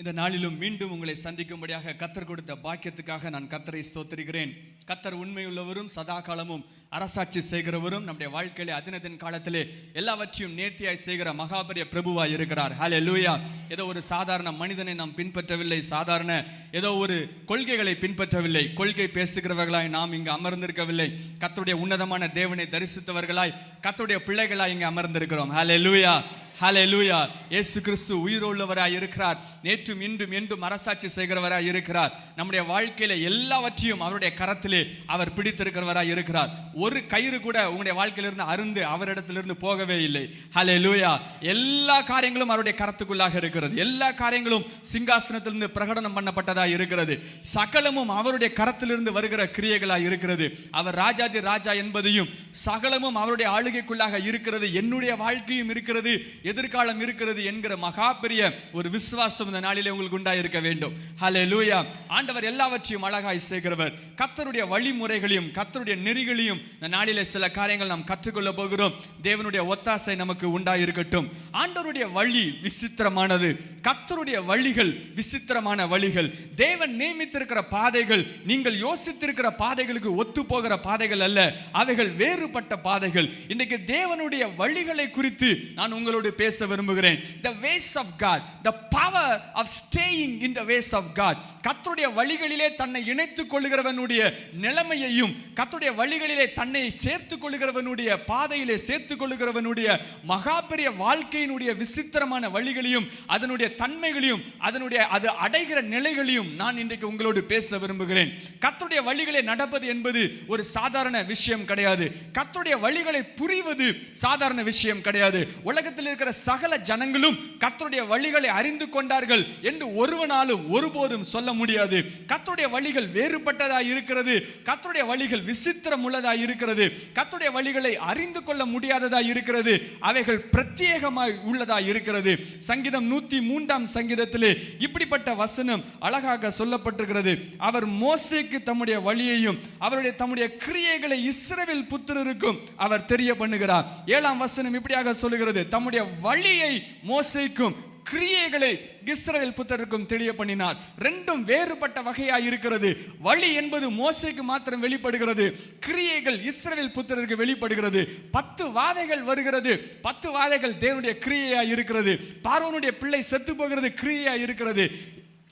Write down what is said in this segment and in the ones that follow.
இந்த நாளிலும் மீண்டும் உங்களை சந்திக்கும்படியாக கர்த்தர் கொடுத்த பாக்கியத்துக்காக நான் கர்த்தரை ஸ்தோத்திரிக்கிறேன். கர்த்தர் உண்மையுள்ளவரும் சதா காலமும் அரசாட்சி செய்கிறவரும் நம்முடைய வாழ்க்கையிலே அதினதின் காலத்திலே எல்லாவற்றையும் நேர்த்தியாய் செய்கிற மகாபரிய பிரபுவாய் இருக்கிறார். ஹல்லேலூயா. ஏதோ ஒரு சாதாரண மனிதனை நாம் பின்பற்றவில்லை, சாதாரண ஏதோ ஒரு கொள்கைகளை பின்பற்றவில்லை, கொள்கை பேசுகிறவர்களாய் நாம் இங்கு அமர்ந்திருக்கவில்லை. கர்த்தருடைய உன்னதமான தேவனை தரிசித்தவர்களாய் கர்த்தருடைய பிள்ளைகளாய் இங்கு அமர்ந்திருக்கிறோம். ஹல்லேலூயா, ஹல்லேலூயா. இயேசு கிறிஸ்து உயிருள்ளவராய் இருக்கிறார். நேற்றும் இன்றும் என்றும் அரசாட்சி செய்கிறவராய் இருக்கிறார். நம்முடைய வாழ்க்கையில எல்லாவற்றையும் அவருடைய கரத்திலே அவர் பிடித்திருக்கிறவராய் இருக்கிறார். ஒரு கயிறு கூட உங்களுடைய வாழ்க்கையிலிருந்து அருந்து அவரிடத்திலிருந்து போகவே இல்லை. ஹல்லேலூயா. எல்லா காரியங்களும் அவருடைய கரத்துக்குள்ளாக இருக்கிறது. எல்லா காரியங்களும் சிங்காசனத்திலிருந்து பிரகடனம் பண்ணப்பட்டதாய் இருக்கிறது. சகலமும் அவருடைய கரத்திலிருந்து வருகிற கிரியைகளாய் இருக்கிறது. அவர் ராஜாதி ராஜா என்பதையும் சகலமும் அவருடைய ஆளுகைக்குள்ளாக இருக்கிறது, என்னுடைய வாழ்க்கையும் இருக்கிறது, எதிர்காலம் இருக்கிறது என்கிற மகா பெரிய ஒரு விசுவாசம் இந்த நாளிலே உங்களுக்கு உண்டாயிருக்க வேண்டும். ஹல்லேலூயா. ஆண்டவர் எல்லாவற்றையும் அழகாய் செய்கிறவர். கர்த்தருடைய வழிமுறைகளையும் கர்த்தருடைய நெறிகளையும் இந்த நாளிலே சில காரியங்கள் நாம் கற்றுக்கொள்ள போகிறோம். தேவனுடைய ஒத்தாசை நமக்கு உண்டாயிருக்கட்டும். ஆண்டவருடைய வழி விசித்திரமானது. கர்த்தருடைய வழிகள் விசித்திரமான வழிகள். தேவன் நியமித்திருக்கிற பாதைகள் நீங்கள் யோசித்திருக்கிற பாதைகளுக்கு ஒத்து போகிற பாதைகள் அல்ல, அவைகள் வேறுபட்ட பாதைகள். இன்றைக்கு தேவனுடைய வழிகளை குறித்து நான் உங்களோடு பேச விரும்புகிறேன். The ways of God, the power of staying in the ways of God. கர்த்தருடைய வழிகளிலே தன்னை இணைத்துக் கொள்கிறவனுடைய நிலைமையையும் கர்த்தருடைய வழிகளிலே தன்னை சேர்த்துக் கொள்கிறவனுடைய பாதையிலே சேர்த்துக் கொள்கிறவனுடைய மகா பெரிய வாழ்க்கையினுடைய விசித்திரமான வழிகளையும் அதனுடைய தன்மைகளையும் அது அடைகிற நிலைகளையும் நான் இன்றைக்கு உங்களோடு பேச விரும்புகிறேன். கர்த்தருடைய வழிகளை நடப்பது என்பது ஒரு சாதாரண விஷயம் கிடையாது. கர்த்தருடைய வழிகளை புரிவது சாதாரண விஷயம் கிடையாது. உலகத்தில் இருக்கிற சகல ஜனங்களும் கர்த்தருடைய வழிகளை அறிந்து கொண்டார்கள் என்று ஒருவனாலும் ஒருபோதும் சொல்ல முடியாது. கர்த்தருடைய வழிகள் வேறுபட்டதாய் இருக்கிறது. கர்த்தருடைய வழிகள் விசித்திரம் உள்ளதாய் இருக்கிறது. கர்த்தருடைய வழிகளை அறிந்து கொள்ள முடியாததாய் இருக்கிறது. அவைகள் பிரத்யேகமாய் உள்ளதாய் இருக்கிறது. சங்கீதம் 103 சங்கீதத்திலே இப்படிப்பட்ட வசனம் அழகாக சொல்லப்பட்டிருக்கிறது. அவர் மோசேக்கு தம்முடைய வழியையும் தம்முடைய கிரியைகளை இஸ்ரவேல் புத்திரருக்கும் அவர் தெரிய பண்ணுகிறார். 7 வசனம் இப்படியாக சொல்லுகிறது, தம்முடைய வழியை மோசேக்கும் கிரியைகளை இஸ்ரவேல் புத்திரருக்கும் தெரிய பண்ணினார். ரெண்டும் வேறுபட்ட வகையாய் இருக்கிறது. வழி என்பது மோசேக்கு மாத்திரம் வெளிப்படுகிறது, கிரியைகள் இஸ்ரவேல் புத்திரருக்கு வெளிப்படுகிறது. 10 வாதைகள் வருகிறது, 10 வாதைகள் தேவனுடைய கிரியையாய் இருக்கிறது. பார்வோனுடைய பிள்ளை செத்து போகிறது, கிரியையாய் இருக்கிறது.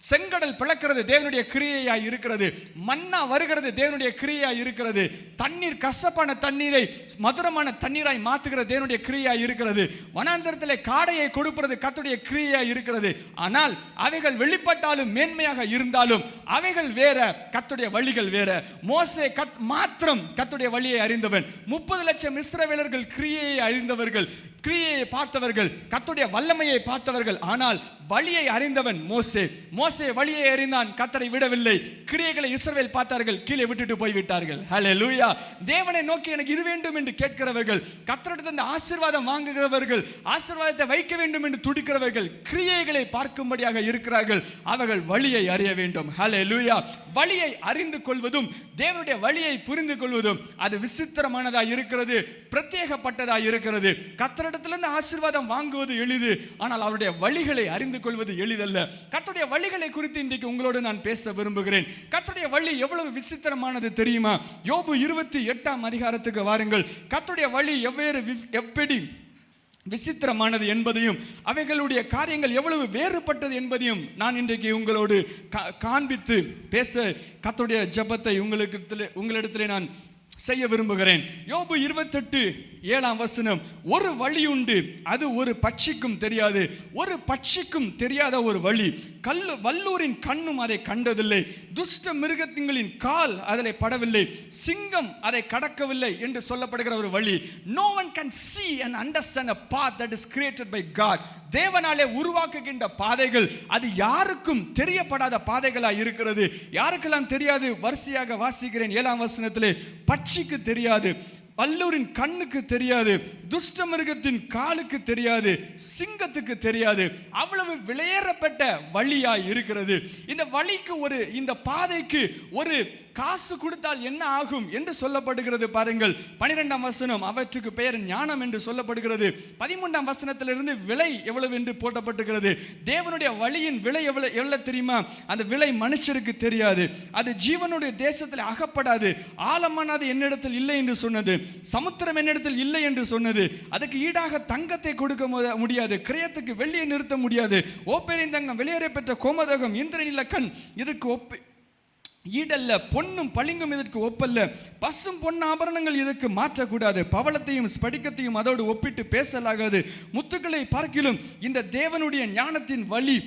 செங்கடல் பிளக்கிறது, தேவனுடைய கிரியையாய் இருக்கிறது. மன்னா வருகிறது, தேவனுடைய கிரியையாய் இருக்கிறது. தண்ணீர் கசப்பான தண்ணீரை மதுரமான தண்ணீராய் மாற்றுகிற தேவனுடைய கிரியையாய் இருக்கிறது. வனாந்தரத்திலே காடையை கொடுப்பது கர்த்தருடைய கிரியையாய் இருக்கிறது. ஆனால் அவைகள் வெளிப்பட்டாலும் மேன்மையாக இருந்தாலும் அவைகள் வேற, கர்த்தருடைய வழிகள் வேற. மோசே மாத்திரம் கர்த்தருடைய வழியை அறிந்தவன். 30 லட்சம் இஸ்ரவேலர்கள் கிரியையை அறிந்தவர்கள், கிரியையை பார்த்தவர்கள், கர்த்தருடைய வல்லமையை பார்த்தவர்கள். ஆனால் வழியை அறிந்தவன் மோசே. மோசே வழியை அறிந்தான், கர்த்தரை விடவில்லை. கிரியைகளை இஸ்ரவேல் பார்த்தார்கள், கீழே விட்டுட்டு போய்விட்டார்கள். ஹல்லேலூயா. தேவனை நோக்கி எனக்கு இது வேண்டும் என்று கேட்கிறவர்கள், கர்த்தரிடத்தில் ஆசீர்வாதம் வாங்குகிறவர்கள், ஆசீர்வாதத்தை வைக்க வேண்டும் என்று துடிக்கிறவர்கள், கிரியைகளை பார்க்கும்படியாக இருக்கிறார்கள். அவர்கள் வழியை அறிய வேண்டும். ஹல்லேலூயா. வழியை அறிந்து கொள்வதும் தேவனுடைய வழியை புரிந்து கொள்வதும் அது விசித்திரமானதாக இருக்கிறது, பிரத்யேகப்பட்டதாக இருக்கிறது. கர்த்தரிடத்திலிருந்து ஆசீர்வாதம் வாங்குவது எளிது, ஆனால் அவருடைய வழிகளை அறிந்து கொள்வது எளிதல்ல. கர்த்தருடைய வழிகளை குறித்து இன்றைக்கு உங்களோடு நான் பேச விரும்புகிறேன். கர்த்தருடைய வழி எவ்வளவு விசித்திரமானது தெரியுமா? யோபு 28 அதிகாரத்துக்கு வாருங்கள். கர்த்தருடைய வழி எப்படி விசித்திரமானது என்பதையும் அவைகளுடைய காரியங்கள் எவ்வளவு வேறுபட்டது என்பதையும் நான் இன்றைக்கு உங்களோடு காண்பித்து பேச கர்த்தருடைய ஜெபத்தை உங்களிடத்திலே நான் செய்ய விரும்புகிறேன். யோபு 28 வசனம், ஒரு வழி உண்டு, அது ஒரு பட்சிக்கும் தெரியாது. ஒரு பட்சிக்கும் தெரியாத ஒரு வழி, வல்லூரின் கண்ணும் அதை கண்டதில்லை, துஷ்ட மிருகத்தின் கால் அதில் படவில்லை, சிங்கம் அதை கடக்கவில்லை என்று சொல்லப்படுகிற ஒரு வழி. No one can see and understand a path that is created by God. தேவனாலே உருவாக்குகின்ற பாதைகள் அது யாருக்கும் தெரியப்படாத பாதைகளாய் இருக்கிறது. யாருக்கெல்லாம் தெரியாது? வரிசையாக வாசிக்கிறேன். 7 வசனத்திலே, பட்சிக்கு தெரியாது, வல்லூரின் கண்ணுக்கு தெரியாது, துஷ்ட மிருகத்தின் காலுக்கு தெரியாது, சிங்கத்துக்கு தெரியாது. அவ்வளவு விலையேறப்பட்ட வழியாய் இருக்கிறது. இந்த வழிக்கு இந்த பாதைக்கு ஒரு காசு கொடுத்தால் என்ன ஆகும் என்று சொல்லப்படுகிறது. பாருங்கள், 12ஆம் வசனம், அவற்றுக்கு பெயர் ஞானம் என்று சொல்லப்படுகிறது. 13ஆம் வசனத்திலிருந்து விலை எவ்வளவு என்று போட்டப்பட்டிருக்கிறது. தேவனுடைய வழியின் விலை எவ்வளவு தெரியுமா? அந்த விலை மனுஷருக்கு தெரியாது. அது ஜீவனுடைய தேசத்தில் அகப்படாது. ஆழமானது என்னிடத்தில் இல்லை என்று சொன்னது, சமுத்திரம் என்னிடத்தில் இல்லை என்று சொன்னது. அதுக்கு ஈடாக தங்கத்தை கொடுக்க முடியாது, கிரயத்துக்கு வெள்ளியை நிறுத்த முடியாது. ஓப்பேரின் தங்கம், வெளியேற பெற்ற கோமதகம், இந்திரனில கண் இதுக்கு ஈடல்ல. பொன்னும் பளிங்கும் இதற்கு ஒப்பல்ல. பசும் பொன் ஆபரணங்கள் இதற்கு மாற்றக்கூடாது. பவளத்தையும் ஸ்படிகத்தையும் அதோடு ஒப்பிட்டு பேசலாகாது. முத்துக்களை பார்க்கிலும் இந்த தேவனுடைய ஞானத்தின் வழி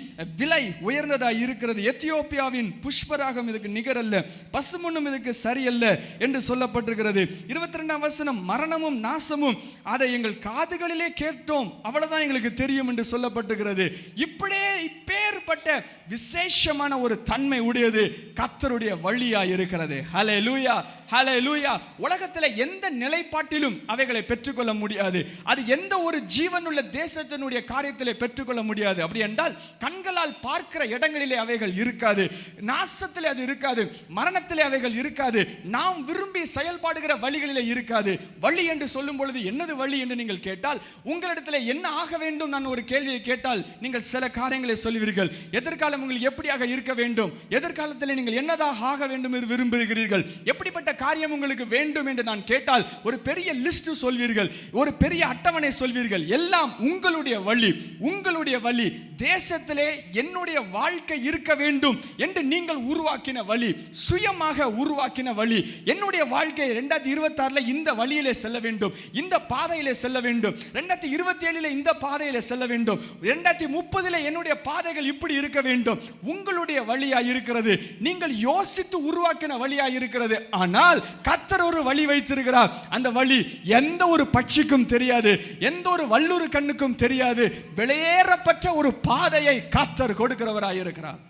விலை உயர்ந்ததாய் இருக்கிறது. எத்தியோப்பியாவின் புஷ்பராகம் இதுக்கு நிகரல்ல, பசுமொன்னும் இதுக்கு சரியல்ல என்று சொல்லப்பட்டிருக்கிறது. 22ஆம் வசனம், மரணமும் நாசமும் அதை எங்கள் காதுகளிலே கேட்டோம், அவ்வளவுதான் எங்களுக்கு தெரியும் என்று சொல்லப்பட்டிருக்கிறது. இப்படியே இப்பேற்பட்ட விசேஷமான ஒரு தன்மை உடையது கர்த்தருடைய வழியா இருக்கிறது. ஹல்லேலூயா, ஹல்லேலூயா. உலகத்தில் எந்த நிலைப்பாட்டிலும் அவைகளை பெற்றுக்கொள்ள முடியாது. அது எந்த ஒரு ஜீவனுள்ள தேசத்தினுடைய காரியத்திலே பெற்றுக்கொள்ள முடியாது. அப்படி என்றால் கண்களால் பார்க்கிற இடங்களிலே அவைகள் இருக்காது, நாசத்திலே அது இருக்காது, மரணத்திலே அவைகள் இருக்காது, நாம் விரும்பி செயல்பாடுகிற வழிகளிலே இருக்காது. வழி என்று சொல்லும் பொழுது என்னது வழி என்று நீங்கள் கேட்டால், உங்களிடத்தில் என்ன ஆக வேண்டும் நான் ஒரு கேள்வியை கேட்டால் நீங்கள் சில காரியங்களை சொல்லுவீர்கள். எதிர்காலம் உங்களுக்கு எப்படியாக இருக்க வேண்டும், எதிர்காலத்தில் நீங்கள் என்னதாக ஆக வேண்டும் என்று விரும்புகிறீர்கள், எப்படிப்பட்ட காரியம் உங்களுக்கு வேண்டும் என்று நான் கேட்டால் ஒரு பெரிய லிஸ்ட் சொல்வீர்கள், ஒரு பெரிய அட்டவணை சொல்வீர்கள். எல்லாம் உங்களுடைய வழி, உங்களுடைய வழி. தேசத்திலே என்னுடைய வாழ்க்கை இருக்க வேண்டும் என்று நீங்கள் உருவாக்கின வழி, சுயமாக உருவாக்கின வழி. என்னுடைய வாழ்க்கை 2026 இந்த வழியிலே செல்ல வேண்டும், இந்த பாதையிலே செல்ல வேண்டும். 2027 இந்த பாதையிலே செல்ல வேண்டும். 2030 என்னுடைய பாதைகள் இப்படி இருக்க வேண்டும். உங்களுடைய வழியா இருக்கிறது, நீங்கள் யோசித்து உருவாக்கின வழியா இருக்கிறது. ஆனால் கர்த்தர் ஒரு வழி வைத்திருக்கிறார். அந்த வழி எந்த ஒரு பட்சிக்கும் தெரியாது, எந்த ஒரு வல்லூர் கண்ணுக்கும் தெரியாது. வெளியேறப்பட்ட ஒரு பாதையை கர்த்தர் கொடுக்கிறவராய் இருக்கிறார்.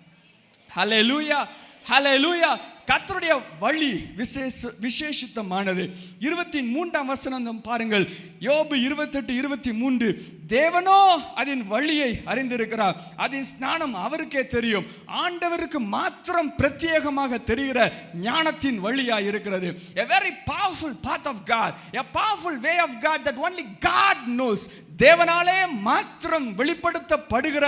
ஹல்லேலூயா, ஹல்லேலூயா. கர்த்தருடைய வழி விசேஷித்தமானது. 23ஆம் வசனம் பாருங்கள், யோபு 28:23. தேவனோ அதன் வழியை அறிந்திருக்கிறார், அதன் ஞானம் அவருக்கே தெரியும். ஆண்டவருக்கு மாத்திரம் பிரத்யேகமாக தெரிகிற ஞானத்தின் வழியா இருக்கிறது. A very powerful path of God, a powerful way of God that only God knows. தேவனாலே மாத்திரம் வெளிப்படுத்தப்படுகிற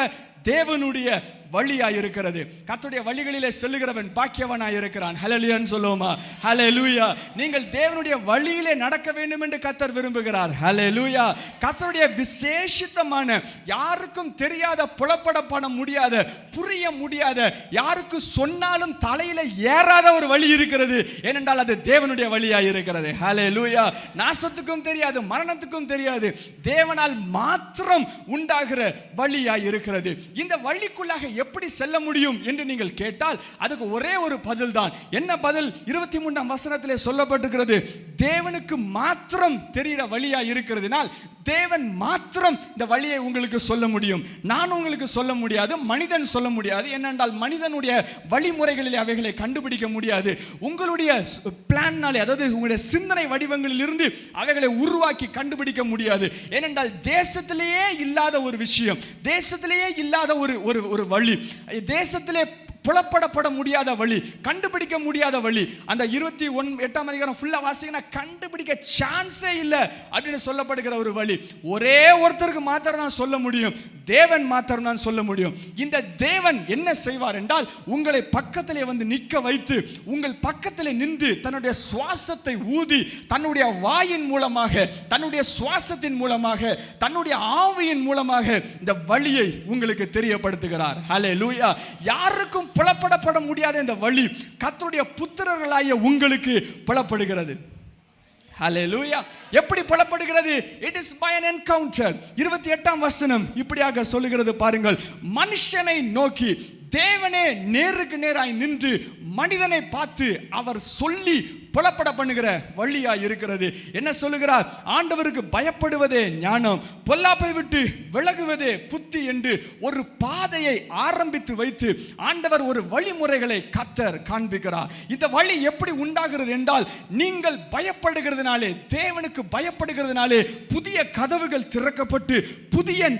தேவனுடைய வழியாய் இருக்கிறது. கர்த்தருடைய வழிகளிலே செல்லுகிறவன் பாக்கியவனாய் இருக்கிறான். ஹல்லேலூயான்னு சொல்லுவோமா? ஹல்லேலூயா. நீங்கள் தேவனுடைய வழியிலே நடக்க வேண்டும் என்று கர்த்தர் விரும்புகிறார். ஹல்லேலூயா. கர்த்தருடைய விசேஷித்தமான, யாருக்கும் தெரியாத, புலப்பட முடியாத, புரிய முடியாத, யாருக்கு சொன்னாலும் தலையில ஏறாத ஒரு வழி இருக்கிறது. ஏனென்றால் அது தேவனுடைய வழியாய் இருக்கிறது. ஹல்லேலூயா. நாசத்துக்கும் தெரியாது, மரணத்துக்கும் தெரியாது, தேவனால் மாத்திரம் உண்டாகிற வழியாய் இருக்கிறது. இந்த வழிக்குள்ளாக எப்படி செல்ல முடியும் என்று நீங்கள் கேட்டால் அதுக்கு ஒரே ஒரு பதில் தான். என்ன பதில்? 23ஆம் வசனத்திலே சொல்லப்பட்டிருக்கிறது, தேவனுக்கு மாத்திரம் தெரிகிற வழியா இருக்கிறதுனால் தேவன் மாத்திரம் இந்த வழியை உங்களுக்கு சொல்ல முடியும். நான் உங்களுக்கு சொல்ல முடியாது, மனிதன் சொல்ல முடியாது. ஏனென்றால் மனிதனுடைய வழிமுறைகளில் அவைகளை கண்டுபிடிக்க முடியாது. உங்களுடைய பிளான்னாலே, அதாவது உங்களுடைய சிந்தனை வடிவங்களில் இருந்து அவைகளை உருவாக்கி கண்டுபிடிக்க முடியாது. ஏனென்றால் தேசத்திலேயே இல்லாத ஒரு விஷயம், தேசத்திலேயே இல்லாத ஒரு வழி, தேசத்திலே புலப்படப்பட முடியாத வழி, கண்டுபிடிக்க முடியாத வழி. அந்த 28ஆம் அதிகாரம் ஃபுல்லா வாசிங்கன்னா கண்டுபிடிக்க சான்ஸே இல்லை அப்படின்னு சொல்லப்படுகிற ஒரு வழி. ஒரே ஒருத்தருக்கு மாத்திரம் தான் சொல்ல முடியும், தேவன் மாத்திரம் தான் சொல்ல முடியும். இந்த தேவன் என்ன செய்வார் என்றால், உங்களை பக்கத்திலே வந்து நிற்க வைத்து, உங்கள் பக்கத்திலே நின்று தன்னுடைய சுவாசத்தை ஊதி, தன்னுடைய வாயின் மூலமாக, தன்னுடைய சுவாசத்தின் மூலமாக, தன்னுடைய ஆவியின் மூலமாக இந்த வழியை உங்களுக்கு தெரியப்படுத்துகிறார். ஹல்லேலூயா. யாருக்கும் புலப்படப்பட முடியாத இந்த வழி கர்த்தருடைய புத்திரர்களாகிய உங்களுக்கு புலப்படுகிறது. ஹல்லேலூயா. எப்படி புலப்படுகிறது? It is by an encounter. 28ஆம் வசனம் இப்படியாக சொல்லுகிறது பாருங்கள், மனுஷனை நோக்கி தேவனே நேருக்கு நேராய் நின்று மனிதனை பார்த்து அவர் சொல்லி புலப்பட பண்ணுகிற வழியா இருக்கிறது. என்ன சொல்லுகிறார்? ஆண்டவருக்கு பயப்படுவதே ஞானம், பொல்லாப்பை விட்டு விலகுவதே புத்தி என்று ஒரு பாதையை ஆரம்பித்து வைத்து ஆண்டவர் ஒரு வழிமுறைகளை கர்த்தர் காண்பிக்கிறார். இந்த வழி எப்படி உண்டாகிறது என்றால், நீங்கள் பயப்படுகிறதுனாலே, தேவனுக்கு பயப்படுகிறதுனாலே புதிய கதவுகள் திறக்கப்பட்டு, புதிய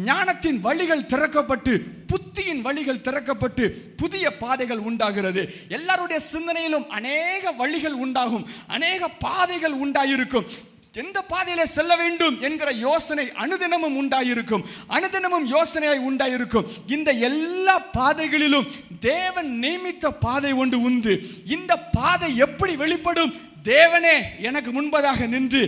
ஞானத்தின் வழிகள் திறக்கப்பட்டு, புத்தியின் வழிகள் திறக்கப்பட்டு புதிய பாதைகள் உண்டாகிறது. எல்லாருடைய சிந்தனையிலும் அநேக வழிகள் உண்டாகும், அநேக பாதைகள் உண்டாயிருக்கும். எந்த பாதையில செல்ல வேண்டும் என்கிற யோசனை அனுதினமும் உண்டாயிருக்கும், அனுதினமும் யோசனையாய் உண்டாயிருக்கும். இந்த எல்லா பாதைகளிலும் தேவன் நியமித்த பாதை ஒன்று உண்டு. இந்த பாதை எப்படி வெளிப்படும்? தேவனே எனக்கு முன்பதாக நின்று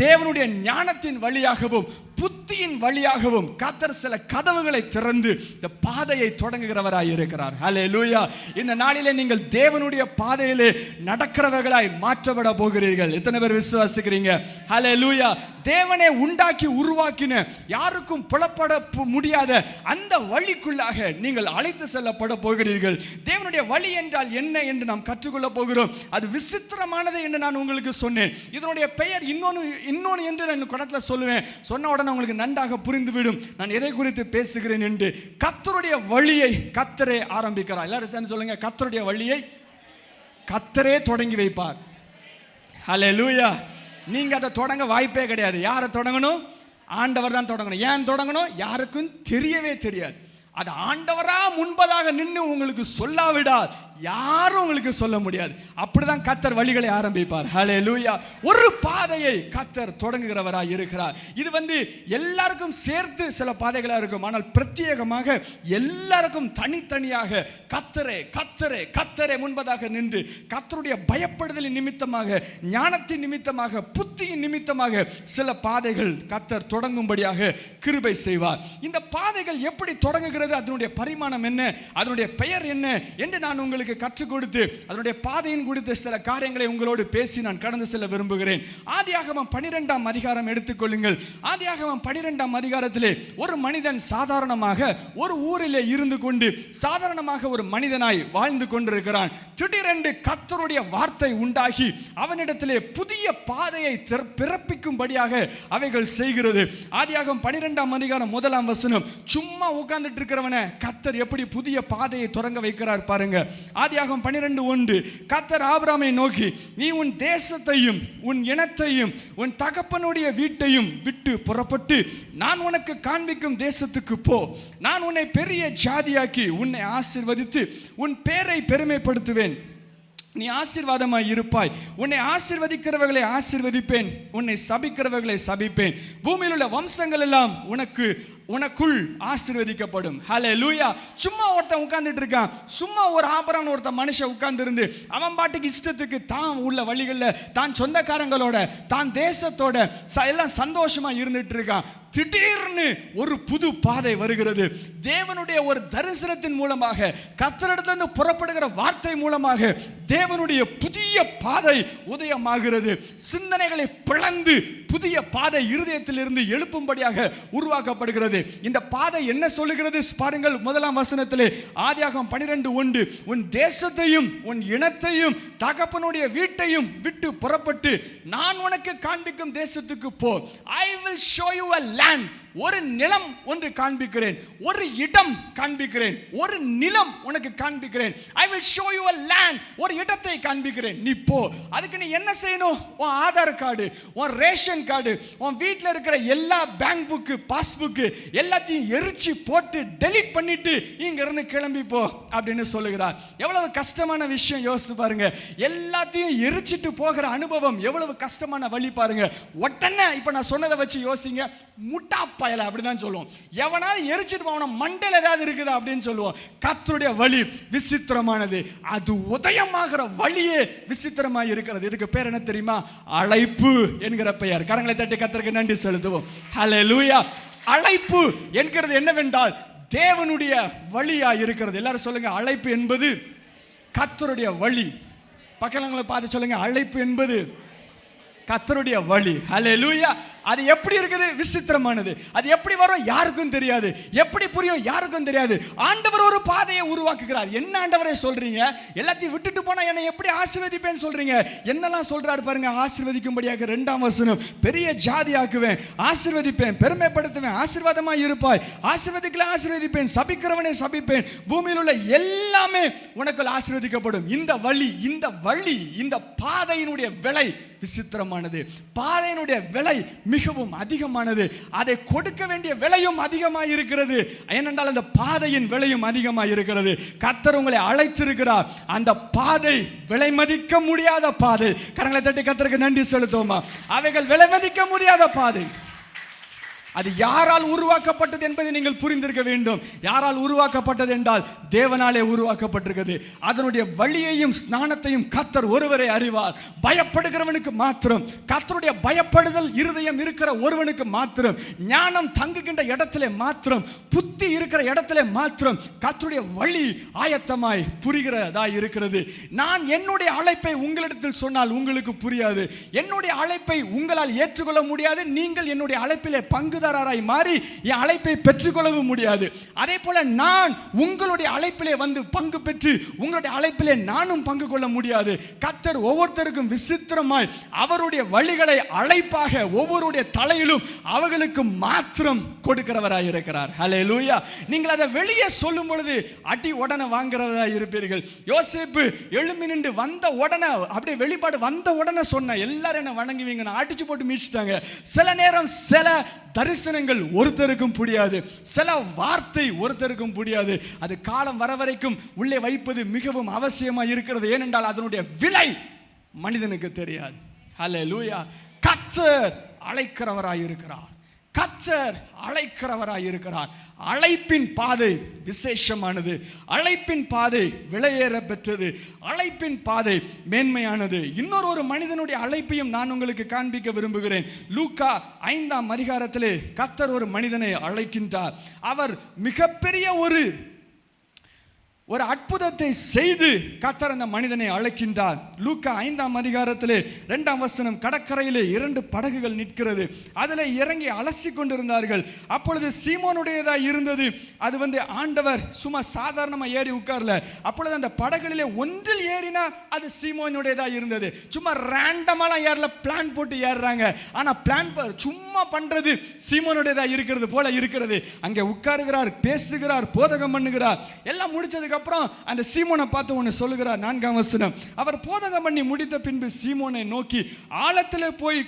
தேவனுடைய ஞானத்தின் வழியாகவும் புத்தியின் வழியாகவும் கர்த்தர் சில கதவுகளை திறந்து இந்த பாதையை தொடங்குகிறவராய் இருக்கிறார். ஹல்லேலூயா. இந்த நாளிலே நீங்கள் தேவனுடைய பாதையிலே நடக்கிறவர்களாய் மாற்றப்பட போகிறீர்கள். எத்தனை பேர் விசுவாசிக்கிறீங்க? ஹல்லேலூயா. தேவனே உண்டாக்கி உருவாக்கின, யாருக்கும் புலப்பட முடியாத அந்த வழிக்குள்ளாக நீங்கள் அழைத்து செல்லப்பட போகிறீர்கள். தேவனுடைய வழி என்றால் என்ன என்று நாம் கற்றுக்கொள்ள போகிறோம். அது விசித்திரமானது என்று நான் உங்களுக்கு சொன்னேன். இதனுடைய பெயர் இன்னொன்று என்று நான் கடத்தில் சொல்லுவேன். சொன்ன உடனே உங்களுக்கு நன்றாக புரிந்துவிடும் நான் எதை குறித்து பேசுகிறேன் என்று. கர்த்தருடைய வழியை கர்த்தரே ஆரம்பிக்கிறார். எல்லாரும் சேர்ந்து சொல்லுங்க, கர்த்தருடைய வழியை கர்த்தரே தொடங்கி வைப்பார். ஹல்லேலூயா. நீங்க அதை தொடங்க வாய்ப்பே கிடையாது. யாரை தொடங்கணும்? ஆண்டவர் தான் தொடங்கணும். ஏன் தொடங்கணும்? யாருக்கும் தெரியவே தெரியாது. அது ஆண்டவரா முன்பதாக நின்று உங்களுக்கு சொல்லாவிடால் யாரும் உங்களுக்கு சொல்ல முடியாது. அப்படிதான் கர்த்தர் வழிகளை ஆரம்பிப்பார். ஹல்லேலூயா. ஒரு பாதையை கர்த்தர் தொடங்குகிறவராய் இருக்கிறார். இது எல்லாருக்கும் சேர்த்து சில பாதைகளா இருக்கும், ஆனால் பிரத்யேகமாக எல்லாருக்கும் தனித்தனியாக கர்த்தரே கர்த்தரே கர்த்தரே முன்பதாக நின்று கர்த்தருடைய பயப்படுதலின் நிமித்தமாக, ஞானத்தின் நிமித்தமாக, புத்தியின் நிமித்தமாக சில பாதைகள் கர்த்தர் தொடங்கும்படியாக கிருபை செய்வார். இந்த பாதைகள் எப்படி தொடங்குகிறது, அதனுடைய பரிமாணம் என்ன, அதனுடைய பெயர் என்ன என்று நான் உங்களுக்கு கற்றுக் கொடுத்து அதனுடைய பாதையின் குறித்த சில காரியங்களை உங்களோடு பேசி நான் கடந்து செல்ல விரும்புகிறேன். ஆதியாகமம் 12ஆம் அதிகாரம் எடுத்துக்கொள்ளுங்கள். ஆதியாகமம் 12ஆம் அதிகாரத்திலே ஒரு மனிதன் சாதாரணமாக ஒரு ஊரிலே இருந்து கொண்டு சாதாரணமாக ஒரு மனிதனாய் வாழ்ந்து கொண்டிருக்கிறான். திடீரென்று கர்த்தருடைய வார்த்தை உண்டாகி அவனிடத்திலே புதிய பாதையை பிறப்பிக்கும்படியாக அவைகள் செய்கிறது. ஆதியாகமம் 12ஆம் அதிகாரம் 1ஆம் வசனம். சும்மா உட்கார்ந்துட்டு இருக்கிறவனை கர்த்தர் எப்படி புதிய பாதையை தொடங்க வைக்கிறார் பாருங்க. ஆதியாகமம் 12:1. கர்த்தர் ஆபிரகாமை நோக்கி, நீ உன் தேசத்தையும் உன் இனத்தையும் உன் தகப்பனுடைய வீட்டையும் விட்டு புறப்பட்டு நான் உனக்கு காண்பிக்கும் தேசத்துக்கு போ. நான் உன்னை பெரிய ஜாதியாக்கி உன்னை ஆசீர்வதித்து உன் பேரை பெருமைப்படுத்துவேன். நீ ஆசீர்வாதமாய் இருப்பாய். உன்னை ஆசீர்வதிக்கிறவர்களை ஆசீர்வதிப்பேன், உன்னை சபிக்கிறவர்களை சபிப்பேன். பூமியில் உள்ள வம்சங்கள் எல்லாம் உனக்குள் ஆசீர்வதிக்கப்படும். ஹல்லேலூயா. சும்மா ஒருத்தன் உட்கார்ந்துட்டு இருக்கான், சும்மா ஒரு ஆபரான் ஒருத்த மனுஷன் உட்கார்ந்து இருந்து அவன் பாட்டுக்கு இஷ்டத்துக்கு தான் உள்ள வழிகளில் தான் சொந்தக்காரங்களோட தான் தேசத்தோட எல்லாம் சந்தோஷமா இருந்துட்டு இருக்கான். திடீர்னு ஒரு புது பாதை வருகிறது. தேவனுடைய ஒரு தரிசனத்தின் மூலமாக, கர்த்தரிடத்திலிருந்து புறப்படுகிற வார்த்தை மூலமாக தேவனுடைய புதிய பாதை உதயமாகிறது. சிந்தனைகளை பிளந்து புதிய பாதை இருதயத்திலிருந்து எழுப்பும்படியாக உருவாக்கப்படுகிறது. இந்த பாதை என்ன சொல்லுகிறது பாருங்கள். 1ஆம் வசனத்திலே ஆதியாகமம் 12:1. உன் தேசத்தையும் உன் இனத்தையும் தகப்பனுடைய வீட்டையும் விட்டு புறப்பட்டு நான் உனக்கு காண்பிக்கும் தேசத்துக்கு போ. I will show you a land. ஒரு நிலம் ஒன்று காண்பிக்கிறேன், ஒரு இடம் காண்பிக்கிறேன், ஒரு நிலம் உனக்கு காண்பிக்கிறேன். I will show you a land. ஒரு இடத்தை காண்பிக்கிறேன், நீ போ. அதுக்கு நீ என்ன செய்யணும்? உன் ஆதார் கார்டு, உன் ரேஷன் கார்டு, உன் வீட்டில் இருக்கிற எல்லா பேங்க் புக்கு, பாஸ்புக்கு எல்லாத்தையும் எரிச்சு போட்டு டெலீட் பண்ணிட்டு இங்க இருந்து கிளம்பி போ அப்படின்னு சொல்லுகிறார். எவ்வளவு கஷ்டமான விஷயம் யோசிச்சு பாருங்க. எல்லாத்தையும் எரிச்சிட்டு போகிற அனுபவம் எவ்வளவு கஷ்டமான வழி பாருங்க. உடனே இப்ப நான் சொன்னதை வச்சு யோசிங்க. முட்டா பயல அப்படிதான் சொல்லுவோம். எவனாவது எரிச்சிட்டு போன மண்டையில் ஏதாவது இருக்குதா அப்படின்னு சொல்லுவோம். கர்த்தருடைய வழி விசித்திரமானது. அது உதயமாகிற வழியே விசித்திரமாய் இருக்கிறது. இதுக்கு பேர் என்ன தெரியுமா? அழைப்பு என்கிற பெயர். கரங்களை தட்டி கர்த்தருக்கு நன்றி செலுத்துவோம். ஹல்லேலூயா. அழைப்பு என்கிறது என்னவென்றால் தேவனுடைய வழியா இருக்கிறது. எல்லாரும் சொல்லுங்க, அழைப்பு என்பது கர்த்தருடைய வழி. பக்கங்களை பார்த்து சொல்லுங்க, அழைப்பு என்பது கர்த்தருடைய வழி. ஹல்லேலூயா. அது எப்படி இருக்குது? விசித்திரமானது. அது எப்படி வரும்? யாருக்கும் தெரியாது. எப்படி புரியும்? யாருக்கும் தெரியாது. ஆண்டவர் ஒரு பாதையை உருவாக்குகிறார். என்ன ஆண்டவரே சொல்றீங்க? எல்லாத்தையும் விட்டுட்டு போனா என்னை எப்படி ஆசீர்வதிப்பேன்னு சொல்றீங்க? என்னெல்லாம் சொல்றாரு பாருங்க. ஆசீர்வதிக்கும்படியாக 2ஆம் வசனம், பெரிய ஜாதி ஆக்குவேன், ஆசீர்வதிப்பேன், பெருமைப்படுத்துவேன், ஆசீர்வாதமாய் இருப்பாய், ஆசீர்வதிக்கல ஆசீர்வதிப்பேன், சபிக்கிறவனை சபிப்பேன், பூமியில் உள்ள எல்லாமே உனக்கு ஆசீர்வதிக்கப்படும். இந்த வழி, இந்த பாதையினுடைய விலை விசித்திரமானது. பாதையினுடைய விலை மிகவும் அதிகமானது. அதை கொடுக்க வேண்டிய விலையும் அதிகமாக இருக்கிறது. ஏனென்றால் அந்த பாதையின் விலையும் அதிகமாக இருக்கிறது. கர்த்தர் உங்களை அழைத்திருக்கிறார். அந்த பாதை விலை மதிக்க முடியாத பாதை. கரங்களை தட்டி கர்த்தருக்கு நன்றி செலுத்துவோமா? அவைகள் விலை மதிக்க முடியாத பாதை. அது யாரால் உருவாக்கப்பட்டது என்பதை நீங்கள் புரிந்திருக்க வேண்டும். யாரால் உருவாக்கப்பட்டது என்றால் தேவனாலே உருவாக்கப்பட்டிருக்கிறது. அதனுடைய வழியையும் ஸ்நானத்தையும் கர்த்தர் ஒருவரே அறிவார். பயப்படுகிறவனுக்கு மாத்திரம், கர்த்தருடைய பயப்படுதல் இருதயம் இருக்கிற ஒருவனுக்கு மாத்திரம், ஞானம் தங்குகின்ற இடத்திலே மாத்திரம், புத்தி இருக்கிற இடத்திலே மாத்திரம் கர்த்தருடைய வழி ஆயத்தமாய் புரிகிறதா இருக்கிறது. நான் என்னுடைய அழைப்பை உங்களிடத்தில் சொன்னால் உங்களுக்கு புரியாது. என்னுடைய அழைப்பை உங்களால் ஏற்றுக்கொள்ள முடியாது. நீங்கள் என்னுடைய அழைப்பிலே பங்கு மாறி என் அழைப்பை பெற்றுக்கொள்ளவும் முடியாது. அதே போல நான் உங்களுடைய அழைப்பிலே வந்து பங்கு பெற்று உங்களுடைய அழைப்பிலே நானும் பங்கு கொள்ள முடியாது. கர்த்தர் ஒவ்வொருத்தருக்கும் விசித்திரமாய் அவருடைய வழிகளை அழைப்பாக ஒவ்வொருடைய தலையிலும் அவர்களுக்கு மாத்திரம் கொடுக்கிறவராய் இருக்கிறார். ஹல்லேலூயா. நீங்கள் அதை வெளியே சொல்லும் பொழுது அடி உடனே வாங்குறதா இருப்பீர்கள். யோசேப்பு எழும்பி நின்று வந்த உடனே, அப்படியே வெளிப்பாடு வந்த உடனே சொன்ன எல்லாரும் என்ன வணங்குவீங்க, நான் அடிச்சு போட்டு மீச்சிட்டாங்க. சில நேரம் சில தரிசனங்கள் ஒருத்தருக்கும் புரியாது, சில வார்த்தை ஒருத்தருக்கும் புரியாது. அது காலம் வர வரைக்கும் உள்ளே வைப்பது மிகவும் அவசியமாக இருக்கிறது. ஏனென்றால் அதனுடைய விலை மனிதனுக்கு தெரியாது. ஹல்லேலூயா. கர்த்தர் அழைக்கிறவராய் இருக்கிறார். கர்த்தர் அழைக்கிறவராய் இருக்கிறார். அழைப்பின் பாதை விசேஷமானது. அழைப்பின் பாதை விலையேற பெற்றது. அழைப்பின் பாதை மேன்மையானது. இன்னொரு மனிதனுடைய அழைப்பையும் நான் உங்களுக்கு காண்பிக்க விரும்புகிறேன். லூக்கா 5ஆம் அதிகாரத்திலே கர்த்தர் ஒரு மனிதனை அழைக்கின்றார். அவர் மிகப்பெரிய ஒரு அற்புதத்தை செய்து கர்த்தர் அந்த மனிதனை அழைக்கின்றார். லூக்கா 5ஆம் அதிகாரத்திலே 2ஆம் வசனம், கடற்கரையிலே 2 படகுகள் நிற்கிறது. அதில் இறங்கி அலசி கொண்டிருந்தார்கள். அப்பொழுது சீமோனுடையதாக இருந்தது. அது ஆண்டவர் சும்மா சாதாரணமாக ஏறி உட்கார்ல. அப்பொழுது அந்த படகுகளிலே ஒன்றில் ஏறினா அது சீமோனுடையதாக இருந்தது. சும்மா ரேண்டமெல்லாம் ஏறல, பிளான் போட்டு ஏறுறாங்க. ஆனால் பிளான் சும்மா பண்றது சீமோனுடையதாக இருக்கிறது போல இருக்கிறது. அங்கே உட்காருகிறார், பேசுகிறார், போதகம் பண்ணுகிறார். எல்லாம் முடிச்சதுக்கு அப்புறம் அந்த சீமோனை பார்த்து ஒன்று சொல்லுகிறார். 4ஆம் வசனம், அவர் போதகம் பண்ணி முடித்த பின்பு சீமோனை நோக்கி ஆழத்தில் போய்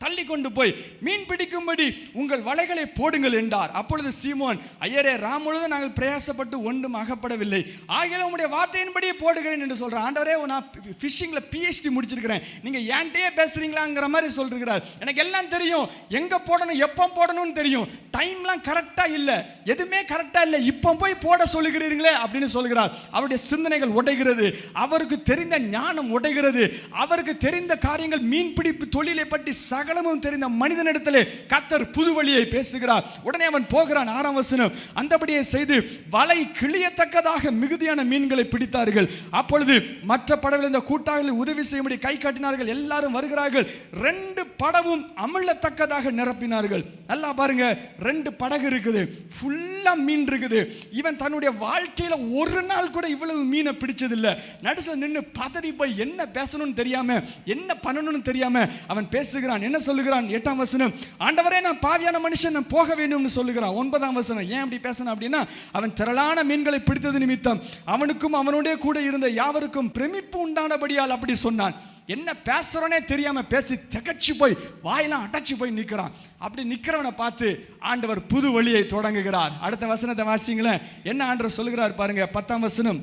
தள்ளி கொண்டு போய் மீன் பிடிக்கும்படி உங்கள் வலைகளை போடுங்கள் என்றார். அப்பொழுது சீமோன், ஐயரே, ராமுழுதும் நாங்கள் பிரயாசப்பட்டு ஒன்றும் அகப்படவில்லை, ஆகிய உங்களுடைய வார்த்தையின்படியே போடுகிறேன் என்று சொல்கிறார். ஆண்டவரே, நான் ஃபிஷிங்கில் PhD முடிச்சிருக்கிறேன், நீங்கள் ஏன்ட்டே பேசுகிறீங்களாங்கிற மாதிரி சொல்கிறார். எனக்கு எல்லாம் தெரியும், எங்கே போடணும் எப்போ போடணும்னு தெரியும், டைம்லாம் கரெக்டாக இல்லை, எதுவுமே கரெக்டாக இல்லை, இப்போ போய் போட சொல்லுகிறீர்களே அப்படின்னு சொல்கிறார். அவருடைய சிந்தனைகள் உடைகிறது. அவருக்கு தெரிந்த ஞானம் உடைகிறது. அவருக்கு தெரிந்த காரியங்கள், மீன்பிடிப்பு தொழிலை பற்றி சகலமும் தெரிந்த மனிதனிடத்திலே கர்த்தர் புது வழியை பேசுகிறார். உடனே அவன் போகிறான். 6ஆம் வசனம், அந்தபடியே செய்து வலை கிழியத்தக்கதாக மிகுதியான மீன்களை பிடித்தார்கள். அப்பொழுது மற்ற படகுகள் இந்த கூட்டாளிகள் உதவி செய்யும்படி கை காட்டினார்கள். எல்லாரும் வருகிறார்கள். 2 படகும் அமிழத்தக்கதாக நிரப்பினார்கள். நல்லா பாருங்க, 2 படகு இருக்குது, ஃபுல்லா மீன் இருக்குது. இவன் தன்னுடைய வாழ்க்கையில ஒரு நாள் கூட இவ்வளவு மீனை பிடிச்சதில்லை. நடுசுல நின்று பதறி போய் என்ன பேசணும்னு தெரியாம, என்ன பண்ணணும்னு தெரியாம அவன் பேசுகிறான். என்ன சொல்லுகிறான்? 8ஆம் வசனம், ஆண்டவரே, நான் பாவியான மனுஷன், நான் போக வேண்டும்னு சொல்லுகிறான். 9ஆம் வசனம், ஏன் அப்படி பேசணும் அப்படின்னா, அவன் திரளான மீன்களை பிடித்தது நிமித்தம் அவனுக்கும் அவனுடைய கூட இருந்த யாவருக்கும் பிரமிப்பு உண்டானபடியால் அப்படி சொன்னான். என்ன பேசுறோனே தெரியாம பேசி திகச்சு போய் வாயெல்லாம் அடைச்சு போய் நிற்கிறான். அப்படி நிற்கிறவனை பார்த்து ஆண்டவர் புது வழியை தொடங்குகிறார். அடுத்த வசனத்தை வாசிங்களேன். என்ன ஆண்டவர் சொல்லுகிறார் பாருங்க. 10ஆம் வசனம்,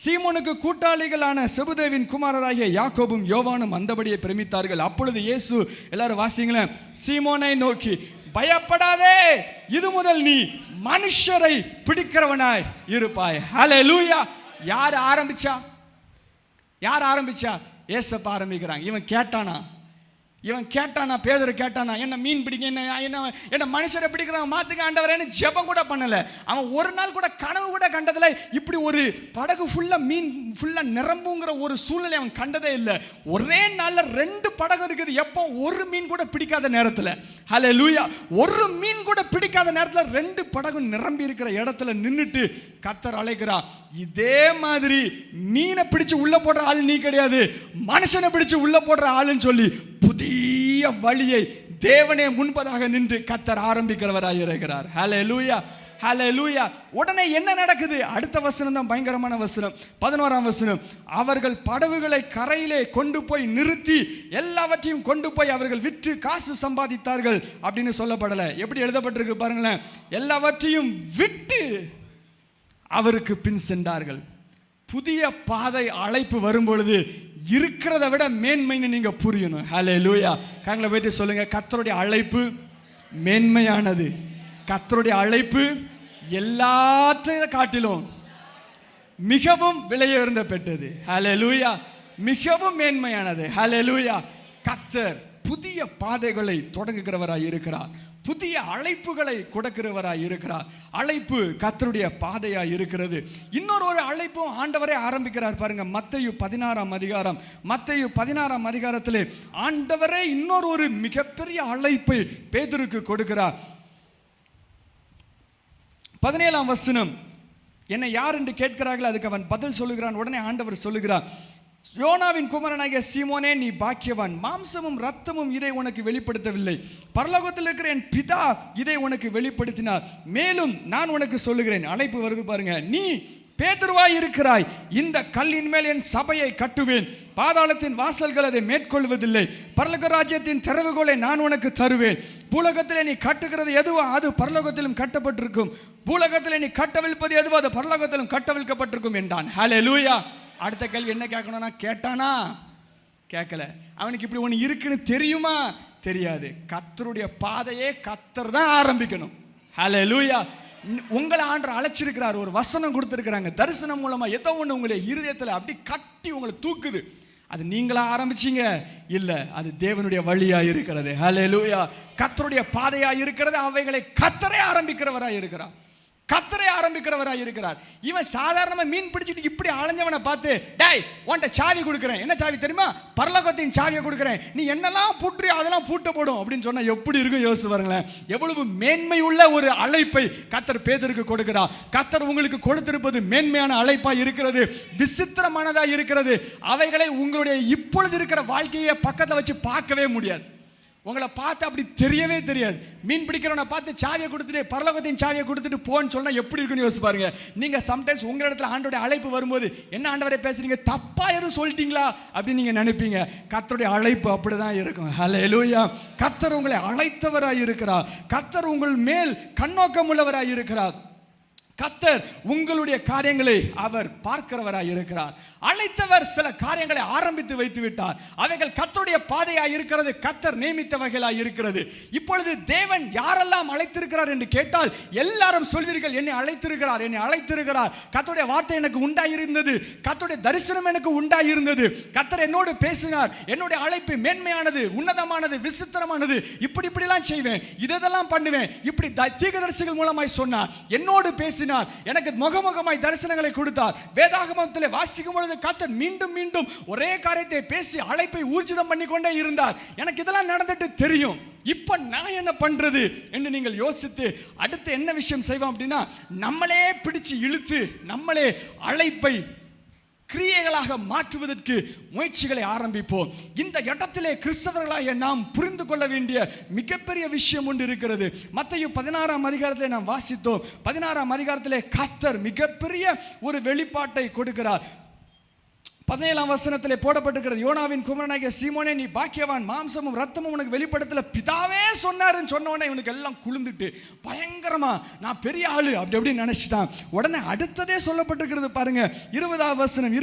சீமோனுக்கு கூட்டாளிகளான செபுதேவின் குமாரராகிய யாக்கோபும் யோவானும் அந்தபடியே பிரமித்தார்கள். அப்பொழுது இயேசு, எல்லாரும் வாசிங்களேன், சீமோனை நோக்கி, பயப்படாதே, இது முதல் நீ மனுஷரை பிடிக்கிறவனாய் இருப்பாய். ஹல்லேலூயா. யார் ஆரம்பிச்சா? ஏசப்பா ஆரம்பிக்கிறாங்க. இவன் கேட்டானா? இவன் கேட்டானா, பேதுரு கேட்டானா, என்ன மீன் பிடிக்க, என்ன மனுஷரை பிடிக்கிறான் மாத்துக்க ஆண்டவரேன்னு ஜெபம் கூட பண்ணல. அவன் ஒரு நாள் கூட கனவு கூட கண்டதில்லை. இப்படி ஒரு படகு ஃபுல்லா மீன் ஃபுல்லா நிரம்புங்கிற ஒரு சூழ்நிலை அவன் கண்டதே இல்லை. ஒரே நாள்ல 2 படகு இருக்குது. எப்போ? ஒரு மீன் கூட பிடிக்காத நேரத்தில். ஹல்லேலூயா. ஒரு மீன் கூட பிடிக்காத நேரத்தில் 2 படகு நிரம்பி இருக்கிற இடத்துல நின்றுட்டு கர்த்தர் அழைக்கிறார். இதே மாதிரி மீனை பிடிச்சு உள்ள போடுற ஆள் நீ கிடையாது, மனுஷனை பிடிச்சு உள்ள போடுற ஆளுன்னு சொல்லி புதிய வழியை தேவனே முன்பதாக நின்று கர்த்தர் ஆரம்பிக்கிறவராய் இருக்கிறார். ஹல்லேலூயா, ஹல்லேலூயா. உடனே என்ன நடக்குது? அடுத்த வசனம் தான் பயங்கரமான வசனம். 11ஆம் வசனம். அவர்கள் படகுகளை கரையிலே கொண்டு போய் நிறுத்தி எல்லாவற்றையும் கொண்டு போய் அவர்கள் விற்று காசு சம்பாதித்தார்கள் அப்படின்னு சொல்லப்படலை. எப்படி எழுதப்பட்டிருக்கு பாருங்களேன். எல்லாவற்றையும் விட்டு அவருக்கு பின் சென்றார்கள். புதிய பாதை அழைப்பு வரும் பொழுது இருக்கிறத விட மேன்மைன்னு நீங்க புரியணும். ஹல்லேலூயா. காங்கள போயிட்டு சொல்லுங்க, கர்த்தருடைய அழைப்பு மேன்மையானது. கர்த்தருடைய அழைப்பு எல்லாற்றையும் காட்டிலும் மிகவும் விலையுயர்ந்த பெற்றது. ஹல்லேலூயா. மிகவும் மேன்மையானது. ஹல்லேலூயா. கர்த்தர் புதிய பாதைகளை தொடங்குகிறவராய் இருக்கிறார். புதிய அழைப்புகளை கொடுக்கிறவராய் இருக்கிறார். அழைப்பு கர்த்தருடைய பாதையாய் இருக்கிறது. இன்னொரு அழைப்பும் ஆண்டவரே ஆரம்பிக்கிறார் பாருங்க. மத்தேயு 16ஆம் அதிகாரம். மத்தேயு 16ஆம் அதிகாரத்திலே ஆண்டவரே இன்னொரு மிகப்பெரிய அழைப்பை பேதுருக்கு கொடுக்கிறார். 17ஆம் வசனம். என்னை யார் என்று கேட்கிறார்கள், அதுக்கு அவன் பதில் சொல்லுகிறான். உடனே ஆண்டவர் சொல்லுகிறார், யோனாவின் குமாரனாகிய சீமோனே, நீ பாக்கியவான். மாம்சமும் இரத்தமும் இதை உனக்கு வெளிப்படுத்தவில்லை, பரலோகத்தில் இருக்கிற என் பிதா இதை உனக்கு வெளிப்படுத்தினார். மேலும் நான் உனக்கு சொல்லுகிறேன். அழைப்பு வருது பாருங்க. நீ பேதுருவாய் இருக்கிறாய். இந்த கல்லின் மேல் என் சபையை கட்டுவேன், பாதாளத்தின் வாசல்கள் அதை மேற்கொள்வதில்லை. பரலோக ராஜ்யத்தின் திறவுகோலை நான் உனக்கு தருவேன். பூலோகத்திலே நீ கட்டுகிறது எதுவோ அது பரலோகத்திலும் கட்டப்பட்டிருக்கும், பூலோகத்திலே நீ கட்டவிழ்ப்பது எதுவோ அது பரலோகத்திலும் கட்டவிழ்க்கப்பட்டிருக்கும் என்றான். ஹல்லேலூயா. அடுத்த கேள்வி என்ன கேட்கணும்னா, கேட்டானா? கேட்கல. அவனுக்கு இப்படி ஒன்று இருக்குன்னு தெரியுமா? தெரியாது. கர்த்தருடைய பாதையே கர்த்தர் தான் ஆரம்பிக்கணும். ஹல்லேலூயா. உங்களை ஆண்டவர் அழைச்சிருக்கிறார். ஒரு வசனம் கொடுத்துருக்கிறாங்க. தரிசனம் மூலமா ஏதோ ஒன்று உங்களை இருதயத்தில் அப்படி கட்டி உங்களை தூக்குது. அது நீங்களா ஆரம்பிச்சீங்க? இல்ல, அது தேவனுடைய வழியா இருக்கிறது. ஹல்லேலூயா. கர்த்தருடைய பாதையா இருக்கிறது. அவைகளை கர்த்தரே ஆரம்பிக்கிறவராய் இருக்கிறார். கர்த்தரை ஆரம்பிக்கிறவராய் இருக்கிறார். இவன் சாதாரணமா மீன் பிடிச்சிட்டு இப்படி அலைஞ்சவனை பார்த்து, டேய் உன்கிட்ட சாவி கொடுக்குறேன். என்ன சாவி தெரியுமா? பரலோகத்தின் சாவியை கொடுக்குறேன். நீ என்னெல்லாம் பூட்டு அதெல்லாம் பூட்டப்படும் அப்படின்னு சொன்னா எப்படி இருக்கும் யோசிச்சு பாருங்களேன். எவ்வளவு மேன்மை உள்ள ஒரு அழைப்பை கர்த்தர் பேதுருக்கு கொடுக்கிறார். கர்த்தர் உங்களுக்கு கொடுத்திருப்பது மேன்மையான அழைப்பா இருக்கிறது, விசித்திரமானதா இருக்கிறது. அவைகளை உங்களுடைய இப்பொழுது இருக்கிற வாழ்க்கையை பக்கத்தை வச்சு பார்க்கவே முடியாது. உங்களை பார்த்து அப்படி தெரியவே தெரியாது. மீன் பிடிக்கிறவனை பார்த்து சாவியை கொடுத்துட்டு பரலோகத்தின் சாவியை கொடுத்துட்டு போன்னு சொன்னா எப்படி இருக்குன்னு யோசிச்சு பாருங்க. நீங்க சம்டைம்ஸ் உங்க இடத்துல ஆண்டோடைய அழைப்பு வரும்போது, என்ன ஆண்டவரே பேசுறீங்க, தப்பா எதுவும் சொல்லிட்டீங்களா அப்படின்னு நீங்க நினைப்பீங்க. கர்த்தருடைய அழைப்பு அப்படிதான் இருக்கும். ஹல்லேலூயா. கர்த்தர் உங்களை அழைத்தவராய் இருக்கிறார். கர்த்தர் உங்கள் மேல் கண்ணோக்கம் உள்ளவராய் இருக்கிறார். கர்த்தர் உங்களுடைய காரியங்களை அவர் பார்க்கிறவராய் இருக்கிறார். அழைத்தவர் சில காரியங்களை ஆரம்பித்து வைத்து விட்டார். அவைகள் கர்த்தருடைய பாதையாய் இருக்கிறது, கர்த்தர் நியமித்தவைகளாய் இருக்கிறது. இப்பொழுது தேவன் யாரெல்லாம் அழைத்திருக்கிறார் என்று கேட்டால் எல்லாரும் சொல்வீர்கள், என்னை அழைத்திருக்கிறார், என்னை அழைத்திருக்கிறார். கர்த்தருடைய வார்த்தை எனக்கு உண்டாயிருந்தது, கர்த்தருடைய தரிசனம் எனக்கு உண்டாயிருந்தது, கர்த்தர் என்னோடு பேசினார், என்னுடைய அழைப்பு மேன்மையானது, உன்னதமானது, விசித்திரமானது, இப்படிலாம் செய்வேன், இதெல்லாம் பண்ணுவேன், இப்படி தீர்க்கதரிசிகள் மூலமாய் சொன்னார், என்னோடு பேசி எனக்கு முகமுகமாய் தரிசனங்களை கொடுத்தார். வேதாகமத்திலே வாசிக்கும் பொழுது கர்த்தர் மீண்டும் மீண்டும் ஒரே காரியத்தை பேசி அழைப்பை ஊர்ஜிதம் பண்ணி கொண்டே இருந்தார். எனக்கு இதெல்லாம் நடந்துட்டு தெரியும், இப்ப நான் என்ன பண்றது என்று நீங்கள் யோசித்து அடுத்து என்ன விஷயம் செய்வோம் அப்படின்னா, நம்மளே பிடிச்சு இழுத்து நம்மளே அழைப்பை கிரியைகளாக மாற்றுவதற்கு முயற்சிகளை ஆரம்பிப்போம். இந்த இடத்திலே கிறிஸ்தவர்களாக நாம் புரிந்து கொள்ள வேண்டிய மிகப்பெரிய விஷயம் ஒன்று இருக்கிறது. மத்தேயு 16ஆம் அதிகாரத்திலே நாம் வாசித்தோம். 16ஆம் அதிகாரத்திலே கர்த்தர் மிகப்பெரிய ஒரு வெளிப்பாட்டை கொடுக்கிறார். 17ஆம் வசனத்திலே போடப்பட்டிருக்கிறது, யோனாவின் குமாரனாகிய சீமோனே, நீ பாக்கியவான். மாம்சமும் இரத்தமும் உனக்கு வெளிப்படுத்தல, பிதாவே சொன்னாருன்னு சொன்னோடனே இவனுக்கு எல்லாம் குளிர்ந்துட்டு பயங்கரமா நான் பெரிய ஆளு அப்படி நினைச்சிட்டான். உடனே அடுத்ததே சொல்லப்பட்டிருக்கிறது பாருங்க. 20ஆம் வசனம்,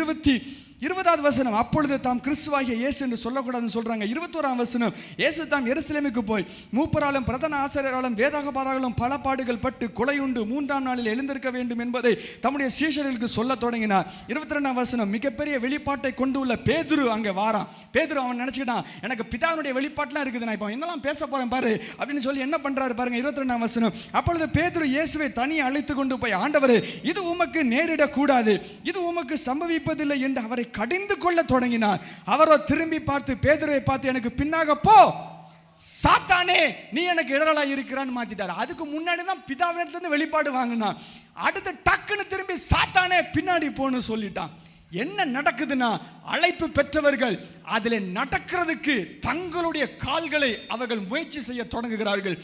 20வது வசனம், அப்பொழுது தாம் கிறிஸ்துவாகிய இயேசு என்று சொல்லக்கூடாதுன்னு சொல்றாங்க. 21ஆம் வசனம், இயேசு தாம் எருசலேமுக்கு போய் மூப்பராலும் பிரதான ஆசாரியராலும் வேதபாரகராலும் பல பாடுகள் பட்டு கொலையுண்டு 3ஆம் நாளில் எழுந்திருக்க வேண்டும் என்பதை தம்முடைய சீஷர்களுக்கு சொல்ல தொடங்கினார். 22ஆம் வசனம், மிகப்பெரிய வெளிப்பாட்டை கொண்டு உள்ள பேதுரு அங்கே வாரான். பேதுரு அவன் நினைச்சுக்கிட்டான், எனக்கு பிதாவுடைய வெளிப்பாட்டுலாம் இருக்குது, நான் இப்போ என்னெல்லாம் பேச போறேன் பாரு அப்படின்னு சொல்லி என்ன பண்றாரு பாருங்க. 22ஆம் வசனம், அப்பொழுது பேதுரு இயேசுவை தனியே அழைத்து கொண்டு போய், ஆண்டவரே, இது உமக்கு நேரிடக்கூடாது, இது உமக்கு சம்பவிப்பதில்லை என்று அவரை கடிந்து கொள்ள தொடங்கினார். அவரோ திரும்பி பார்த்து பேதுருவை பார்த்து, எனக்கு பின்னாக போ சாத்தானே, நீ எனக்கு இடரலா இருக்கிறான்னு மாத்திட்டார். அதுக்கு முன்னாடி தான் பிதாவினிடத்திலிருந்து வெளிப்பாடு வாங்கினான். அடுத்து டக்குன்னு திரும்பி சாத்தானே பின்னாடி போன்னு சொல்லிட்டான். என்ன நடக்குதுன்னா, அழைப்பு பெற்றவர்கள் அதில் நடக்கிறதுக்கு தங்களுடைய கால்களை அவர்கள் முயற்சி செய்ய தொடங்குகிறார்கள்.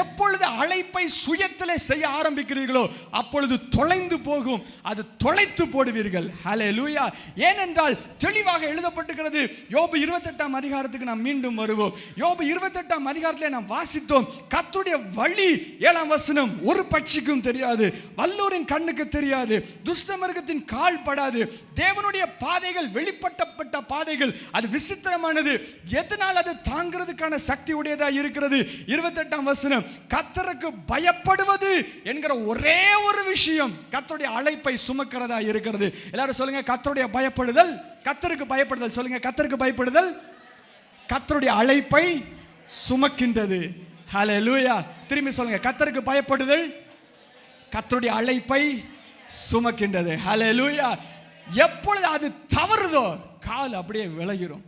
எப்பொழுது அழைப்பை சுயத்திலே செய்ய ஆரம்பிக்கிறீர்களோ அப்பொழுது தொலைந்து போகும், அது தொலைத்து போடுவீர்கள். ஹல்லேலூயா. ஏனென்றால் தெளிவாக எழுதப்பட்டிருக்கிறது. யோபு 28ஆம் அதிகாரத்துக்கு நாம் மீண்டும் வருவோம். யோபு 28ஆம் அதிகாரத்திலே நாம் வாசித்தோம், கர்த்தருடைய வழி 7ஆம் வசனம், ஒரு பட்சிக்கும் தெரியாது, வல்லோரின் கண்ணுக்கு தெரியாது, துஷ்டமிருகத்தின் கால் படாது, தேவனுடைய பாதைகள் வெளிப்பட்டப்பட்ட பாதைகள், அது விசித்திரமானது. எதனால் அது தாங்கிறதுக்கான சக்தி உடையதா இருக்கிறது? 28ஆம் வசனம், கர்த்தருக்கு பயப்படுவது என்கிற ஒரே ஒரு விஷயம் கர்த்தருடைய அழைப்பை சுமக்கிறதா இருக்கிறது. எல்லாரும் சொல்லுங்க, கர்த்தருடைய பயப்படுதல், கர்த்தருக்கு பயப்படுதல். சொல்லுங்க, கர்த்தருக்கு பயப்படுதல் கர்த்தருடைய அழைப்பை சுமக்கின்றது. ஹல்லேலூயா. திரும்பி சொல்லுங்க, கர்த்தருக்கு பயப்படுதல் கர்த்தருடைய அழைப்பை சுமக்கின்றது. ஹல்லேலூயா. எப்பொழுது அது தவறுதோ கால் அப்படியே விலகிரும்.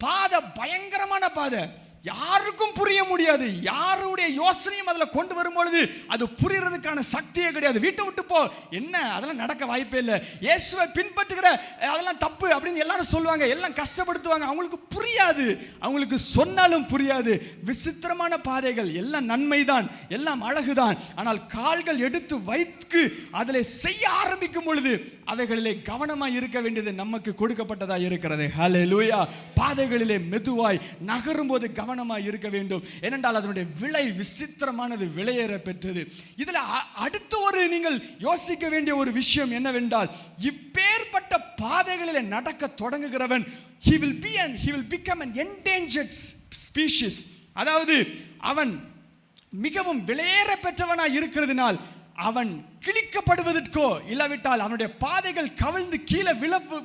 பாதை பயங்கரமான பாதை, யாருக்கும் புரிய முடியாது. யாருடைய யோசனையும் அதில் கொண்டு வரும் பொழுது அது புரியறதுக்கான சக்தியே கிடையாது. வீட்டை விட்டு போ, என்ன அதெல்லாம் நடக்க வாய்ப்பே இல்லை. இயேசுவை பின்பற்றுகிற அதெல்லாம் தப்பு அப்படின்னு எல்லாரும் சொல்லுவாங்க, எல்லாம் கஷ்டப்படுத்துவாங்க. அவங்களுக்கு புரியாது, அவங்களுக்கு சொன்னாலும் புரியாது. விசித்திரமான பாதைகள், எல்லாம் நன்மைதான், எல்லாம் அழகுதான். ஆனால் கால்கள் எடுத்து வைத்து அதில் செய்ய ஆரம்பிக்கும் பொழுது அவைகளிலே கவனமாய் இருக்க வேண்டியது நமக்கு கொடுக்கப்பட்டதாக இருக்கிறது. ஹல்லேலூயா. பாதைகளிலே மெதுவாய் நகரும் போது கவனமாய் இருக்க வேண்டும். ஏனென்றால் அதனுடைய விலை விசித்திரமானது, விலையேற பெற்றது. இதில் அடுத்து ஒரு நீங்கள் யோசிக்க வேண்டிய ஒரு விஷயம் என்னவென்றால், இப்பேற்பட்ட பாதைகளிலே நடக்க தொடங்குகிறவன் he will become an endangered species. அதாவது அவன் மிகவும் விலையேற பெற்றவனாய் இருக்கிறதுனால் அவன் கிழிக்கப்படுவதற்கோ இல்லாவிட்டால் அவனுடைய பாதைகள் கவிழ்ந்து கீழே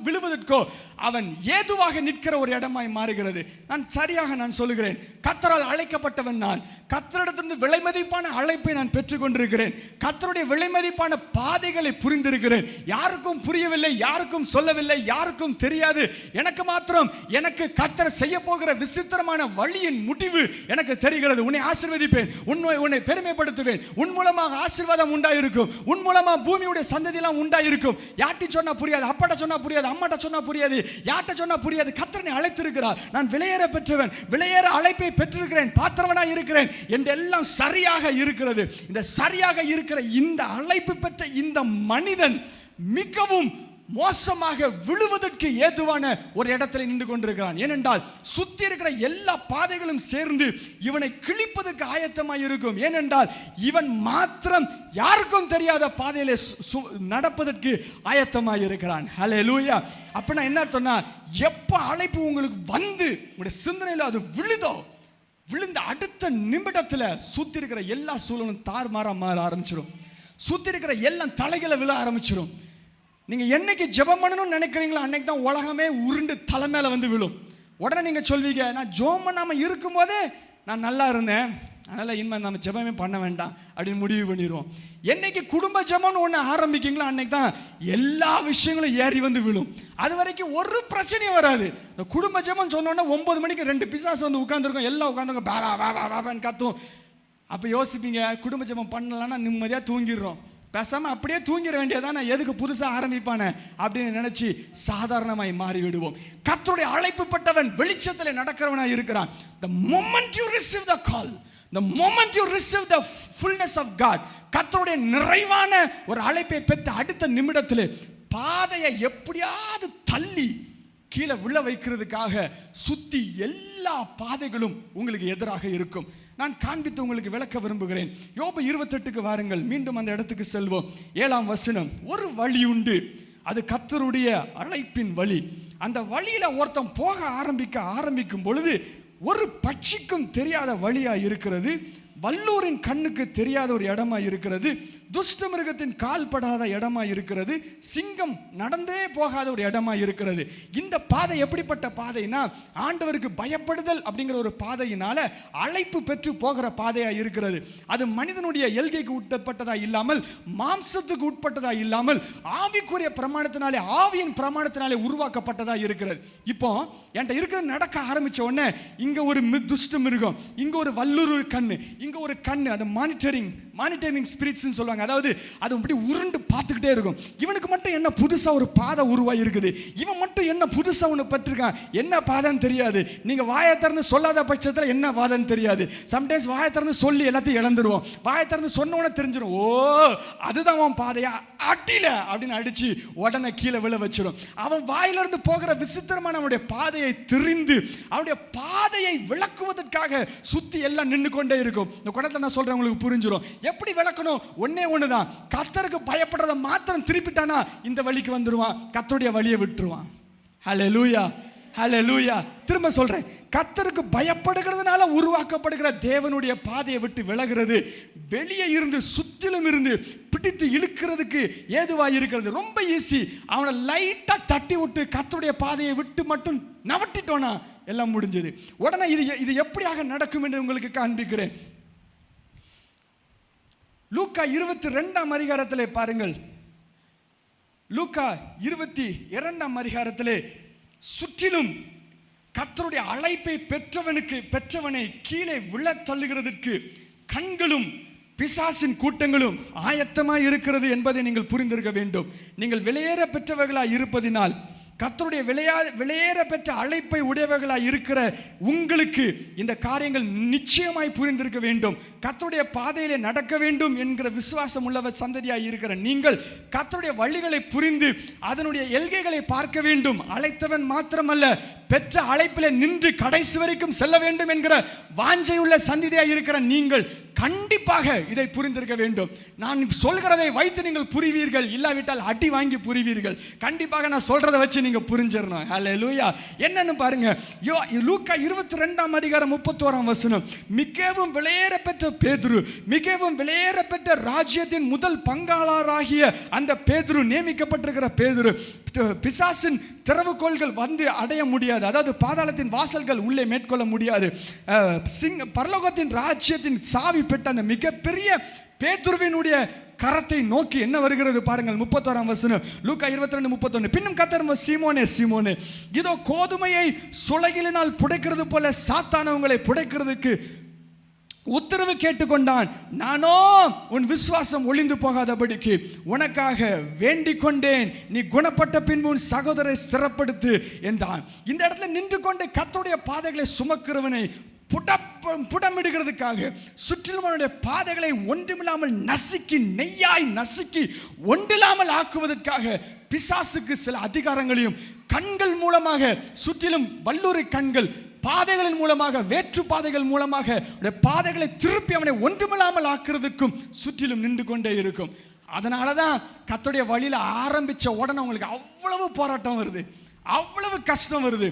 விழுவதற்கோ அவன் ஏதுவாக நிற்கிற ஒரு இடமாய் மாறுகிறது. நான் சரியாக சொல்லுகிறேன், கர்த்தரால் அழைக்கப்பட்டவன் நான். கர்த்தரிடத்திலிருந்து விலைமதிப்பான அழைப்பை நான் பெற்றுக்கொண்டிருக்கிறேன். கர்த்தருடைய விலைமதிப்பான பாதைகளை புரிந்திருக்கிறேன். யாருக்கும் புரியவில்லை, யாருக்கும் சொல்லவில்லை, யாருக்கும் தெரியாது. எனக்கு மாத்திரம் எனக்கு கர்த்தர் செய்ய போகிற விசித்திரமான வழியின் முடிவு எனக்கு தெரிகிறது. உன்னை ஆசீர்வதிப்பேன், உன்னை பெருமைப்படுத்துவேன், உன் மூலமாக ஆசீர்வாதம் உண்டாயிருக்கும், உன் மூலமா பூமியுடைய சந்ததி எல்லாம் உண்டாயிருக்கும். யார்ட்டி சொன்னா புரியாது, அப்பாட்ட சொன்னா புரியாது, அம்மாட்ட சொன்னா புரியாது, யார்ட்ட சொன்னா புரியாது. கர்த்தர் அழைத்திருக்கிறார். நான் விலையேற பெற்றவன், விலையேற அழைப்பை பெற்றிருக்கிறேன், பாத்திரவனாய் இருக்கிறேன் என்றெல்லாம் சரியாக இருக்கிறது. இந்த சரியாக இருக்கிற இந்த அழைப்பு பெற்ற இந்த மனிதன் மிகவும் மோசமாக விழுவதற்கு ஏதுவான ஒரு இடத்துல நின்று கொண்டிருக்கிறான். ஏனென்றால் சுத்தி இருக்கிற எல்லா பாதைகளும் சேர்ந்து இவனை கிழிப்பதற்கு ஆயத்தமாய் இருக்கும். ஏனென்றால் இவன் மாத்திரம் யாருக்கும் தெரியாத பாதையிலே நடப்பதற்கு ஆயத்தமாய் இருக்கிறான். ஹல்லேலூயா. அப்படின்னா என்ன அர்த்தம்னா, எப்ப அழைப்பு உங்களுக்கு வந்து உங்களுடைய சிந்தனையில் அது விழுந்த அடுத்த நிமிடத்தில் சுத்தி இருக்கிற எல்லா சூழலும் தாறுமாறா மாற ஆரம்பிச்சிடும். சுத்தி இருக்கிற எல்லாம் தலைகளை விழ ஆரம்பிச்சிடும். நீங்கள் என்னைக்கு ஜெபம் பண்ணணும்னு நினைக்கிறீங்களோ அன்னைக்கு தான் உலகமே உருண்டு தலை மேலே வந்து விழும். உடனே நீங்கள் சொல்வீங்க, நான் ஜெபம் பண்ணாமல் இருக்கும்போதே நான் நல்லா இருந்தேன், அதனால் இனிமேல் நம்ம ஜெபமே பண்ண வேண்டாம் அப்படின்னு முடிவு பண்ணிடுவோம். என்னைக்கு குடும்ப ஜெபம்னு ஒன்று ஆரம்பிக்கிங்களோ அன்னைக்கு தான் எல்லா விஷயங்களும் ஏறி வந்து விழும். அது வரைக்கும் ஒரு பிரச்சனையும் வராது. இந்த குடும்ப ஜெபம் சொன்னோன்னா 9 மணிக்கு 2 பிசாசு வந்து உட்காந்துருக்கோம், எல்லாம் உட்காந்துருக்கோம், பாபான்னு கத்தும். அப்போ யோசிப்பீங்க, குடும்ப ஜெபம் பண்ணலான்னா நிம்மதியாக தூங்கிடுறோம், பேசாம அப்படியே தூங்கிட வேண்டியதான, எதுக்கு புதுசா ஆரம்பிப்பானே அப்படின்னு நினைச்சு சாதாரணமாய் மாறி விடுவோம். கர்த்தருடைய அழைப்புப்பட்டவன் வெளிச்சத்தில் நடக்கிறவனாய் இருக்கிறான். The moment you receive the call, the moment you receive the fullness of God, கர்த்தருடைய நிறைவான ஒரு அழைப்பை பெற்ற அடுத்த நிமிடத்தில் பாதையை எப்படியாவது தள்ளி கீழே விழ வைக்கிறதுக்காக சுத்தி எல்லா பாதைகளும் உங்களுக்கு எதிராக இருக்கும். நான் காண்பித்து உங்களுக்கு விளக்க விரும்புகிறேன். யோபு 28க்கு வாருங்கள், மீண்டும் அந்த இடத்துக்கு செல்வோம். 7ஆம் வசனம், ஒரு வழி உண்டு, அது கர்த்தருடைய அழைப்பின் வழி, அந்த வழியில ஒருத்தன் போக ஆரம்பிக்கும் பொழுது ஒரு பட்சிக்கும் தெரியாத வழியா இருக்கிறது, வல்லூரின் கண்ணுக்கு தெரியாத ஒரு இடமா இருக்கிறது, துஷ்ட மிருகத்தின் கால் படாத இடமா இருக்கிறது, சிங்கம் நடந்தே போகாத ஒரு இடமா இருக்கிறது. இந்த பாதை எப்படிப்பட்ட பாதைனா, ஆண்டவருக்கு பயப்படுதல் அப்படிங்கிற ஒரு பாதையினால அழைப்பு பெற்று போகிற பாதையா இருக்கிறது. அது மனிதனுடைய எல்கைக்கு உட்பட்டதா இல்லாமல், மாம்சத்துக்கு உட்பட்டதா இல்லாமல், ஆவிக்குரிய பிரமாணத்தினாலே, ஆவியின் பிரமாணத்தினாலே உருவாக்கப்பட்டதா இருக்கிறது. இப்போ என்கிட்ட இருக்கிறது நடக்க ஆரம்பிச்ச உடனே இங்க ஒரு துஷ்ட மிருகம், இங்க ஒரு வல்லூர் கண்ணு, இங்க ஒரு கண்ணு, அது மானிட்டரிங் ஸ்பிரிட்ஸ் சொல்லுவாங்க. அதாவது அது அப்படி உருண்டு பார்த்துக்கிட்டே இருக்கும். இவனுக்கு மட்டும் என்ன புதுசா ஒரு பாதை உருவாகி இருக்குது, இவன் மட்டும் என்ன புதுசா ஒன்று பட்டிருக்கான், என்ன பாதைன்னு தெரியாது. நீங்க வாயை திறந்து சொல்லாத பட்சத்தில் என்ன பாதைன்னு தெரியாது. சம்டைம்ஸ் வாயை திறந்து சொல்லி எல்லாத்தையும் இழந்துருவோம். வாயை திறந்து சொன்னோன்னு தெரிஞ்சிடும், ஓ அதுதான் அவன் பாதையா, அடியில அப்படின்னு அடிச்சு உடனே கீழே விழ வச்சிடும். அவன் வாயிலிருந்து போகிற விசித்திரமான அவனுடைய பாதையை தெரிந்து அவனுடைய பாதையை விளக்குவதற்காக சுத்தி எல்லாம் நின்று கொண்டே இருக்கும். இந்த குணத்தை நான் சொல்றேன், உங்களுக்கு புரிஞ்சிடும். எப்படி விளக்கணும்? ஒன்னே ஒண்ணுதான், கர்த்தருக்கு பயப்படுறத மாத்திரம் திருப்பிட்டானா இந்த வழிக்கு வந்துருவான், கர்த்தருடைய வழியை விட்டுருவான். ஹல்லேலூயா, ஹல்லேலூயா. திரும்ப சொல்றேன், கர்த்தருக்கு பயப்படுகிறதுனால உருவாக்கப்படுகிற தேவனுடைய பாதையை விட்டு விலகிறது வெளியே இருந்து சுற்றிலும் இருந்து பிடித்து இழுக்கிறதுக்கு ஏதுவா இருக்கிறது. ரொம்ப ஈஸி. அவனை லைட்டா தட்டி விட்டு கர்த்தருடைய பாதையை விட்டு மட்டும் நவட்டிட்டோனா எல்லாம் முடிஞ்சது. உடனே இது எப்படியாக நடக்கும் என்று உங்களுக்கு காண்பிக்கிறேன். லூக்கா 22ஆம் அதிகாரத்திலே பாருங்கள். லூக்கா 22ஆம் அதிகாரத்திலே சுற்றிலும் கர்த்தருடைய அழைப்பை பெற்றவனை கீழே விழ தள்ளுகிறதற்கு கண்களும் பிசாசின் கூட்டங்களும் ஆயத்தமாய் இருக்கிறது என்பதை நீங்கள் புரிந்திருக்க வேண்டும். நீங்கள் வெளியேற பெற்றவர்களாய் இருப்பதினால், கர்த்தருடைய வெளியேற பெற்ற அழைப்பை உடையவர்களாய் இருக்கிற உங்களுக்கு இந்த காரியங்கள் நிச்சயமாய் புரிந்திருக்க வேண்டும். கர்த்தருடைய பாதையிலே நடக்க வேண்டும் என்கிற விசுவாசம் உள்ளவர் சந்ததியாய் இருக்கிற நீங்கள் கர்த்தருடைய வழிகளை புரிந்து அதனுடைய எல்கைகளை பார்க்க வேண்டும். அழைத்தவன் மாத்திரமல்ல, பெற்ற அழைப்பிலே நின்று கடைசி வரைக்கும் செல்ல வேண்டும் என்கிற வாஞ்சையுள்ள சந்ததியாய் இருக்கிற நீங்கள் கண்டிப்பாக இதை புரிந்திருக்க வேண்டும். நான் சொல்கிறதை வைத்து நீங்கள் புரிவீர்கள், இல்லாவிட்டால் அடி வாங்கி புரிவீர்கள். கண்டிப்பாக நான் சொல்றதை வச்சு நீங்க புரிஞ்சிடணும். ஹல்லேலூயா. என்னன்னு பாருங்க, லூக்கா 22ஆம் அதிகாரம் 31ஆம் வசனம். மிகவும் வெளியேற பெற்ற பேதுரு, மிகவும் வெளியேற பெற்ற ராஜ்யத்தின் முதல் பங்காளராகிய அந்த பேதுரு, நியமிக்கப்பட்டிருக்கிற பேதுரு, பிசாசின் திறவுகோள்கள் வந்து அடைய முடியாது, அதாவது பாதாளத்தின் வாசல்கள் உள்ளே மேற்கொள்ள முடியாது, பரலோகத்தின் ராஜ்யத்தின் சாவி பெற்ற அந்த மிகப்பெரிய பேதுருவினுடைய கரத்தை நோக்கி என்ன வருகிறது பாருங்கள். 31ஆம் வசனம், லூக்கா 22:31. பின்னும் கர்த்தர், சீமோனே சீமோனே, இதோ கோதுமையை சுளைகளினால் புடைக்கிறது போல சாத்தான் உங்களை புடைக்கிறதுக்கு உத்தரவு கேட்டுக்கொண்டான். நானோ உன் விசுவாசம் ஒளிந்து போகாதபடிக்கு உனக்காக வேண்டிக் கொண்டேன். நீ குணப்பட்ட பின்பு உன் சகோதரை சிறப்படுத்து என்றான். இந்த இடத்துல நின்று கொண்டு கர்த்தருடைய பாதைகளை சுமக்கிறவனை புடமிடுகிறதுக்காக, சுற்றிலும் அவனுடைய பாதைகளை ஒன்றுமில்லாமல் நசுக்கி, நெய்யாய் நசுக்கி ஒன்றில்லாமல் ஆக்குவதற்காக பிசாசுக்கு சில அதிகாரங்களையும் கண்கள் மூலமாக, சுற்றிலும் வல்லூரி கண்கள் பாதைகளின் மூலமாக, வேற்று பாதைகள் மூலமாக பாதைகளை திருப்பி அவனை ஒன்றுமில்லாமல் ஆக்குறதுக்கும் சுற்றிலும் நின்று கொண்டே இருக்கும். அதனாலதான் கர்த்தருடைய வழியில ஆரம்பிச்ச உடனே உங்களுக்கு அவ்வளவு போராட்டம் வருது, அவ்வளவு கஷ்டம் வருது,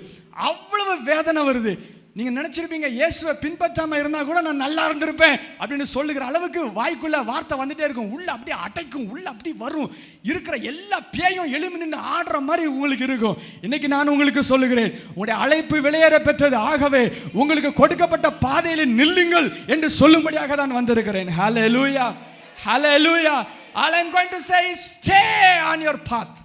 அவ்வளவு வேதனை வருது. நீங்க நினைச்சிருப்பீங்க, இயேசுவை பின்பற்றாம இருந்தா கூட நான் நல்லா இருந்திருப்பேன் அப்படின்னு சொல்லுகிற அளவுக்கு வாய்க்குள்ள வார்த்தை வந்துட்டே இருக்கும். உள்ள அப்படியே அடைக்கும், உள்ள அப்படி வரும், இருக்கிற எல்லா பேயும் எழுமி நின்று ஆடுற மாதிரி உங்களுக்கு இருக்கும். இன்னைக்கு நான் உங்களுக்கு சொல்லுகிறேன், உங்களுடைய அழைப்பு வெளியேற பெற்றது, ஆகவே உங்களுக்கு கொடுக்கப்பட்ட பாதையில் நில்லுங்கள் என்று சொல்லும்படியாக தான் வந்திருக்கிறேன். ஹல்லேலூயா, ஹல்லேலூயா. All I'm going to say is stay on your path.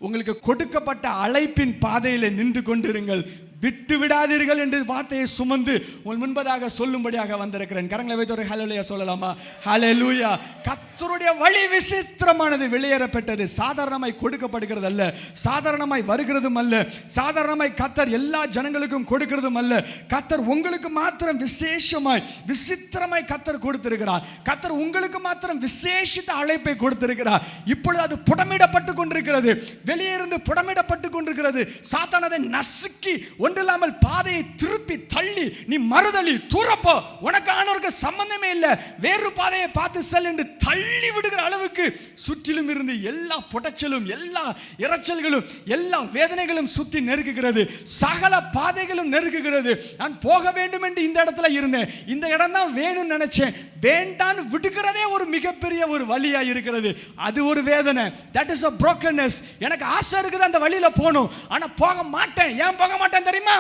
உங்களுக்கு கொடுக்கப்பட்ட அழைப்பின் பாதையில் நின்று கொண்டிருங்கள், விட்டு விடாதீர்கள் என்று வார்த்தையை சுமந்து உங்கள் முன்பதாக சொல்லும்படியாக வந்திருக்கிறேன். கரங்களை வைத்து ஒரு ஹல்லேலூயா சொல்லலாமா? ஹல்லேலூயா. கர்த்தருடைய வழி விசித்திரமானது, வெளியேறப்பட்டது, சாதாரணமாய் கொடுக்கப்படுகிறது அல்ல, சாதாரணமாய் வருகிறதும் அல்ல, சாதாரணமாய் கர்த்தர் எல்லா ஜனங்களுக்கும் கொடுக்கிறதும் அல்ல. கர்த்தர் உங்களுக்கு மாத்திரம் விசேஷமாய் விசித்திரமாய் கர்த்தர் கொடுத்திருக்கிறார். கர்த்தர் உங்களுக்கு மாத்திரம் விசேஷித்த அழைப்பை கொடுத்திருக்கிறார். இப்பொழுது அது புடமிடப்பட்டு கொண்டிருக்கிறது, வெளியே இருந்து புடமிடப்பட்டு கொண்டிருக்கிறது. சாத்தான் அதை நசுக்கி ஒன்றில்லாமல் பாதையை திருப்பி தள்ளி நீ மறுதளி தூரப்போ, உனக்கு ஆனவருக்கு சம்பந்தமே இல்லை, வேறு பாதையை பார்த்து செல் என்று தள்ளி விடுகிற அளவுக்கு சுற்றிலும் இருந்து எல்லா புடைச்சலும், எல்லா இரைச்சல்களும், எல்லா வேதனைகளும் சுத்தி நெருக்குகிறது. சகல பாதைகளும் நெருக்குகிறது. நான் போக வேண்டும் என்று இந்த இடத்துல இருந்தேன், இந்த இடம் தான் வேணும்னு நினைச்சேன், வேண்டான்னு விடுகிறதே ஒரு மிகப்பெரிய ஒரு வழியா இருக்கிறது. அது ஒரு வேதனை. That is a brokenness. எனக்கு ஆசை இருக்குது அந்த வழியில போகணும், ஆனா போக மாட்டேன். ஏன் போக மாட்டேன் தெரியுமா?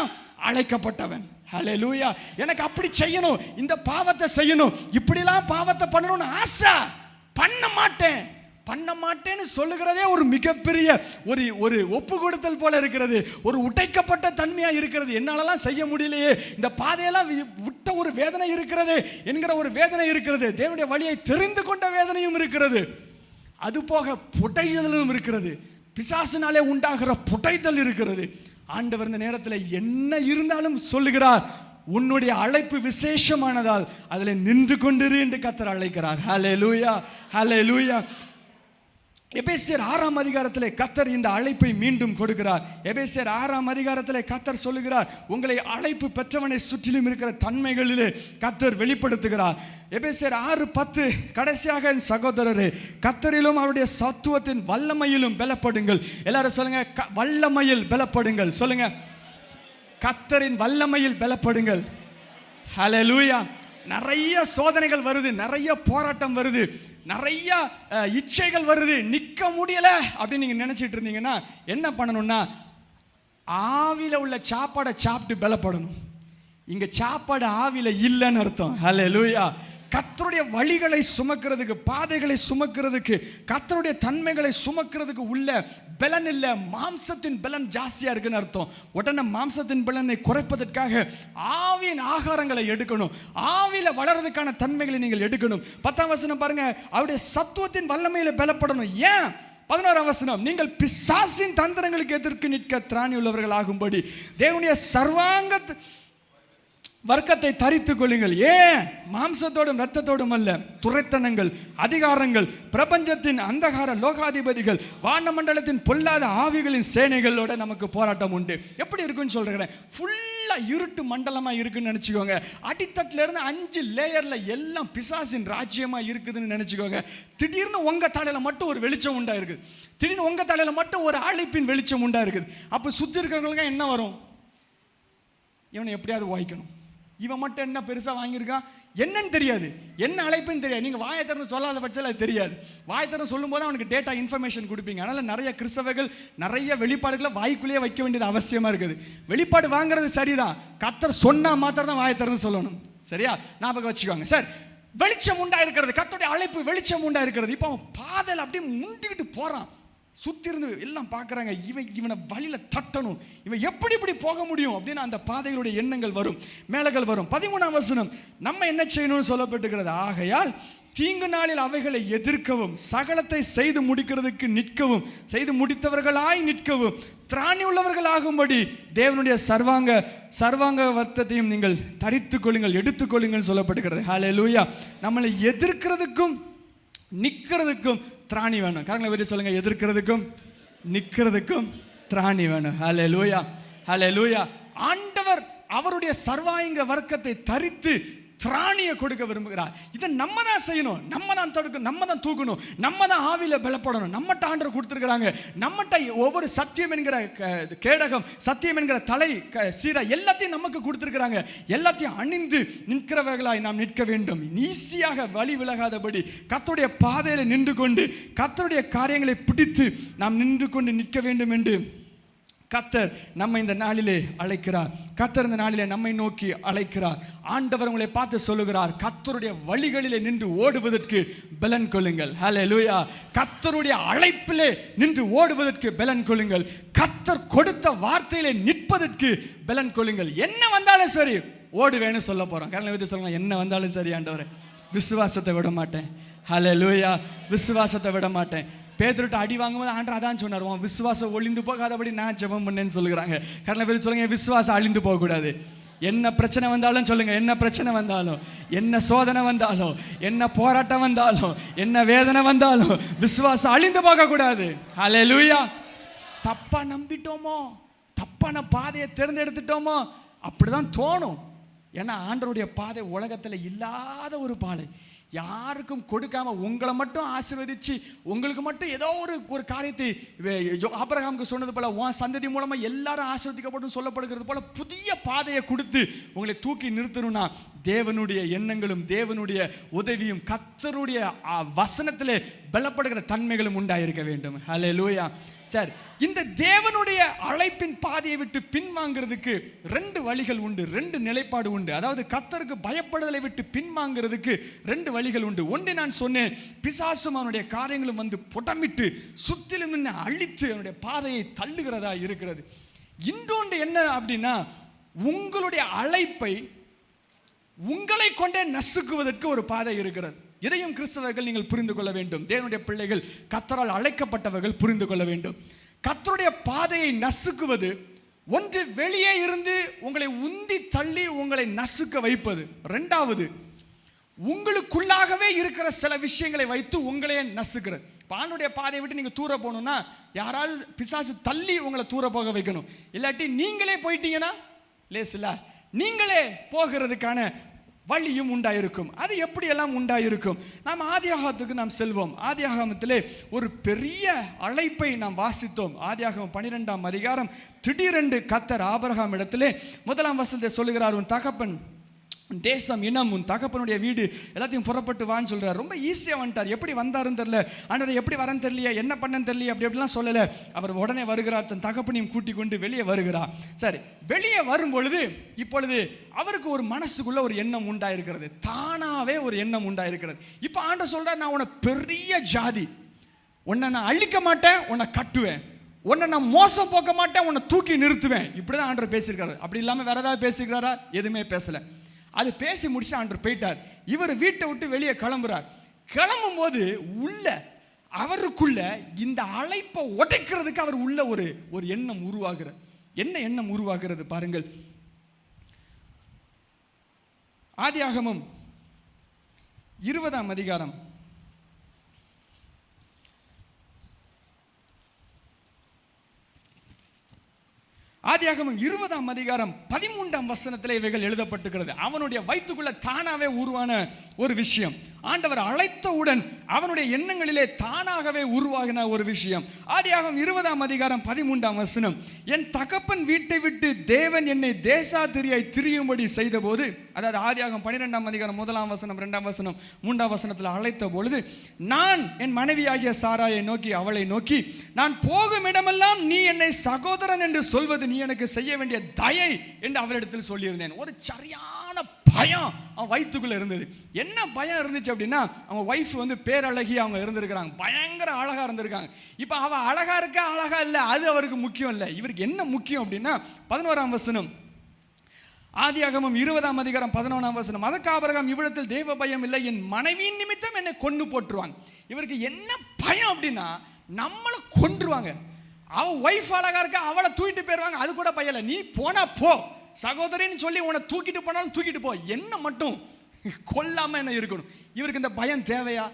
அழைக்கப்பட்டவன். ஹல்லேலூயா. எனக்கு அப்படி செய்யணும், இந்த பாவத்தை செய்யணும், இப்படிலாம் பாவத்தை பண்ணணும்னு ஆசை, பண்ண மாட்டேன்னு சொல்லுகிறதே ஒரு மிகப்பெரிய ஒரு ஒப்பு கொடுத்தல் போல இருக்கிறது. ஒரு உடைக்கப்பட்ட தன்மையா இருக்கிறது. என்னாலலாம் செய்ய முடியலையே, இந்த பாதையெல்லாம் விட்ட ஒரு வேதனை இருக்கிறது என்கிற ஒரு வேதனை இருக்கிறது. தேவனுடைய வழியை தெரிந்து கொண்ட வேதனையும் இருக்கிறது. அது போக புடைதலும் இருக்கிறது. பிசாசினாலே உண்டாகிற புடைதல் இருக்கிறது. ஆண்டவர் இந்த நேரத்தில் என்ன இருந்தாலும் சொல்லுகிறார், உன்னுடைய அழைப்பு விசேஷமானதால் அதில் நின்று கொண்டிரு என்று கர்த்தர் அழைக்கிறார். ஹல்லேலூயா, ஹல்லேலூயா. எபேசியர் 6ஆம் அதிகாரத்திலே கர்த்தர் இந்த அழைப்பை மீண்டும் கொடுக்கிறார். எபேசியர் 6ஆம் அதிகாரத்திலே கர்த்தர் சொல்லுகிறார், உங்களை அழைப்பு பெற்றவனை சுற்றிலும் இருக்கிற தன்மைகளிலே கர்த்தர் வெளிப்படுத்துகிறார். எபேசியர் 6:10 கடைசியாக, என் சகோதரரே, கர்த்தரிலும் அவருடைய சத்துவத்தின் வல்லமையிலும் பலப்படுங்கள். எல்லாரும் சொல்லுங்க, வல்லமையில் பலப்படுங்கள். சொல்லுங்க, கர்த்தரின் வல்லமையில் பலப்படுங்கள். ஹல்லேலூயா. நிறைய சோதனைகள் வருது, நிறைய போராட்டம் வருது, நிறைய இச்சைகள் வருது, நிற்க முடியல அப்படின்னு நீங்க நினைச்சிட்டு இருந்தீங்கன்னா என்ன பண்ணணும்னா, ஆவில உள்ள சாப்பாடை சாப்பிட்டு பலப்படணும். இங்க சாப்பாடு ஆவில இல்லைன்னு அர்த்தம். ஹல்லேலூயா. கர்த்தருடைய வழிகளை சுமக்கிறதுக்கு, பாதைகளை சுமக்கிறதுக்கு, கர்த்தருடைய தன்மைகளை சுமக்கிறதுக்கு உள்ள பலன் இல்லை, மாம்சத்தின் பலன் ஜாஸ்தியா இருக்குன்னு அர்த்தம். உடனே மாம்சத்தின் பலனை குறைப்பதற்காக ஆவியின் ஆகாரங்களை எடுக்கணும். ஆவியில வளர்றதுக்கான தன்மைகளை நீங்கள் எடுக்கணும். 10ஆம் வசனம் பாருங்க, அவருடைய சத்துவத்தின் வல்லமையில பலப்படணும். ஏன்? 11ஆம் வசனம், நீங்கள் பிசாசின் தந்திரங்களுக்கு எதிர்த்து நிற்க திராணி உள்ளவர்கள் ஆகும்படி தேவனுடைய சர்வாங்க வர்க்கத்தை தரித்துக் கொள்ளுங்கள். ஏன்? மாம்சத்தோடும் இரத்தத்தோடும் அல்ல, துரைத்தனங்கள், அதிகாரங்கள், பிரபஞ்சத்தின் அந்தகார லோகாதிபதிகள், வானமண்டலத்தின் பொல்லாத ஆவிகளின் சேனைகளோட நமக்கு போராட்டம் உண்டு. எப்படி இருக்குன்னு சொல்றேன், ஃபுல்லா இருட்டு மண்டலமா இருக்குன்னு நினைச்சுக்கோங்க. அடித்தட்டுல இருந்து 5 லேயர்ல எல்லாம் பிசாசின் ராஜ்யமா இருக்குதுன்னு நினைச்சுக்கோங்க. திடீர்னு உங்க தலையில மட்டும் ஒரு வெளிச்சம் உண்டா இருக்குது. திடீர்னு உங்க தலையில மட்டும் ஒரு அழைப்பின் வெளிச்சம் உண்டா இருக்குது. அப்ப சுத்தி இருக்கிறவங்களுக்கு என்ன வரும்? இவனை எப்படியாவது வாய்க்கணும், இவன் மட்டும் என்ன பெருசாக வாங்கியிருக்கான், என்னன்னு தெரியாது, என்ன அழைப்புன்னு தெரியாது. நீங்கள் வாயை திறந்து சொல்லாத பட்சத்தில் அது தெரியாது. வாயை திறந்து சொல்லும்போது அவனுக்கு டேட்டா இன்ஃபர்மேஷன் கொடுப்பீங்க. அதனால் நிறைய கிறிஸ்தவர்கள் நிறைய வெளிப்பாடுகளை வாய்க்குள்ளேயே வைக்க வேண்டியது அவசியமாக இருக்குது. வெளிப்பாடு வாங்குறது சரிதான், கர்த்தர் சொன்னால் மாத்திரம் தான் வாயை திறந்து சொல்லணும். சரியா? ஞாபகம் வச்சுக்கோங்க. சார், வெளிச்சம் உண்டா இருக்கிறது, கர்த்தருடைய அழைப்பு வெளிச்சம் உண்டா இருக்கிறது. இப்போ அவன் பாதையில் அப்படியே முண்டிக்கிட்டு போகிறான். சுற்றி இருந்து எல்லாம் பார்க்குறாங்க, இவனை வழியில தட்டணும், இவன் எப்படி இப்படி போக முடியும் அப்படின்னு அந்த பாதைகளுடைய எண்ணங்கள் வரும், மேலகள் வரும். 13ஆம் வசனம், நம்ம என்ன செய்யணும்னு சொல்லப்பட்டுகிறது, ஆகையால் தீங்கு நாளில் அவைகளை எதிர்க்கவும், சகலத்தை செய்து முடிக்கிறதுக்கு நிற்கவும், செய்து முடித்தவர்களாய் நிற்கவும், திராணி உள்ளவர்கள் ஆகும்படி தேவனுடைய சர்வாங்க வர்த்தத்தையும் நீங்கள் தரித்துக் கொள்ளுங்கள், எடுத்துக்கொள்ளுங்கள் சொல்லப்பட்டுகிறது. ஹல்லேலூயா. நம்மளை எதிர்க்கிறதுக்கும் நிற்கிறதுக்கும் திராணி வேணும். காரணங்களை பற்றி சொல்லுங்க, எதிர்க்கிறதுக்கும் நிற்கிறதுக்கும் திராணி வேணும். ஹல்லேலூயா, ஹல்லேலூயா. ஆண்டவர் அவருடைய சர்வாங்க வர்க்கத்தை தரித்து திராணியை கொடுக்க விரும்புகிறார். இதை நம்ம தான் செய்யணும், நம்ம தான் தடுக்கணும், நம்ம தான் தூக்கணும், நம்ம தான் ஆவியில பலப்படணும். நம்மகிட்ட ஆண்டவர் கொடுத்துருக்கிறாங்க. நம்மகிட்ட ஒவ்வொரு சத்தியம் என்கிற கேடகம், சத்தியம் என்கிற தலை சீரா எல்லாத்தையும் நமக்கு கொடுத்துருக்கிறாங்க. எல்லாத்தையும் அணிந்து நிற்கிறவர்களாய் நாம் நிற்க வேண்டும். ஈஸியாக வழி விலகாதபடி கர்த்தருடைய பாதையில நின்று கொண்டு கர்த்தருடைய காரியங்களை பிடித்து நாம் நின்று கொண்டு நிற்க வேண்டும் என்று கர்த்தர் நம்மை இந்த நாளிலே அழைக்கிறார். கர்த்தர் இந்த நாளிலே நம்மை நோக்கி அழைக்கிறார். ஆண்டவர் உங்களை பார்த்து சொல்லுகிறார், கர்த்தருடைய வழிகளிலே நின்று ஓடுவதற்கு பலன் கொள்ளுங்கள். ஹல்லேலூயா. கர்த்தருடைய அழைப்பிலே நின்று ஓடுவதற்கு பலன் கொள்ளுங்கள். கர்த்தர் கொடுத்த வார்த்தையிலே நிற்பதற்கு பலன் கொள்ளுங்கள். என்ன வந்தாலும் சரி ஓடுவேன்னு சொல்ல போறோம். காரணம் எது சொல்லுங்க, என்ன வந்தாலும் சரி ஆண்டவரே, விசுவாசத்தை விட மாட்டேன். ஹல்லேலூயா. விசுவாசத்தை விட மாட்டேன். பேதுருட்ட அடி வாங்கும்போது ஆண்டவர் அதான் சொன்னார், உன் விசுவாசம் ஒளிந்து போகாதபடி நான் ஜெபம் பண்ணேன்னு சொல்லுறாங்க. காரணம் பேர் சொல்லுங்க, விசுவாசம் அழிந்து போகக்கூடாது. என்ன பிரச்சனை வந்தாலும் சொல்லுங்க, என்ன பிரச்சனை வந்தாலும், என்ன சோதனை வந்தாலும், என்ன போராட்டம் வந்தாலும், என்ன வேதனை வந்தாலும் விசுவாசம் அழிந்து போகக்கூடாது. ஹல்லேலூயா. தப்பா நம்பிட்டோமோ, தப்பான பாதையை தேர்ந்தெடுத்துட்டோமோ அப்படிதான் தோணும். ஏன்னா ஆண்டவருடைய பாதை உலகத்தில் இல்லாத ஒரு பாதை, யாருக்கும் கொடுக்காம உங்களை மட்டும் ஆசீர்வதிச்சு உங்களுக்கு மட்டும் ஏதோ ஒரு காரியத்தை ஆபிரகாமுக்கு சொன்னது போல உன் சந்ததி மூலமா எல்லாரும் ஆசீர்வதிக்கப்படும் சொல்லப்படுகிறது போல புதிய பாதையை கொடுத்து உங்களை தூக்கி நிறுத்தணும்னா தேவனுடைய எண்ணங்களும் தேவனுடைய உதவியும் கர்த்தருடைய வசனத்திலே பலப்படுகிற தன்மைகளும் உண்டாயிருக்க வேண்டும். ஹல்லேலூயா. சரி, இந்த தேவனுடைய அழைப்பின் பாதையை விட்டு பின்வாங்கிறதுக்கு 2 வழிகள் உண்டு, 2 நிலைப்பாடு உண்டு. அதாவது கர்த்தருக்கு பயப்படுதலை விட்டு பின்வாங்கிறதுக்கு 2 வழிகள் உண்டு. ஒன்று நான் சொன்னேன், பிசாசும் அவனுடைய காரியங்களும் வந்து புடமிட்டு சுத்திலும் அழித்து அவனுடைய பாதையை தள்ளுகிறதா இருக்கிறது. இன்னொன்று என்ன அப்படின்னா, உங்களுடைய அழைப்பை உங்களை கொண்டே நசுக்குவதற்கு ஒரு பாதை இருக்கிறது. இதையும் கிறிஸ்தவர்கள் நீங்கள் புரிந்து கொள்ள வேண்டும். தேவனுடைய பிள்ளைகள், கர்த்தரால் அழைக்கப்பட்டவர்கள் புரிந்து கொள்ள வேண்டும். கர்த்தருடைய பாதையை நசுக்குவது ஒன்று வெளியே இருந்து உங்களை உந்தி தள்ளி உங்களை நசுக்க வைப்பது. 2வது உங்களுக்குள்ளாகவே இருக்கிற சில விஷயங்களை வைத்து உங்களையே நசுக்கிறது. ஆண்டவருடைய பாதையை விட்டு நீங்க தூர போகணும்னா யாராவது பிசாசு தள்ளி உங்களை தூர போக வைக்கணும். இல்லாட்டி நீங்களே போயிட்டீங்கன்னா லேஸ் இல்ல, நீங்களே போகிறதுக்கான வழியும் உண்டாயிருக்கும். அது எப்படியெல்லாம் உண்டாயிருக்கும்? நாம் ஆதியாகமத்துக்கு நாம் செல்வோம். ஆதியாகமத்திலே ஒரு பெரிய அழைப்பை நாம் வாசித்தோம். ஆதியாகமம் 12ஆம் அதிகாரம் திடீரென்று கர்த்தர் ஆபிரகாம் இடத்திலே 1ஆம் வசனத்தை சொல்லுகிறார், உன் தகப்பன் தேசம் இனம் உன் தகப்பனுடைய வீடு எல்லாத்தையும் புறப்பட்டு வான்னு சொல்றார். ரொம்ப ஈஸியாக வந்துட்டார். எப்படி வந்தாருன்னு தெரியல, ஆண்டவர் எப்படி வரன்னு தெரியலையா, என்ன பண்ணன்னு தெரியலையா, அப்படி அப்படிலாம் சொல்லலை. அவர் உடனே வருகிறார், தன் தகப்பனையும் கூட்டி கொண்டு வெளியே வருகிறார். சரி, வெளியே வரும் பொழுது இப்பொழுது அவருக்கு ஒரு மனசுக்குள்ள ஒரு எண்ணம் உண்டாயிருக்கிறது, தானாவே ஒரு எண்ணம் உண்டாயிருக்கிறது. இப்போ ஆண்டவர் சொல்றார், நான் உன்னை பெரிய ஜாதி, உன்னை நான் அழிக்க மாட்டேன், உன்னை கட்டுவேன், உன்னை நான் மோசம் போக்க மாட்டேன், உன்னை தூக்கி நிறுத்துவேன். இப்படிதான் ஆண்டவர் பேசியிருக்காரு. அப்படி இல்லாமல் வேற ஏதாவது பேசியிருக்கிறாரா? எதுவுமே பேசல. அது பேசி முடிச்சு ஆண்டவர் போயிட்டார். இவர் வீட்டை விட்டு வெளியே கிளம்புறார். கிளம்பும் போது உள்ள அவருக்குள்ள இந்த அழைப்பை உடைக்கிறதுக்கு அவர் உள்ள ஒரு எண்ணம் உருவாகிறது. என்ன எண்ணம் உருவாகிறது பாருங்கள். ஆதியாகமம் 20ஆம் அதிகாரம் ஆதியாகமம் 20ஆம் அதிகாரம் 13ஆம் வசனத்திலே இவைகள் எழுதப்பட்டிருக்கிறது. அவனுடைய வயிற்றுக்குள்ள தானாவே உருவான ஒரு விஷயம். ஆண்டவர் அழைத்தவுடன் அவனுடைய எண்ணங்களிலே தானாகவே உருவாகின ஒரு விஷயம். ஆதியாகமம் 20ஆம் அதிகாரம் 13ஆம் வசனம், என் தகப்பன் வீட்டை விட்டு தேவன் என்னை தேசாதிரியாய் திரியும்படி செய்த போது, அதாவது ஆதியாகமம் 12ஆம் அதிகாரம் 1ஆம் வசனம் 2ஆம் வசனம் 3ஆம் வசனத்தில் அழைத்த பொழுது, நான் என் மனைவியாகிய சாராயை நோக்கி அவளை நோக்கி, நான் போகும் இடமெல்லாம் நீ என்னை சகோதரன் என்று சொல்வது நீ எனக்கு செய்ய வேண்டிய தயை என்று அவரிடத்தில் சொல்லியிருந்தேன். ஒரு சரியான பயம் அவன் வயிற்றுக்குள்ள இருந்தது. என்ன பயம் இருந்துச்சு அப்படின்னா, அவங்க வைஃப் வந்து பேரழகி அவங்க இருந்திருக்கிறாங்க, பயங்கர அழகா இருந்திருக்காங்க. இப்போ அவ அழகா இருக்கா அழகா இல்லை அது அவருக்கு முக்கியம் இல்லை. இவருக்கு என்ன முக்கியம் அப்படின்னா 11ஆம் வசனம், ஆதியாகமம் 20ஆம் அதிகாரம் 11ஆம் வசனம், அதற்கு ஆபிரகாம் இவ்விடத்தில் தேவ பயம் இல்லை, என் மனைவியின் நிமித்தம் என்னை கொன்று போட்டுருவாங்க. இவருக்கு என்ன பயம் அப்படின்னா, நம்மளை கொன்றுவாங்க. அவன் ஒய்ஃப் அழகா இருக்கா, அவளை தூக்கிட்டு போயிடுவாங்க, அது கூட பையல, நீ போனா போ, சகோதரின்னு சொல்லி உன்னை தூக்கிட்டு போனாலும் தூக்கிட்டு போ, என்ன மட்டும் கொல்லாம என்ன இருக்கணும். இவருக்கு இந்த பயம் தேவையா?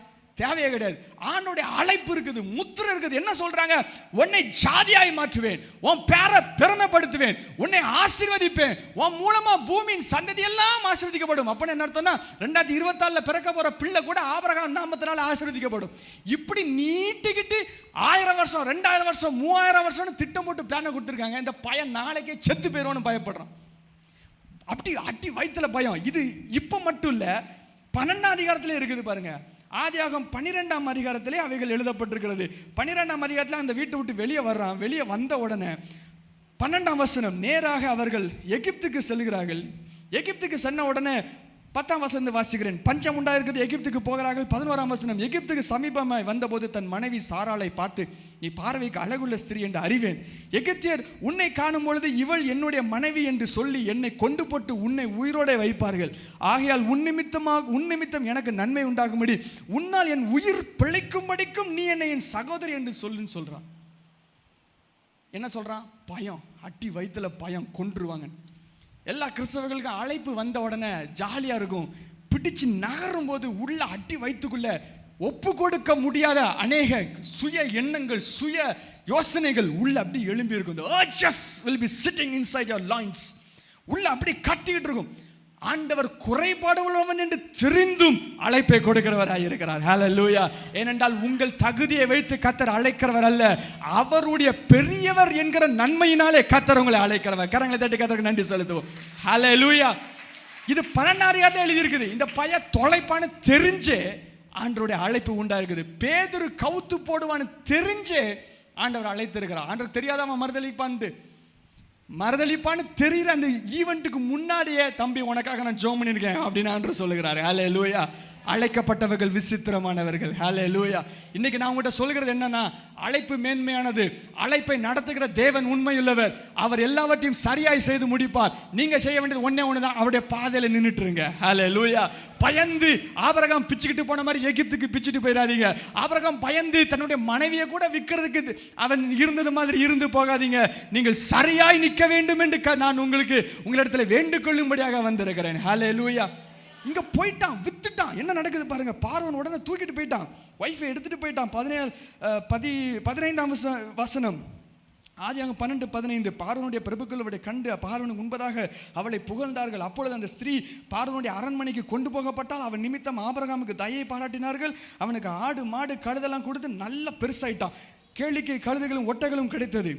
தேவையே கிடையாது. ஆண்டவருடைய அழைப்பு இருக்குது, முத்திரை இருக்குது. என்ன சொல்றாங்க? உன்னை ஜாதியாய் மாற்றுவேன், உன் பேரை பெருமைப்படுத்துவேன், உன்னை ஆசீர்வதிப்பேன், உன் மூலமா பூமியின் சந்ததி எல்லாம் ஆசீர்வதிக்கப்படும். அப்ப என்ன அர்த்தம்னா 2024 பிறக்க போற பிள்ளை கூட ஆபிரகாம் நாமத்தினால ஆசீர்வதிக்கப்படும். இப்படி நீட்டிக்கிட்டு 1000 வருஷம் 2000 வருஷம் 3000 வருஷம் திட்டம் போட்டு பிளான கொடுத்துருக்காங்க. இந்த பையன் நாளைக்கே செத்து போயிடும்னு பயப்படுறான். அப்படி அடி வயிற்றுல பயம். இது இப்ப மட்டும் இல்ல, 12ஆம் அதிகாரத்திலே இருக்குது பாருங்க. ஆதியாகமம் 12ஆம் அதிகாரத்திலே அவைகள் எழுதப்பட்டிருக்கிறது. 12ஆம் அதிகாரத்தில் அந்த வீட்டை விட்டு வெளியே வர்றான். வெளியே வந்த உடனே 12ஆம் வசனம், நேராக அவர்கள் எகிப்துக்கு செல்கிறார்கள். எகிப்துக்கு சென்ன உடனே 10ஆம் வசனம் வாசிக்கிறேன், பஞ்சம் உண்டாயிருக்கிறது, எகிப்துக்கு போகிறார்கள். 11ஆம் வசனம், எகிப்துக்கு சமீபமாய் வந்தபோது தன் மனைவி சாராளை பார்த்து, நீ பார்வைக்கு அழகுள்ள ஸ்திரீ என்று அறிவேன், எகிப்தியர் உன்னை காணும் பொழுது இவள் என்னுடைய மனைவி என்று சொல்லி என்னை கொண்டு போட்டு உன்னை உயிரோட வைப்பார்கள். ஆகையால் உன் நிமித்தம் எனக்கு நன்மை உண்டாகும்படி உன்னால் என் உயிர் பிழைக்கும்படிக்கும் நீ என்னை என் சகோதரி என்று சொல்லுன்னு சொல்றான். என்ன சொல்றான்? பயம், அட்டி வயிற்றுல பயம், கொன்றுவாங்க. எல்லா கிறிஸ்தவர்களுக்கும் அழைப்பு வந்த உடனே ஜாலியாக இருக்கும். பிடிச்சு நகரும் போது உள்ள அட்டி வயிற்றுக்குள்ள ஒப்பு கொடுக்க முடியாத அநேக சுய எண்ணங்கள், சுய யோசனைகள் உள்ள அப்படி எழும்பி இருக்கும். The urges will be sitting inside your loins. உள்ள அப்படி கட்டிட்டு இருக்கும். ஆண்டவர் குறைபாடு உள்ளவன் என்று தெரிந்தும் அழைப்பை கொடுக்கிறவராய் இருக்கிறார். ஹல்லேலூயா. ஏனென்றால் உங்கள் தகுதியை வைத்து கர்த்தர் அழைக்கிறவர் அல்ல, அவருடைய பெரியவர் என்கிற நன்மையினாலே கர்த்தர் உங்களை அழைக்கிறவர். கரங்களை தட்டி கர்த்தருக்கு நன்றி செலுத்துவோம். ஹல்லேலூயா. இது 12 எழுதி இருக்குது. இந்த பைய தொலைப்பான்னு தெரிஞ்சே ஆண்டவருடைய அழைப்பு உண்டா இருக்குது. பேதுரு கவுத்து போடுவான்னு தெரிஞ்சே ஆண்டவர் அழைத்திருக்கிறார். ஆண்டவர் தெரியாதவன் மறுதளிப்பான்னு தெரிகிற அந்த ஈவெண்ட்டுக்கு முன்னாடியே தம்பி உனக்காக நான் ஜெபம் பண்ணியிருக்கேன் அப்படின்னு ஆண்டவர் சொல்லுகிறாரு. ஹல்லேலூயா. அழைக்கப்பட்டவர்கள் விசித்திரமானவர்கள். ஹல்லேலூயா. இன்னைக்கு நான் உங்கள்கிட்ட சொல்கிறது என்னன்னா, அழைப்பு மேன்மையானது. அழைப்பை நடத்துகிற தேவன் உண்மையுள்ளவர். அவர் எல்லாவற்றையும் சரியாய் செய்து முடிப்பார். நீங்க செய்ய வேண்டியது ஒண்ணே தான், அவருடைய பாதையில நின்றுட்டுருங்க. ஹல்லேலூயா. பயந்து ஆபிரகாம் பிச்சுக்கிட்டு போன மாதிரி எகிப்துக்கு பிச்சுட்டு போயிடாதீங்க. ஆபிரகாம் பயந்து தன்னுடைய மனைவியை கூட விற்கிறதுக்கு அவன் இருந்தது மாதிரி இருந்து போகாதீங்க. நீங்கள் சரியாய் நிற்க வேண்டும் என்று நான் உங்களிடத்தில் வேண்டுகொள்ளும்படியாக வந்திருக்கிறேன். ஹல்லேலூயா. இங்க போயிட்டான், வித்துட்டான். என்ன நடக்குது பாருங்க. பார்வோன் உடனே தூக்கிட்டு போயிட்டான், வைஃபை எடுத்துட்டு போயிட்டான். 15ஆம் வசனம், ஆதியாகமம் 12:15. பார்வோனுடைய பிரபுக்களுடைய கண்டு பார்வோனுக்கு முன்பதாக அவளை புகழ்ந்தார்கள். அப்பொழுது அந்த ஸ்திரீ பார்வோனுடைய அரண்மனைக்கு கொண்டு போகப்பட்டால் அவன் நிமித்தம் ஆபிரகாமுக்கு தயை பாராட்டினார்கள். அவனுக்கு ஆடு மாடு கழுதெல்லாம் கொடுத்து நல்ல பெருசாயிட்டான். கேளிக்கை கழுதைகளும் ஒட்டகளும் கிடைத்தது.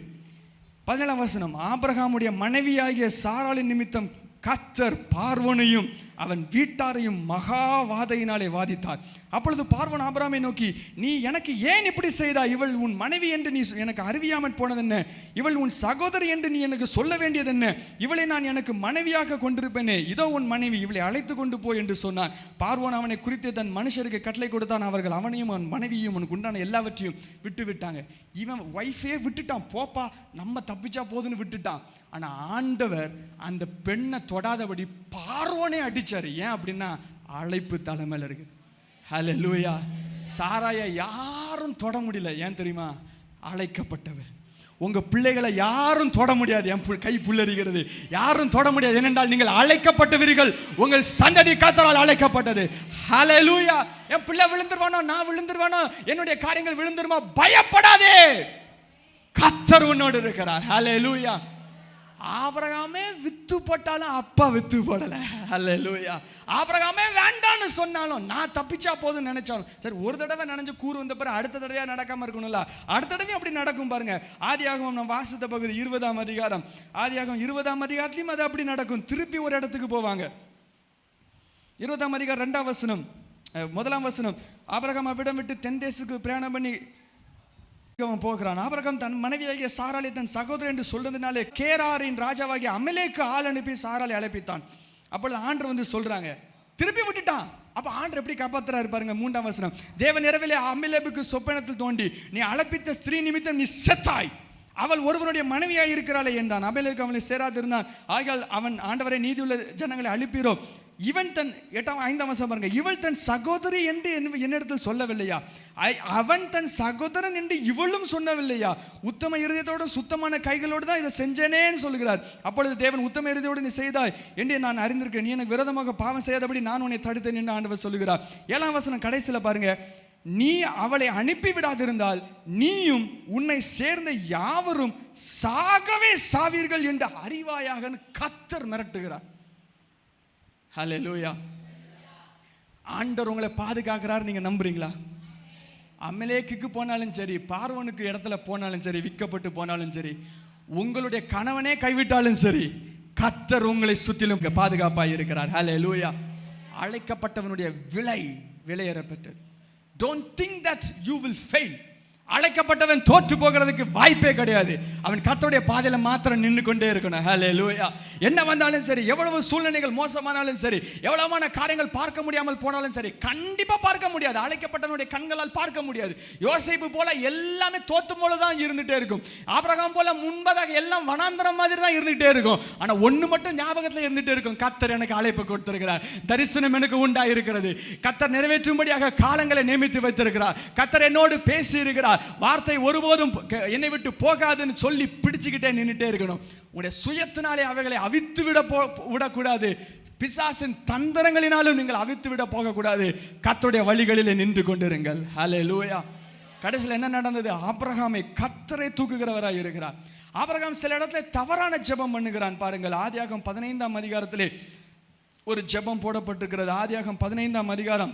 17ஆம் வசனம், ஆபிரகாமுடைய மனைவியாகிய சாராளின் நிமித்தம் கர்த்தர் பார்வோனையும் அவன் வீட்டாரையும் மகாவாதையினாலே வாதித்தார். அப்பொழுது பார்வோன் ஆபிரகாமை நோக்கி, நீ எனக்கு ஏன் இப்படி செய்தாய்? இவள் உன் மனைவி என்று நீ எனக்கு அறிவியாமல் போனதென்ன? இவள் உன் சகோதரி என்று நீ எனக்கு சொல்ல வேண்டியது என்ன? இவளை நான் எனக்கு மனைவியாக கொண்டிருப்பேனே, இதோ உன் மனைவி, இவளை அழைத்து கொண்டு போய் என்று சொன்னான். பார்வோன் அவனை குறித்து தன் மனுஷருக்கு கட்டளை கொடுத்தான். அவர்கள் அவனையும் அவன் மனைவியும் அவனுக்கு உண்டான எல்லாவற்றையும் விட்டு விட்டாங்க. இவன் வைஃபே விட்டுட்டான், போப்பா நம்ம தப்பிச்சா போதுன்னு விட்டுட்டான். ஆனா ஆண்டவர் அந்த பெண்ணை தொடாதபடி பார்வோனே அடிச்சாரு. ஏன் அப்படின்னா அழைப்பு தலைமையில் இருக்குது. ஹல்லேலூயா. சாராயை யாரும் தொட முடியல. ஏன் தெரியுமா? அழைக்கப்பட்டவர். உங்க பிள்ளைகளை யாரும் தொட முடியாது. என் கை புல்லரிக்கிறது. யாரும் தொட முடியாது. ஏனென்றால் நீங்கள் அழைக்கப்பட்டவர்கள். உங்கள் சந்ததி கர்த்தரால் அழைக்கப்பட்டது. ஹல்லேலூயா. என் பிள்ளை விழுந்துருவானோ, நான் விழுந்துருவானோ, என்னுடைய காரியங்கள் விழுந்துருமா, பயப்படாதே, கர்த்தர் உன்னோடு இருக்கிறார். ஹல்லேலூயா. ஆபிரகாமே வித்து போட்டாலும் அப்பா வித்து போடல. ஹல்லேலூயா. ஆபிரகாமே வேண்டான்னு சொன்னாலும், நான் தப்பிச்சா போதும் நினைச்சாலும் சரி, ஒரு தடவை நினைஞ்சு கூறு வந்த பிறகு அடுத்த தடவையா நடக்காம இருக்கணும்ல. அடுத்த தடவை அப்படி நடக்கும் பாருங்க. ஆதியாகமம் நம்ம வாசித்த பகுதி 20ஆம் அதிகாரம். ஆதியாகமம் 20ஆம் அதிகாரத்திலையும் அது அப்படி நடக்கும். திருப்பி ஒரு இடத்துக்கு போவாங்க. 20ஆம் அதிகாரம் 2ஆம் வசனம், 1ஆம் வசனம், ஆபிரகாம் அவ்விடம் விட்டு தென் தேசத்துக்கு பிரயாணம் பண்ணி போகிறான். ஆபிரகாம் தன் மனைவியாகிய சாராளை தன் சகோதரன் என்று சொல்றதுனாலே கேராரின் ராஜாவாகிய அமலேக்கு ஆள் அனுப்பி சாராளை அழைப்பித்தான். அப்பொழுது ஆண்டவர் வந்து சொல்றாங்க, திருப்பி விட்டுட்டான். அப்ப ஆண்டவர் எப்படி காப்பாத்துறாரு பாருங்க. 3ஆம் வசனம், தேவன் இரவிலே அமலேக்குக்கு சொப்பனத்தில் தோண்டி, நீ அழைப்பித்த ஸ்திரீ நிமித்தம் நீ செத்தாய், அவள் ஒருவனுடைய மனைவியாய் இருக்கிறாளே என்றான். அமலேக்கு அவளை சேராதிருந்தான். ஆகையால் அவன், ஆண்டவரை நீதியுள்ள ஜனங்களை அழிப்பீரோ? இவன் தன் 5ஆம் வசனம் பாருங்க, இவள் தன் சகோதரி என்று என்னிடத்தில் சொல்லவில்லையா? அவன் தன் சகோதரன் என்று இவளும் சொன்னவில்லையா? உத்தம இருதயத்தோடு சுத்தமான கைகளோடு தான் இதை செஞ்சேனேன்னு சொல்லுகிறார். அப்பொழுது தேவன், உத்தம இருதயத்தோடு நீ செய்தாய் என்று நான் அறிந்திருக்கேன், நீ எனக்கு விரோதமாக பாவம் செய்யாதபடி நான் உன்னை தடுத்தேன் என்று ஆண்டவர் சொல்லுகிறார். 7ஆம் வசனம் கடைசியில் பாருங்க, நீ அவளை அனுப்பி விடாதிருந்தால் நீயும் உன்னை சேர்ந்த யாவரும் சாகவே சாவீர்கள் என்று அறிவாயாக கர்த்தர் மிரட்டுகிறார். ஹல்லேலூயா. ஆண்டவர் உங்களை பாதுகாக்கிறார். நீங்க நம்புறீங்களா? அமலேக்குக்கு போனாலும் சரி, பார்வோனுக்கு இடத்துல போனாலும் சரி, விற்கப்பட்டு போனாலும் சரி, உங்களுடைய கணவனே கைவிட்டாலும் சரி, கர்த்தர் உங்களை சுற்றிலும் பாதுகாப்பாக இருக்கிறார். ஹல்லேலூயா. அழைக்கப்பட்டவனுடைய விலையேறப்பட்டது. Don't think that you will fail. அழைக்கப்பட்டவன் தோற்று போகிறதுக்கு வாய்ப்பே கிடையாது. அவன் கர்த்தருடைய பாதையில மாத்திரம் நின்று கொண்டே இருக்கணும். ஹல்லேலூயா. என்ன வந்தாலும் சரி, எவ்வளவு சூழ்நிலைகள் மோசமானாலும் சரி, எவ்வளவான காரியங்கள் பார்க்க முடியாமல் போனாலும் சரி, கண்டிப்பா பார்க்க முடியாது. அழைக்கப்பட்டவனுடைய கண்களால் பார்க்க முடியாது. யோசேப்பு போல எல்லாமே தோத்து போல தான் இருந்துட்டே இருக்கும். ஆபிரகாம் போல முன்பதாக எல்லாம் வனாந்தரம் மாதிரி தான் இருந்துட்டே இருக்கும். ஆனா ஒண்ணு மட்டும் ஞாபகத்துல இருந்துட்டே இருக்கும், கர்த்தர் எனக்கு அழைப்பு கொடுத்திருக்கிறார், தரிசனம் எனக்கு உண்டாயிருக்கிறது, கர்த்தர் நிறைவேற்றும்படியாக காலங்களை நியமித்து வைத்திருக்கிறார், கர்த்தர் என்னோடு பேசி இருக்கிறார், வார்த்தை ஒருபோதும் என்னை விட்டு போகாதுன்னு சொல்லி பிடிச்சுக்கிட்டே நின்றுட்டே இருக்கணும். உங்களுடைய சுயத்தினாலே அவைகளை அவித்து விடக்கூடாது. பிசாசின் தந்திரங்களினாலும் நீங்கள் அவித்து விட போகக்கூடாது. கர்த்தருடைய வழிகளிலே நின்று கொண்டிருங்கள். ஹல்லேலூயா. கடைசியில் என்ன நடந்தது? ஆபிரகாமை கர்த்தரை தூக்குகிறவராய் இருக்கிறார். ஆபிரகாம் சில இடத்துல தவறான ஜெபம் பண்ணுகிறான் பாருங்கள். ஆதியாகமம் 15ஆம் அதிகாரத்திலே ஒரு ஜெபம் போடப்பட்டிருக்கிறது. ஆதியாகமம் 15ஆம் அதிகாரம்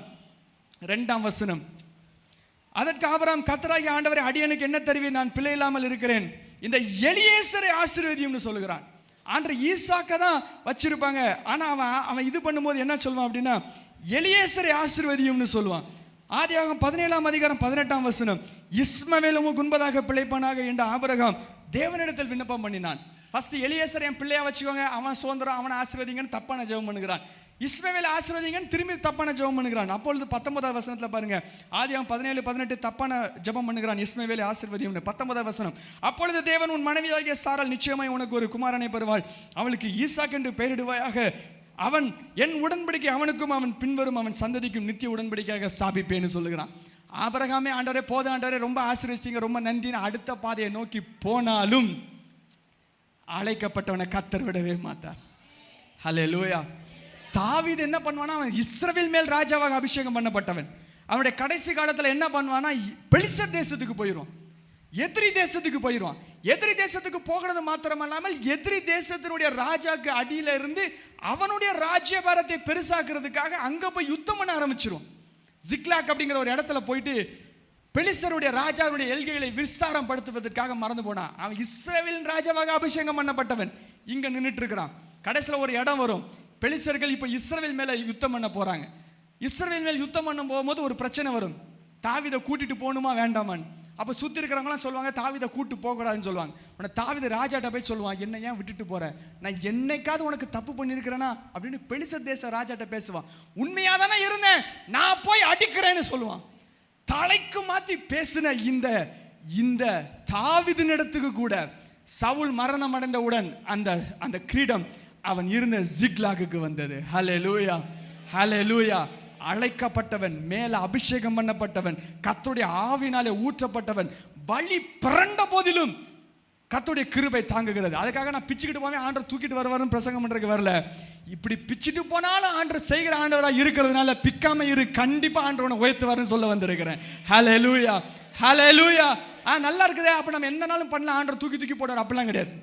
2ஆம் வசனம். அதற்கு ஆபிரகாம், கர்த்தராகிய ஆண்டவரே, அடியனுக்கு என்ன தருவீர்? நான் பிள்ளை இல்லாமல் இருக்கிறேன். இந்த எலியேசரை ஆசீர்வதியும்னு சொல்லுகிறான். ஆண்டவர் ஈசாக்கை தான் வச்சிருப்பாங்க. ஆனா அவன் இது பண்ணும்போது என்ன சொல்லுவான் அப்படின்னா, எலியேசரை ஆசீர்வதியும்னு சொல்லுவான். ஆதியாகமம் 17ஆம் அதிகாரம் 18ஆம் வசனம். இஸ்மவேல் உமக்கு முன்பதாக பிழைப்பானாக என்ற ஆபிரகாம் தேவனிடத்தில் விண்ணப்பம் பண்ணினான். ஃபர்ஸ்ட் எலியேசர் என் பிள்ளையா வச்சுக்கோங்க, அவன் சுதந்திரம், அவனை ஆசீர்வதிங்கன்னு தப்பான ஜெபம் பண்ணுகிறான். இஸ்மவேல் ஆசீர்வதிங்கன்னு திரும்பி தப்பான ஜெபம் பண்ணுகிறான். அப்பொழுது 19ஆம் வசனத்துல பாருங்க, ஆதியாகமம் 17:18 தப்பான ஜெபம் பண்ணுகிறான். இஸ்மவேலை ஆசீர்வதியும்னு 19ஆம் வசனம். அப்பொழுது தேவன், உன் மனைவியாகிய சாராள் நிச்சயமாய் உனக்கு ஒரு குமாரனை பெறுவாள், அவளுக்கு ஈசாக் என்று பெயரிடுவாயாக. அவன் என் உடன்படிக்கை அவனுக்கும் அவன் பின்வரும் அவன் சந்ததிக்கும் நித்திய உடன்படிக்கையாக ஸ்தாபிப்பேன்னு சொல்லுகிறான். ஆபிரகாமே, ஆண்டவரே போத ஆண்டவரே, ரொம்ப ஆசீர்வதிச்சீங்க, ரொம்ப நன்றின்னு அடுத்த பாதையை நோக்கி போனாலும் அழைக்கப்பட்டவனை கர்த்தர் விடவே மாட்டார். ஹல்லேலூயா. தாவீது என்ன பண்ணுவானா, அவன் இஸ்ரவேல் மேல் ராஜாவாக அபிஷேகம் பண்ணப்பட்டவன். அவனுடைய கடைசி காலத்தில் என்ன பண்ணுவானா, பெலிஸ்தர் தேசத்துக்கு போயிடுவான், எதிரி தேசத்துக்கு போயிடுவான். எதிரி தேசத்துக்கு போகிறது மாத்திரமல்லாமல் எதிரி தேசத்தினுடைய ராஜாக்கு அடியில இருந்து அவனுடைய ராஜ்யபாரத்தை பெருசாக்குறதுக்காக அங்க போய் யுத்தம் பண்ண ஆரம்பிச்சிருவான். ஜிக்லாக் அப்படிங்கிற ஒரு இடத்துல போயிட்டு பெலிஸ்தருடைய ராஜாவுடைய எல்கைகளை விஸ்தாரம் படுத்துவதற்காக மறந்து போனான். அவன் இஸ்ரவேலின் ராஜாவாக அபிஷேகம் பண்ணப்பட்டவன் இங்க நின்றுட்டு இருக்கிறான். கடைசியில் ஒரு இடம் வரும், பெலிஸ்தர்கள் இப்போ இஸ்ரவேல் மேல யுத்தம் பண்ண போறாங்க. இஸ்ரவேல் மேல் யுத்தம் பண்ண போகும்போது ஒரு பிரச்சனை வரும். தாவீதை கூட்டிட்டு போகணுமா வேண்டாமான்னு. அப்போ சுற்றி இருக்கிறவங்களாம் சொல்லுவாங்க, தாவீதை கூட்டு போகக்கூடாதுன்னு சொல்லுவாங்க. உன்னை தாவீது ராஜாட்ட போய் சொல்லுவான், என்ன ஏன் விட்டுட்டு போற, நான் என்னைக்காவது உனக்கு தப்பு பண்ணியிருக்கிறேனா அப்படின்னு பெலிஸ்தர் தேச ராஜாட்ட பேசுவான். உண்மையாக தானே இருந்தேன், நான் போய் அடிக்கிறேன்னு சொல்லுவான். தலைக்கு மாற்றி பேசின இந்த தாவீதினிடத்துக்கு கூட சவுல் மரணம் அடைந்தவுடன் அந்த கிரீடம் அவன் இருந்த ஜிக்லாகுக்கு வந்தது. ஹல்லேலூயா, ஹல்லேலூயா. அழைக்கப்பட்டவன், மேல அபிஷேகம் பண்ணப்பட்டவன், கர்த்தருடைய ஆவினாலே ஊற்றப்பட்டவன், வழி பிறண்ட போதிலும் கர்த்தருடைய கிருபை தாங்குகிறது. அதுக்காக நான் பிச்சுக்கிட்டு போவேன், ஆண்டவர் தூக்கிட்டு வருவாருன்னு பிரசங்கம் பண்றதுக்கு வரல. இப்படி பிச்சுட்டு போனாலும் ஆண்டவர் செய்கிற ஆண்டவராக இருக்கிறதுனால பிக்காம இரு, கண்டிப்பா ஆண்டவனை உயர்த்துவாருன்னு சொல்ல வந்திருக்கிறேன். ஹல்லேலூயா, ஹல்லேலூயா. நல்லா இருக்குதே, அப்ப நம்ம என்னன்னாலும் பண்ணலாம், ஆண்டவர் தூக்கி தூக்கி போடுவார் அப்படிலாம் கிடையாது.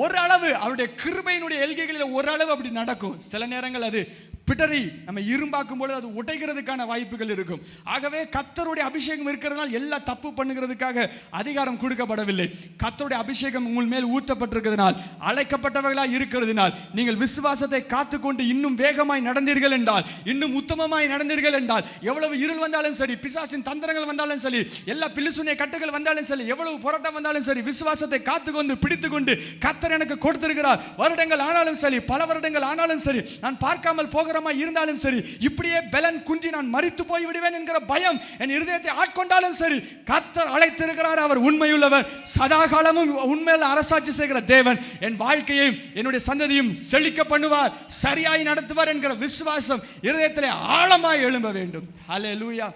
ஒரு அளவு அவருடைய கிருபையினுடைய எல்கைகளில் ஒரு அளவு அப்படி நடக்கும். சில நேரங்கள் அது பிடரி நம்ம இரும்பாக்கும் பொழுது அது உடைக்கிறதுக்கான வாய்ப்புகள் இருக்கும். ஆகவே கர்த்தருடைய அபிஷேகம் இருக்கிறதுனால் எல்லா தப்பு பண்ணுகிறதுக்காக அதிகாரம் கொடுக்கப்படவில்லை. கர்த்தருடைய அபிஷேகம் உங்கள் மேல் ஊற்றப்பட்டிருக்கிறதுனால், அழைக்கப்பட்டவர்களாய் இருக்கிறதுனால், நீங்கள் விசுவாசத்தை காத்துக்கொண்டு இன்னும் வேகமாய் நடந்தீர்கள் என்றால், இன்னும் உத்தமமாய் நடந்தீர்கள் என்றால், எவ்வளவு இருள் வந்தாலும் சரி, பிசாசின் தந்திரங்கள் வந்தாலும் சரி, எல்லா பில்லுசுனிய கட்டுகள் வந்தாலும் சரி, எவ்வளவு போராட்டம் வந்தாலும் சரி, விசுவாசத்தை காத்துக்கொண்டு பிடித்துக்கொண்டு கர்த்தர் எனக்கு கொடுத்திருக்கிறார். வருடங்கள் ஆனாலும் சரி, பல வருடங்கள் ஆனாலும் சரி, நான் பார்க்காமல் போகிற இருந்தாலும் சரி, இப்படியே பலன் குன்றி நான் மரித்து போய் விடுவேன் என்கிற பயம் என் இருதயத்தை ஆட்கொண்டாலும் சரி, கர்த்தர் அழைத்திருக்கிறார். அவர் உண்மையுள்ளவர், சதா காலமும் உண்மையில் அரசாட்சி செய்கிற தேவன். என் வாழ்க்கையையும் என்னுடைய சந்ததியும் செழிக்க பண்ணுவார், சரியாய் நடத்துவார் என்கிற விசுவாசம் இருதயத்திலே ஆழமாய் எழும்ப வேண்டும். ஹல்லேலூயா,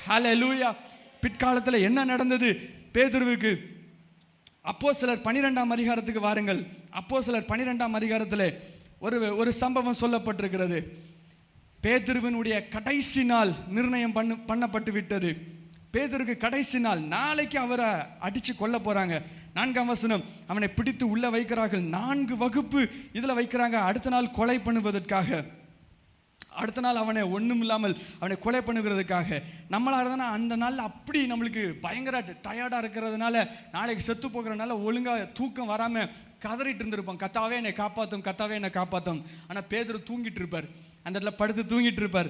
ஹல்லேலூயா. பிற்காலத்தில் என்ன நடந்தது பேதுருவுக்கு? அப்போஸ்தலர் 12ஆம் அதிகாரத்துக்கு வாருங்கள். அப்போஸ்தலர் 12ஆம் அதிகாரத்தில் ஒரு சம்பவம் சொல்லப்பட்டிருக்கிறது. பேதுருவினுடைய கடைசி நாள் நிர்ணயம் பண்ணப்பட்டு விட்டது. பேதுருக்கு கடைசி நாள், நாளைக்கு அவரை அடிச்சு கொல்ல போறாங்க. 4ஆம் வசனம், அவனை பிடித்து உள்ள வைக்கிறார்கள். 4 வகுப்பு இதுல வைக்கிறாங்க, அடுத்த நாள் கொலை பண்ணுவதற்காக. அடுத்த நாள் அவனை ஒன்றும் இல்லாமல் அவனை கொலை பண்ணுகிறதுக்காக. நம்மளாக இருந்தால் அந்த நாள் அப்படி நம்மளுக்கு பயங்கர டயர்டாக இருக்கிறதுனால, நாளைக்கு செத்து போகிறதுனால ஒழுங்காக தூக்கம் வராமல் கதறிட்டு இருந்திருப்போம், கத்தாவே என்னை காப்பாற்றும், கத்தாவே என்னை காப்பாற்றும். ஆனால் பேதுரு தூங்கிட்டு இருப்பார், அந்த இடத்துல படுத்து தூங்கிட்டு இருப்பார்.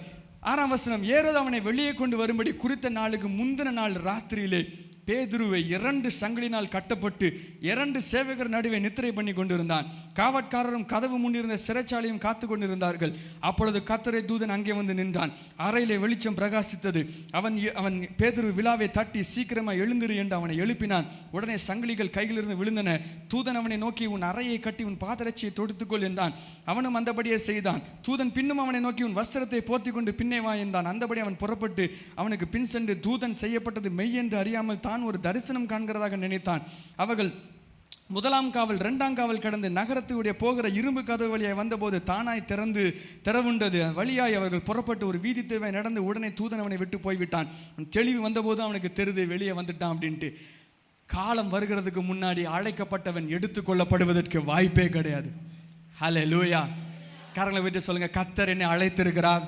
6ஆம் வசனம், ஏரோது அவனை வெளியே கொண்டு வரும்படி குறித்த நாளுக்கு முந்தின நாள் ராத்திரியிலே பேதுருவை 2 சங்கிலினால் கட்டப்பட்டு 2 சேவகர் நடுவே நித்திரை பண்ணி கொண்டிருந்தான். காவற்காரரும் கதவு முன்னிருந்த சிறைச்சாலையும் காத்து கொண்டிருந்தார்கள். அப்பொழுது கர்த்தருடைய தூதன் அங்கே வந்து நின்றான். அறையிலே வெளிச்சம் பிரகாசித்தது. அவன் பேதுரு விழாவை தட்டி சீக்கிரமாக எழுந்திரு என்று அவனை எழுப்பினான். உடனே சங்கிலிகள் கைகளிலிருந்து விழுந்தன. தூதன் அவனை நோக்கி உன் அறையை கட்டி உன் பாதரட்சியை தொடுத்துக்கொள் என்றான். அவனும் அந்தபடியே செய்தான். தூதன் பின்னும் அவனை நோக்கி உன் வஸ்திரத்தை போர்த்தி கொண்டு பின்னே வா என்றான். அந்தபடி அவன் புறப்பட்டு அவனுக்கு பின் சென்று தூதன் செய்யப்பட்டது மெய் என்று அறியாமல் தான் ஒரு தரிசனம் காண்கிறதாக நினைத்தான். அவர்கள் 1ஆம் காவல் 2ஆம் காவல் கடந்து நகரத்துடைய போகிற இரும்பு கதவு வழியாய் வந்தபோது தானாய் திறவுண்டது. வழியாய் அவர்கள் புறப்பட்டு ஒரு வீதி தெருவை நடந்து உடனே தூதன் அவனை விட்டு போய்விட்டான். தெளிவு வந்தபோது அவனுக்கு தெரிந்து வெளியே வந்துட்டான் அப்படின்ட்டு. காலம் வருகிறதுக்கு முன்னாடி அழைக்கப்பட்டவன் எடுத்துக்கொள்ளப்படுவதற்கு வாய்ப்பே கிடையாது. ஹல்லேலூயா. காரங்களை விட்டு சொல்லுங்க, கர்த்தர் என்னை அழைத்திருக்கிறார்,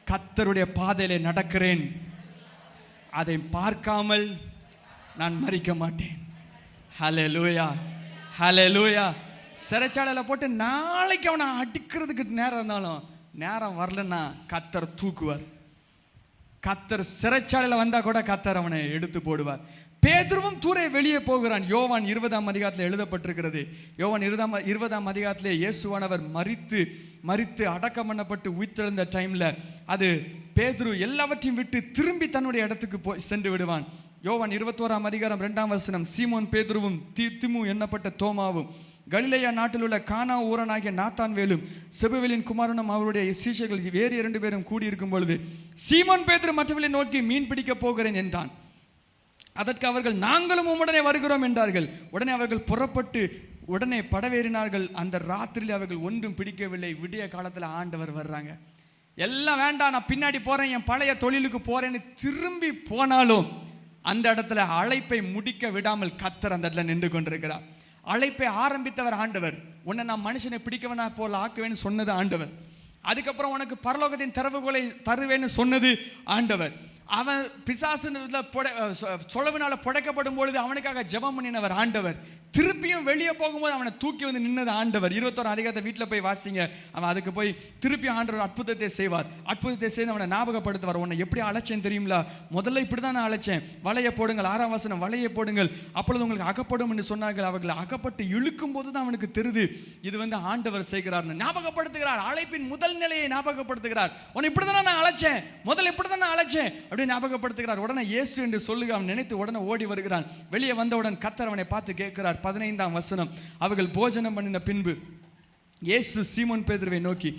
கர்த்தருடைய பாதையிலே நடக்கிறேன், அதை பார்க்காமல் நான் மரிக்க மாட்டேன். ஹல்லேலூயா, ஹல்லேலூயா. சிறைச்சாலையில் போட்டு நாளைக்கு அவனை அடிக்கிறதுக்கு நேரம் இருந்தாலும் நேரம் வரலன்னா கர்த்தர் தூக்குவார். கர்த்தர் சிறைச்சாலையில் வந்தா கூட கர்த்தர் அவனை எடுத்து போடுவார். பேதுருவும் தூரே வெளியே போகிறான். யோவான் 20ஆம் அதிகாரத்தில் எழுதப்பட்டிருக்கிறது. யோவான் 20ஆம் அதிகாரத்திலே இயேசுவானவர் மரித்து அடக்கம் பண்ணப்பட்டு உயிர்த்தெழுந்த டைம்ல அது பேதுரு எல்லாவற்றையும் விட்டு திரும்பி தன்னுடைய இடத்துக்கு போய் சென்று விடுவான். யோவான் 21ஆம் அதிகாரம் 2ஆம் வசனம், சீமோன் பேதுருவும் திமு எண்ணப்பட்ட தோமாவும் கலிலேயா நாட்டில் உள்ள கானா ஊரனாகிய நாத்தான்வேலும் செபுவேலின் குமாரனும் அவருடைய சீஷர்கள் வேறு 2 பேரும் கூடியிருக்கும் பொழுது சீமோன் பேதுரு மற்றவர்களை நோக்கி மீன் பிடிக்க போகிறேன் என்றான். அதற்கு அவர்கள் நாங்களும் உடனே வருகிறோம் என்றார்கள். உடனே அவர்கள் புறப்பட்டு உடனே படவேறினார்கள். அந்த ராத்திரியில் அவர்கள் ஒன்றும் பிடிக்கவில்லை. விடிய காலத்தில் ஆண்டவர் வர்றாங்க. எல்லாம் வேண்டாம், நான் பின்னாடி போறேன், என் பழைய தொழிலுக்கு போறேன்னு திரும்பி போனாலும் அந்த இடத்துல அழைப்பை முடிக்க விடாமல் கர்த்தர் அந்த இடத்துல நின்று கொண்டிருக்கிறார். அழைப்பை ஆரம்பித்தவர் ஆண்டவர். உன்னை நான் மனுஷனை பிடிக்கவனா போல ஆக்குவேன்னு சொன்னது ஆண்டவர். அதுக்கப்புறம் உனக்கு பரலோகத்தின் திறவுகோலை தருவேன்னு சொன்னது ஆண்டவர். அவன் பிசாசு சொலவினால புடைக்கப்படும் பொழுது அவனுக்காக ஜெபம் பண்ணினவர் ஆண்டவர். திருப்பியும் வெளியே போகும்போது அவனை தூக்கி வந்து நின்னது ஆண்டவர். 21 அதிகாரத்தை வீட்டில் போய் வாசிங்க. அவன் அதுக்கு போய் திருப்பி ஆண்டவர் அற்புதத்தை செய்வார். அற்புதத்தை செய்து அவனை ஞாபகப்படுத்துவார். உன்னை எப்படி அழைச்சேன் தெரியுங்களா? முதல்ல இப்படி தான் நான் அழைச்சேன். வலையை போடுங்கள், 6ஆம் வசனம், வலையை போடுங்கள், அப்பொழுது உங்களுக்கு அகப்படும் என்று சொன்னார்கள். அவர்கள் அகப்பட்டு இழுக்கும் போது தான் அவனுக்கு தெரியுது இது வந்து ஆண்டவர் செய்கிறார். ஞாபகப்படுத்துகிறார். அழைப்பின் முதல் நிலையை ஞாபகப்படுத்துகிறார். உன்னை இப்படி தான் நான் அழைச்சேன், முதல்ல இப்படி தான் நான் அழைச்சேன் அப்படின்னு ஞாபகப்படுத்துகிறார். உடனே இயேசு என்று சொல்லுக அவன் நினைத்து உடனே ஓடி வருகிறான். வெளியே வந்தவுடன் கர்த்தர் அவனை பார்த்து கேட்கிறார். 15ஆம் வசனம், அவர்கள் போஜனம் பண்ணின பின்பு இயேசு சீமோன் பேதுருவை நோக்கி,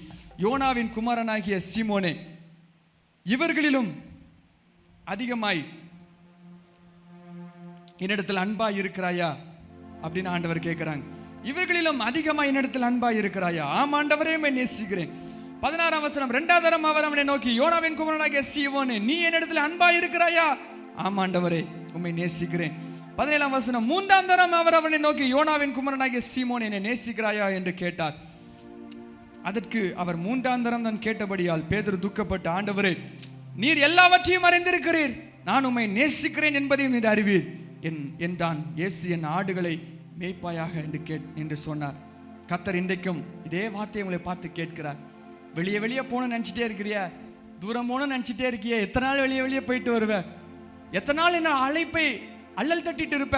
யோனாவின் குமாரனாகிய சீமோனே, இவர்களிலும் அதிகமாய் என்னிடத்தில் அன்பாய் இருக்கிறாயா அப்படின்னு ஆண்டவர் கேட்கிறாங்க. இவர்களிலும் அதிகமாய் என்னிடத்தில் அன்பாய் இருக்கிறாயா? ஆம் ஆண்டவரே, நேசிக்கிறேன். 16ஆம் வசனம், 2வது தரம் அவர் அவனை நோக்கி, யோனாவின் குமாரனாகிய சீமோனே, நீ என்னிடத்தில் அன்பாய் இருக்கிறாயா? ஆம் ஆண்டவரே, உம்மை நேசிக்கிறேன். 17ஆம் வசனம், 3ஆம் தரம் அவர் அவனை நோக்கி, யோனாவின் குமாரனாகிய சீமோனே, என்னை நேசிக்கிறாயா என்று கேட்டார். அதற்கு அவர் 3ஆம் தரம் தான் கேட்டபடியால் பேதுரு துக்கப்பட்டு, ஆண்டவரே, நீர் எல்லாவற்றையும் அறிந்திருக்கிறீர், நான் உம்மை நேசிக்கிறேன் என்பதையும் நீர் அறிவீர் என்றான். இயேசு, என் ஆடுகளை மேய்ப்பாயாக என்று சொன்னார். கர்த்தர் இன்றைக்கும் இதே வார்த்தையை உங்களை பார்த்து கேட்கிறார். வெளியே போகணும்னு நினச்சிட்டே இருக்கிறியா? தூரம் போகணும்னு நினச்சிட்டே இருக்கியா? எத்தனை நாள் வெளியே போயிட்டு வருவ? எத்தனை நாள் என்ன அழைப்பை அல்லல் தட்டிட்டு இருப்ப?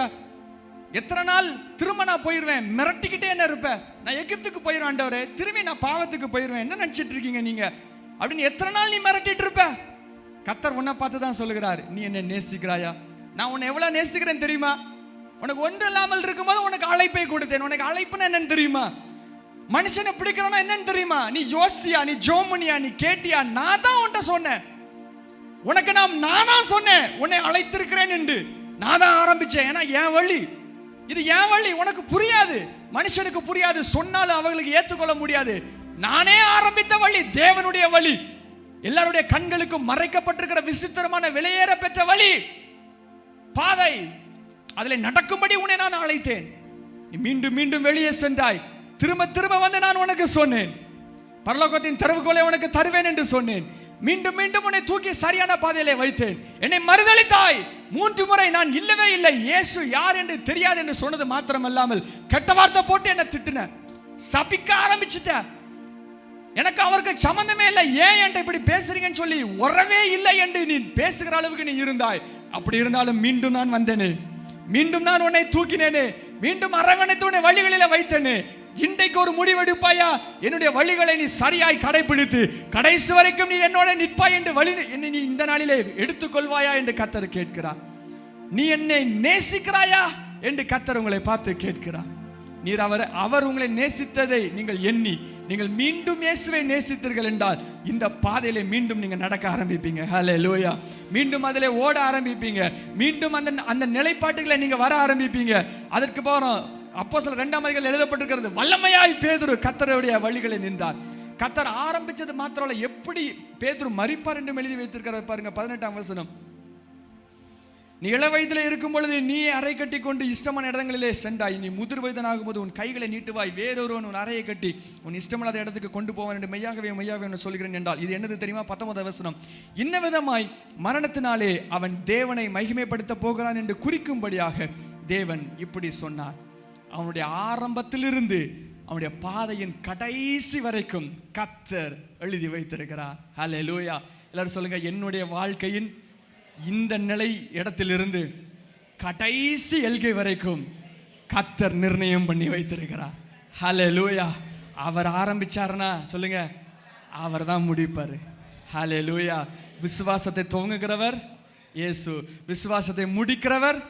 எத்தனை நாள் திரும்ப நான் போயிடுவேன் மிரட்டிக்கிட்டே என்ன இருப்ப? நான் எகிப்துக்கு போயிடுவேன் ஆண்டவரே, திரும்பி நான் பாவத்துக்கு போயிடுவேன், என்ன நினச்சிட்டு இருக்கீங்க நீங்க அப்படின்னு எத்தனை நாள் நீ மிரட்டிட்டு இருப்ப? கர்த்தர் உன்னை பார்த்து தான் சொல்லுகிறார், நீ என்ன நேசிக்கிறாயா? நான் உன்னை எவ்வளவு நேசிக்கிறேன் தெரியுமா? உனக்கு ஒன்று இல்லாமல் இருக்கும்போது உனக்கு அழைப்பை கொடுத்தேன். உனக்கு அழைப்புன்னு என்னன்னு தெரியுமா? மனுஷனை பிடிக்கிறோன்னா என்னன்னு தெரியுமா? நீ யோசியா, நீ ஜோமனியா, நீ கேட்டியா? நான் தான் உன்கிட்ட சொன்னேன். உனக்கு நான் தான் சொன்னேன் உன்னை அழைத்திருக்கிறேன் என்று. நான் தான் ஆரம்பிச்சேன். ஏன்னா என் வழி இது, என் வழி. உனக்கு புரியாது, மனுஷனுக்கு புரியாது, சொன்னாலும் அவங்களுக்கு ஏற்றுக்கொள்ள முடியாது. நானே ஆரம்பித்த வழி தேவனுடைய வழி. எல்லாருடைய கண்களுக்கும் மறைக்கப்பட்டிருக்கிற விசித்திரமான விலையேற பெற்ற வழி, பாதை. அதில் நடக்கும்படி உன்னை நான் அழைத்தேன். நீ மீண்டும் மீண்டும் வெளியே சென்றாய். திரும்ப திரும்ப வந்து நான் உனக்கு சொன்னேன், பரலோகத்தின் திறவுகோலை உனக்கு தருவேன் என்று சொன்னேன். மீண்டும் மீண்டும் உன்னை தூக்கி சரியான பாதையிலே வைத்தேன். என்னை மறுதலித்தாய் 3 முறை. நான் இல்லவே இல்லை, இயேசு யார் என்று தெரியாது என்று சொன்னது மாத்திரமல்லாமல் கெட்ட வார்த்தை போட்டு என்னை திட்டின, சபிக்க ஆரம்பிச்சிட்ட. எனக்கு அவருக்கு சம்பந்தமே இல்லை, ஏன் என்கிட்ட இப்படி பேசுறீங்கன்னு சொல்லி உறவே இல்லை என்று நீ பேசுகிற அளவுக்கு நீ இருந்தாய். அப்படி இருந்தாலும் மீண்டும் நான் வந்தேனே, மீண்டும் நான் உன்னை தூக்கினேனே, மீண்டும் அரவணைத்து உன்னை வழிகளில வைத்தேனே. இன்றைக்கு ஒரு முடிவெடுப்பாயா? என்னுடைய வழிகளை நீ சரியாய் கடைபிடித்து கடைசி வரைக்கும் நீ என்னோட நிற்பாய் என்று வழி என்னை நீ இந்த நாளிலே எடுத்துக்கொள்வாயா என்று கர்த்தர் கேட்கிறார். நீ என்னை நேசிக்கிறாயா என்று கர்த்தர் உங்களை பார்த்து கேட்கிறார். நீர் அவர் உங்களை நேசித்ததை நீங்கள் எண்ணி நீங்கள் மீண்டும் இயேசுவை நேசித்தீர்கள் என்றால் இந்த பாதையில மீண்டும் நீங்க நடக்க ஆரம்பிப்பீங்க. ஹல்லேலூயா. மீண்டும் அதிலே ஓட ஆரம்பிப்பீங்க. மீண்டும் அந்த நிலைப்பாட்டுகளை நீங்க வர ஆரம்பிப்பீங்க. அதற்கு போறோம். அப்போஸ்தலர் 2ஆம் அதிகாரத்தில் எழுதப்பட்டிருக்கிறது, வல்லமையாய் பேதுரு கர்த்தருடைய வழிகளை நின்றார். கர்த்தர் ஆரம்பிச்சது மாத்திரமல்ல, எப்படி பேதுரு மரிப்பார் என்று எழுதி வைத்திருக்கிறார் பாருங்க. 18ஆம் வசனம், நீ இள வயதில் இருக்கும் பொழுது நீ அறை கட்டி கொண்டு இஷ்டமான இடங்களிலே சென்றாய். நீ முதிர் வயதனாகும் போது உன் கைகளை நீட்டுவாய், வேறொருவன் உன் அறையை கட்டி உன் இஷ்டமில்லாத இடத்துக்கு கொண்டு போவான் என்று மெய்யாகவே சொல்கிறேன் என்றால் இது என்னது தெரியுமா? 19ஆம் வசனம், இன்ன விதமாய் மரணத்தினாலே அவன் தேவனை மகிமைப்படுத்த போகிறான் என்று குறிக்கும்படியாக தேவன் இப்படி சொன்னார். அவனுடைய ஆரம்பத்திலிருந்து அவனுடைய பாதையின் கடைசி வரைக்கும் கர்த்தர் எழுதி வைத்திருக்கிறார். ஹல்லேலூயா. எல்லாரும் சொல்லுங்க, என்னுடைய வாழ்க்கையின் இந்த நிலை இடத்திலிருந்து கடைசி எல்கை வரைக்கும் கர்த்தர் நிர்ணயம் பண்ணி வைத்திருக்கிறார். ஹல்லேலூயா. அவர் ஆரம்பிச்சார்னா சொல்லுங்க, அவர் தான் முடிப்பார். ஹல்லேலூயா. விசுவாசத்தை துவங்குகிறவர் இயேசு, விசுவாசத்தை முடிக்கிறவர்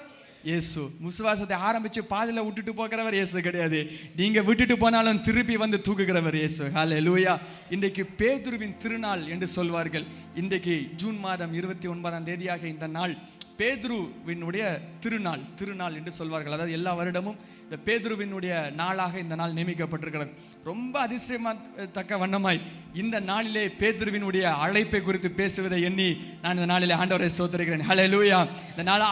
இயேசு. விசுவாசத்தை ஆரம்பிச்சு பாதியில் விட்டுட்டு போகிறவர் இயேசு கிடையாது. நீங்க விட்டுட்டு போனாலும் திருப்பி வந்து தூக்குகிறவர் இயேசு. ஹல்லேலூயா. இன்றைக்கு பேதுருவின் திருநாள் என்று சொல்வார்கள். இன்றைக்கு ஜூன் மாதம் 29ஆம் தேதியாக இந்த நாள் பேதுருவினுடைய திருநாள் என்று சொல்வார்கள். அதாவது எல்லா வருடமும் இந்த பேதுருவினுடைய நாளாக இந்த நாள் நியமிக்கப்பட்டிருக்கிறது. ரொம்ப அதிசயத்தக்க வண்ணமாய் இந்த நாளிலே பேதுருவினுடைய அழைப்பை குறித்து பேசுவதை எண்ணி நான் இந்த நாளிலே ஆண்டவரை ஸ்தோத்திரிக்கிறேன். ஹல்லேலூயா. இந்த நாள்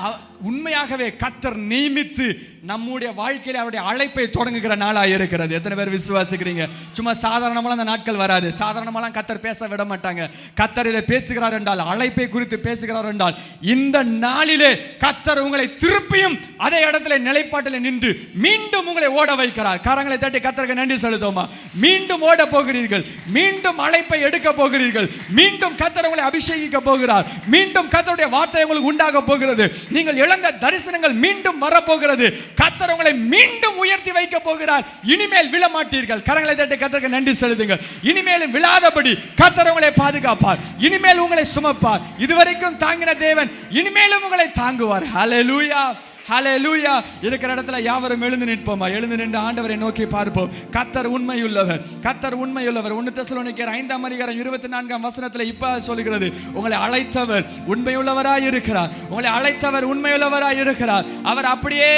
உண்மையாகவே கர்த்தர் நியமித்து நம்முடைய வாழ்க்கையில அவருடைய அழைப்பை தொடங்குகிற நாளாக இருக்கிறது. எத்தனை பேர் விசுவாசிக்கிறீங்க? சும்மா சாதாரணமாக அந்த நாட்கள் வராது. சாதாரணமாக கர்த்தர் பேச விட மாட்டாங்க. கர்த்தர் இதை பேசுகிறார் என்றால், அழைப்பை குறித்து பேசுகிறார் என்றால், இந்த நாளிலே கர்த்தர் உங்களை திருப்பியும் அதே இடத்துல நிலைப்பாட்டில் நின்று மீண்டும் உங்களை ஓட வைக்கிறார். கரங்களை தட்டி கர்த்தருக்கு நன்றி செலுத்துவோமா? மீண்டும் ஓட போகிறீர்கள், மீண்டும் அழைப்பை எடுக்க போகிறீர்கள், மீண்டும் கர்த்தர் உங்களை அபிஷேகிக்க போகிறார், மீண்டும் கர்த்தருடைய வார்த்தை உங்களுக்கு உண்டாக போகிறது, நீங்கள் இழந்த தரிசனங்கள் மீண்டும் வரப்போகிறது, கர்த்தர் உங்களை மீண்டும் உயர்த்தி வைக்க போகிறார். இனிமேல் விழ மாட்டீர்கள். கரங்களை தட்டி கர்த்தருக்கு நன்றி செலுத்துங்கள். இனிமேலும் விழாதபடி கர்த்தர் உங்களை பாதுகாப்பார். இனிமேல் உங்களை சுமப்பார். இதுவரைக்கும் தாங்கின தேவன் இனிமேலும் உங்களை தாங்குவார். ஹல்லேலூயா. ஹல்லேலூயா. இருக்கிற இடத்துல யாவரும் எழுந்து நிற்போமா? எழுந்து நின்று ஆண்டவரை நோக்கி பார்ப்போம். கர்த்தர் உண்மையுள்ளவர், கர்த்தர் உண்மையுள்ளவர். 1 தெசலோனிக்கேயர் 5ஆம் அதிகாரம் 24ஆம் வசனத்தில் இப்ப சொல்கிறது, உங்களை அழைத்தவர் உண்மையுள்ளவராய் இருக்கிறார். உங்களை அழைத்தவர் உண்மையுள்ளவராய் இருக்கிறார். அவர் அப்படியே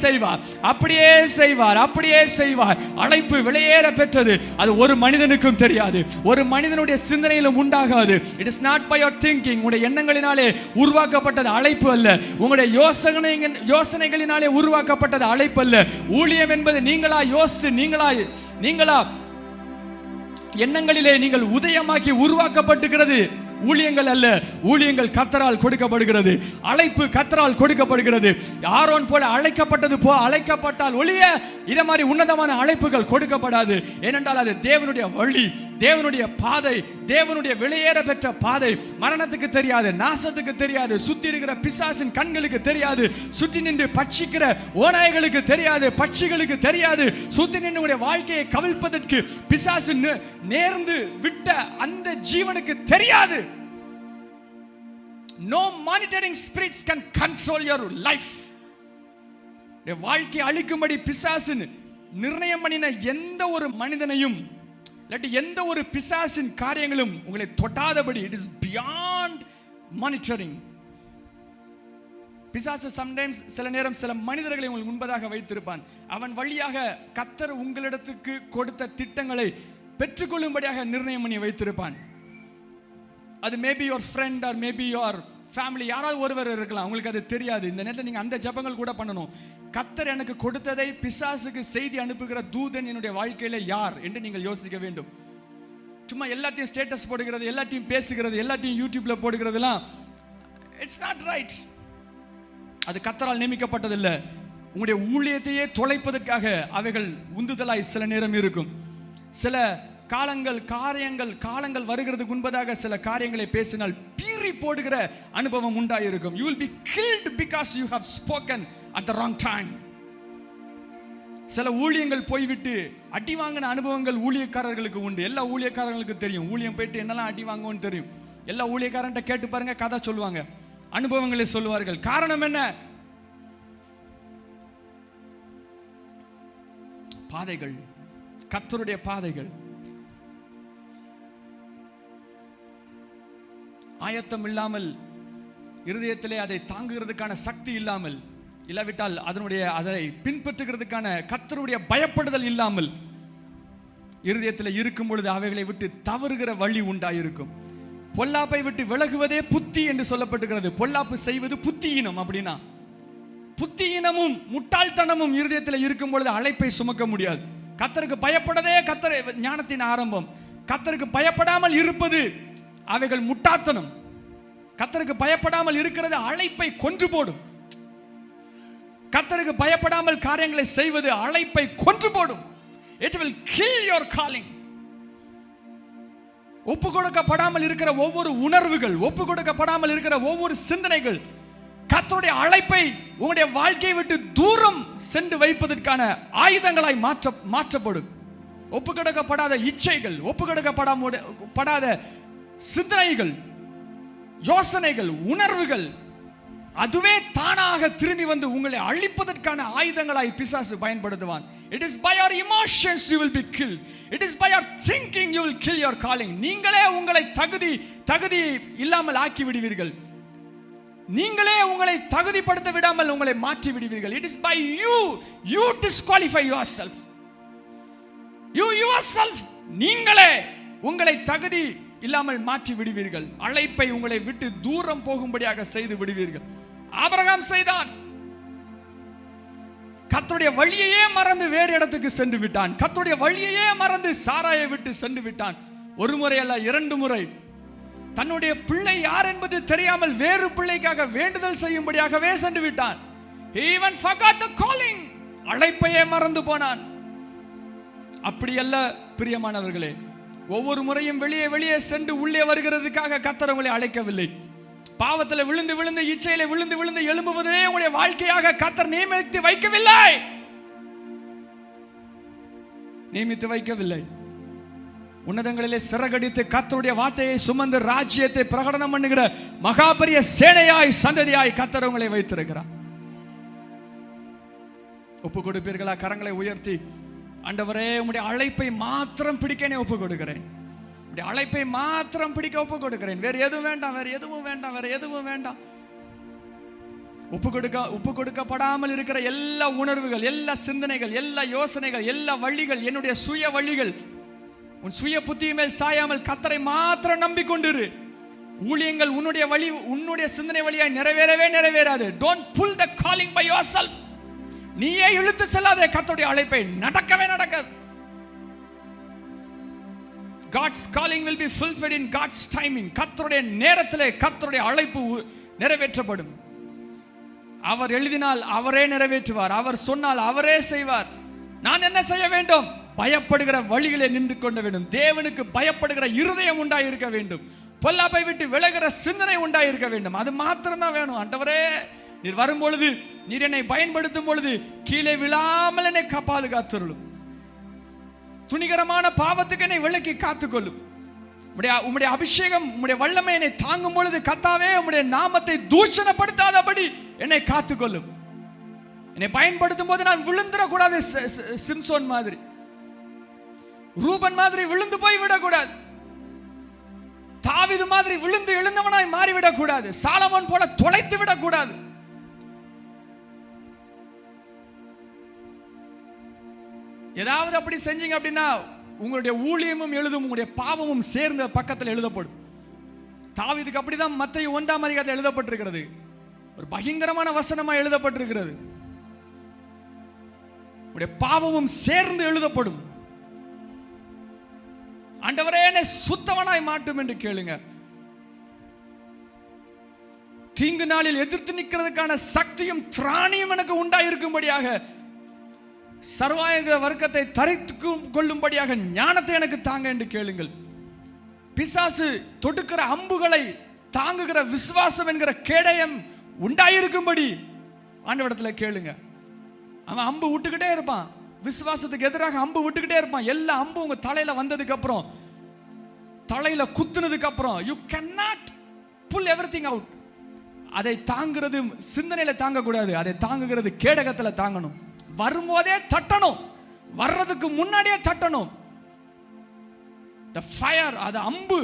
செய்வார், அப்படியே செய்வார், அப்படியே செய்வார். அழைப்பு வெளியேற பெற்றது. அது ஒரு மனிதனுக்கும் தெரியாது, ஒரு மனிதனுடைய சிந்தனையிலும் உண்டாகாது. It is not by your thinking. உங்களுடைய எண்ணங்களினாலே உருவாக்கப்பட்டது அழைப்பு அல்ல. உங்களுடைய யோசனைகளினாலே உருவாக்கப்பட்டது அழைப்பு அல்ல. ஊழியம் என்பது நீங்களா யோசி, நீங்களா எண்ணங்களிலே நீங்கள் உதயமாக்கி உருவாக்கப்பட்டுகிறது. ஊழியங்கள் அல்ல, ஊழியங்கள் கர்த்தரால் கொடுக்கப்படுகிறது. அழைப்பு கர்த்தரால் கொடுக்கப்படுகிறது. ஆரோன் போல அழைக்கப்பட்டால் ஒழிய இத மாதிரி உன்னதமான அழைப்புகள் கொடுக்கப்படாது. ஏனென்றால் அது தேவனுடைய வழி, தேவனுடைய பாதை, தேவனுடைய வெளியேற பெற்ற பாதை. மரணத்துக்கு தெரியாது, நாசத்துக்கு தெரியாது, சுத்தி இருக்கிற பிசாசின் கண்களுக்கு தெரியாது, சுற்றி நின்று பட்சிக்கிற ஓநாய்களுக்கு தெரியாது, பட்சிகளுக்கு தெரியாது, சுத்தி நின்று வாழ்க்கையை கவிழ்ப்பதற்கு பிசாசு நேர்ந்து விட்ட அந்த ஜீவனுக்கு தெரியாது. No monitoring spirits can control your life. வாழ்க்கை அழிக்கும்படி பிசாசு நிர்ணயம் பண்ணின எந்த ஒரு மனிதனையும், எந்த ஒரு பிசாசின் காரியங்களும் உங்களை தொட்டாதபடி, it is beyond monitoring. பிசாசு சம்டைம்ஸ் சில நேரம் சில மனிதர்களை உங்களுக்கு முன்பதாக வைத்திருப்பான். அவன் வழியாக கர்த்தர் உங்களிடத்துக்கு கொடுத்த திட்டங்களை பெற்றுக்கொள்ளும்படியாக நிர்ணயம் பண்ணி வைத்திருப்பான். அது maybe your friend or maybe your family, யாராவது ஒருவர் இருக்கலாம். உங்களுக்கு அது தெரியாது. இந்த நேரத்தில் நீங்கள் அந்த ஜெபங்கள் கூட பண்ணணும். கர்த்தர் எனக்கு கொடுத்ததை பிசாசுக்கு செய்தி அனுப்புகிற தூதன் என்னுடைய வாழ்க்கையில யார் என்று நீங்கள் யோசிக்க வேண்டும். சும்மா எல்லாத்தையும் ஸ்டேட்டஸ் போடுகிறது, எல்லாத்தையும் பேசுகிறது, எல்லாத்தையும் யூடியூப்ல போடுகிறதுலாம் இட்ஸ் நாட் ரைட். அது கர்த்தரால் நியமிக்கப்பட்டதில்லை. உங்களுடைய ஊழியத்தையே தொலைப்பதற்காக அவைகள் உந்துதலாய் சில நேரம் இருக்கும். சில காலங்கள் வருகிறதுக்கு முன்பதாக சில காரியங்களை பேசினால் பீறி போடுகிற அனுபவம் உண்டாயிருக்கும். You will be killed because you have spoken at the wrong time. சில ஊழியங்கள் போய்விட்டு அடி வாங்கின அனுபவங்கள் ஊழியக்காரர்களுக்கு உண்டு. எல்லா ஊழியக்காரர்களுக்கு தெரியும் ஊழியம் போயிட்டு என்னெல்லாம் அடி வாங்குவோன்னு தெரியும். எல்லா ஊழியக்காரன்ட்ட கேட்டு பாருங்க, கதை சொல்லுவாங்க, அனுபவங்களை சொல்லுவார்கள். காரணம் என்ன? பாதைகள், கர்த்தருடைய பாதைகள் ஆயத்தம் இல்லாமல், இருதயத்திலே அதை தாங்குகிறதுக்கான சக்தி இல்லாமல், இல்லாவிட்டால் அதை பின்பற்றுகிறதுக்கான கர்த்தருடைய பயப்படுதல் இல்லாமல் இருதயத்தில் இருக்கும் பொழுது அவைகளை விட்டு தவறுகிற வழி உண்டாயிருக்கும். பொல்லாப்பை விட்டு விலகுவதே புத்தி என்று சொல்லப்பட்டிருக்கிறது. பொல்லாப்பு செய்வது புத்தியினம். அப்படின்னா புத்தியினமும் முட்டாள்தனமும் இருதயத்தில் இருக்கும் பொழுது அழைப்பை சுமக்க முடியாது. கர்த்தருக்கு பயப்படதே ஞானத்தின் ஆரம்பம். கர்த்தருக்கு பயப்படாமல் இருப்பது அவைகள் முட்டாள்தனம். கர்த்தருக்கு பயப்படாமல் இருக்கிறது அழைப்பை கொன்று போடும். கர்த்தருக்கு பயப்படாமல் காரியங்களை செய்வது அழைப்பை கொன்று போடும். It will kill your calling. ஒப்பு கொடுக்கப்படாமல் இருக்கிற ஒவ்வொரு உணர்வுகள், ஒப்பு கொடுக்கப்படாமல் இருக்கிற ஒவ்வொரு சிந்தனைகள் கர்த்தருடைய அழைப்பை உங்களுடைய வாழ்க்கையை விட்டு தூரம் சென்று வைப்பதற்கான ஆயுதங்களாய் மாற்றப்படும். ஒப்பு கொடுக்கப்படாத இச்சைகள், ஒப்பு கொடுக்கப்படாத சிந்தனைகள், யோசனைகள், உணர்வுகள் அதுவே தானாக திரும்பி வந்து உங்களை அழிப்பதற்கான ஆயுதங்களாய் பிசாசு பயன்படுத்துவான். It is by your emotions you will be killed. It is by your thinking you will kill your calling. நீங்களே உங்களை தகுதி இல்லாமல் ஆக்கி விடுவீர்கள். நீங்களே உங்களை தகுதிப்படுத்த விடாமல் உங்களை மாற்றி விடுவீர்கள். It is by you disqualify yourself. You yourself, நீங்களே உங்களை தகுதி இல்லாமல் மாற்றி விடுவீர்கள். அழைப்பை உங்களை விட்டு தூரம் போகும்படியாக செய்து விடுவீர்கள். ஆபிரகாம் செய்தான். கர்த்தருடைய வழியையே மறந்து வேறு இடத்துக்கு சென்று விட்டான். கர்த்தருடைய வழியையே மறந்து சாராயை விட்டு சென்று விட்டான். ஒரு முறை அல்ல, 2 முறை. தன்னுடைய பிள்ளை யார் என்பது தெரியாமல் வேறு பிள்ளைக்காக வேண்டுதல் செய்யும்படியாகவே சென்று விட்டான். He even forgot the calling. அழைப்பையே மறந்து போனான். அப்படி அல்ல பிரியமானவர்களே, ஒவ்வொரு முறையும் வெளியே சென்று உள்ளே வருகிறதுக்காக கர்த்தர் உங்களை அழைக்கவில்லை. பாவத்தில் விழுந்து இச்சையில விழுந்து எழும்புவதே உங்களுடைய வாழ்க்கையாக கர்த்தர் நியமித்து வைக்கவில்லை. உன்னதங்களிலே சிறகடித்து கர்த்தருடைய வார்த்தையை சுமந்து ராஜ்யத்தை பிரகடனம் பண்ணுகிற மகாபரிய சேனையாய் சந்ததியாய் கர்த்தர் உங்களை வைத்திருக்கிறார். ஒப்பு கொடுப்பீர்களா? கரங்களை உயர்த்தி, ஆண்டவரே உம்முடைய அழைப்பை மாத்திரம் பிடிக்க ஒப்பு கொடுக்கிறேன். உம்முடைய அழைப்பை மாத்திரம் பிடிக்க ஒப்பு கொடுக்கிறேன். வேற எதுவும் வேண்டாம். ஒப்பு கொடுக்கப்படாமல் இருக்கிற எல்லா உணர்வுகள், எல்லா சிந்தனைகள், எல்லா யோசனைகள், எல்லா வழிகள் என்னுடைய சுய வழிகள், உன் சுய புத்தியின் மேல் சாயாமல் கர்த்தரை மாத்திரம் நம்பிக்கொண்டிரு. ஊழியங்கள் உன்னுடைய சிந்தனை வழியாய் நிறைவேறாது. Don't pull the calling by yourself. நீயே இழுத்து செல்லாதே கர்த்தருடைய அழைப்பை. நடக்காது. God's calling will be fulfilled in God's timing. கர்த்தருடைய நேரத்திலே கர்த்தருடைய அழைப்பு நிறைவேற்றப்படும். அவர் எழுதினால் அவரே நிறைவேற்றுவார். அவர் சொன்னால் அவரே செய்வார். நான் என்ன செய்ய வேண்டும்? பயப்படுகிற வழிகளை நின்று கொள்ள வேண்டும். தேவனுக்கு பயப்படுகிற இருதயம் உண்டாயிருக்க வேண்டும். பொல்லாப்பை விட்டு விலகிற சிந்தனை உண்டாயிருக்க வேண்டும். அது மாத்திரம் தான் வேணும். ஆண்டவரே, நீர் வரும்பொழுது, நீர் என்னை பயன்படுத்தும் பொழுது கீழே விழாமல் என்னை பாதுகாத்துள்ளும். துணிகரமான பாவத்துக்கு என்னை விலக்கி காத்துக்கொள்ளும். உம்முடைய அபிஷேகம், உம்முடைய வல்லமை என்னை தாங்கும் பொழுது கர்த்தாவே உம்முடைய நாமத்தை தூஷணப்படுத்தாதபடி என்னை காத்துக்கொள்ளும். என்னை பயன்படுத்தும் போது நான் விழுந்துடக்கூடாது. சிம்சோன் மாதிரி, ரூபன் மாதிரி விழுந்து போய் விடக்கூடாது. தாவீது மாதிரி விழுந்து எழுந்தவனாய் மாறிவிடக்கூடாது. சாலமோன் போல தொலைத்து விடக்கூடாது. ஏதாவது அப்படி செஞ்சீங்க அப்படின்னா உங்களுடைய ஊழியமும் எழுதும், உங்களுடைய பாவமும் சேர்ந்த பக்கத்தில் எழுதப்படும். தாவீதுக்கு அப்படிதான் மத்தேயு 1ஆம் அதிகாரத்தில் எழுதப்பட்டிருக்கிறது. ஒரு பயங்கரமான வசனமா எழுதப்பட்டிருக்கிறது. உங்களுடைய பாவமும் சேர்ந்து எழுதப்படும். ஆண்டவரே என்னை சுத்தவனாய் மாட்டும் என்று கேளுங்க. தீங்கு நாளில் எதிர்த்து நிற்கிறதுக்கான சக்தியும் திராணியும் எனக்கு உண்டாயிருக்கும்படியாக சர்வாயுத வர்க்கத்தை தரித்து கொள்ளும்படியாக ஞானத்தை எனக்கு தாங்க என்று கேளுங்கள். பிசாசு தொடுக்கிற அம்புகளை தாங்குகிற விசுவாசம் என்கிற கேடயம் உண்டாயிருக்கும்படி ஆண்டவரிடத்தில் கேளுங்க. அவன் அம்பு விட்டுக்கிட்டே இருப்பான், விசுவாசத்துக்கு எதிராக அம்பு விட்டுக்கிட்டே இருப்பான். எல்லா அம்பு உங்க தலையில வந்ததுக்கு அப்புறம், தலையில குத்துனதுக்கு அப்புறம் you cannot pull everything out. அதை தாங்கிறது சிந்தனையில தாங்க கூடாது, அதை தாங்குகிறது கேடகத்துல தாங்கணும். வரும்போதே தட்டணும், வர்றதுக்கு முன்னாடியே தட்டணும். the fire, அது அம்பு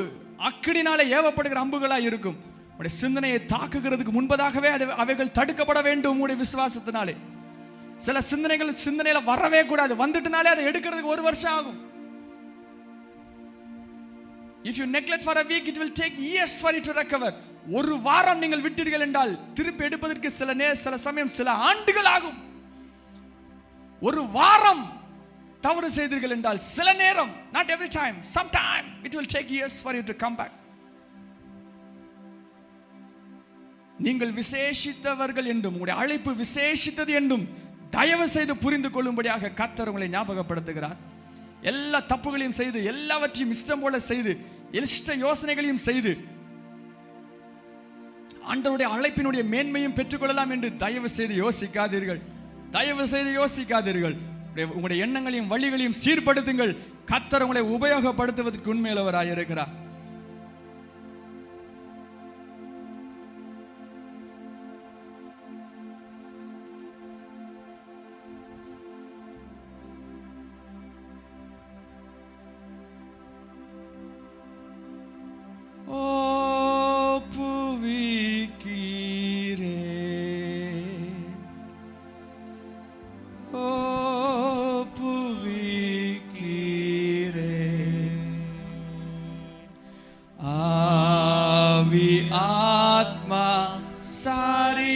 அக்கினினால ஏவப்படுகிற அம்புகளா இருக்கும். உங்களுடைய சிந்தனையை தாக்குகிறதுக்கு முன்பதாகவே அவைகள் தடுக்கப்பட வேண்டும் உங்களுடைய விசுவாசத்தினாலே. சில சிந்தனையில வரவே கூடாது, வந்துட்டுனாலே அதை எடுக்கிறதுக்கு 1 வருஷம் ஆகும். if you neglect for a week, it will take years for it to recover. 1 வாரம் நீங்கள் விட்டீர்கள் என்றால் திருப்பி எடுப்பதற்கு சில சமயம் சில ஆண்டுகள் ஆகும். 1 வாரம் தவறு செய்தீர்கள் என்றால் சில நேரம், not every time, sometime it will take years for you to come back. நீங்கள் விசேஷித்தவர்கள் என்றும் உங்களுடைய அழைப்பு விசேஷித்தது என்றும் தயவு செய்து புரிந்து கொள்ளும்படியாக கர்த்தர் உங்களை ஞாபகப்படுத்துகிறார். எல்லா தப்புகளையும் செய்து, எல்லாவற்றையும் இஷ்டம் போல செய்து, இஷ்ட யோசனைகளையும் செய்து ஆண்டவருடைய அழைப்பினுடைய மேன்மையும் பெற்றுக்கொள்ளலாம் என்று தயவு செய்து யோசிக்காதீர்கள். தயவு செய்து யோசிக்காதீர்கள். உங்களுடைய எண்ணங்களையும் வழிகளையும் சீர்படுத்துங்கள். கர்த்தர் உங்களை உபயோகப்படுத்துவதற்கு உண்மையுள்ளவராய் இருக்கிறார். ஆத்மா சரீரமெல்லாம்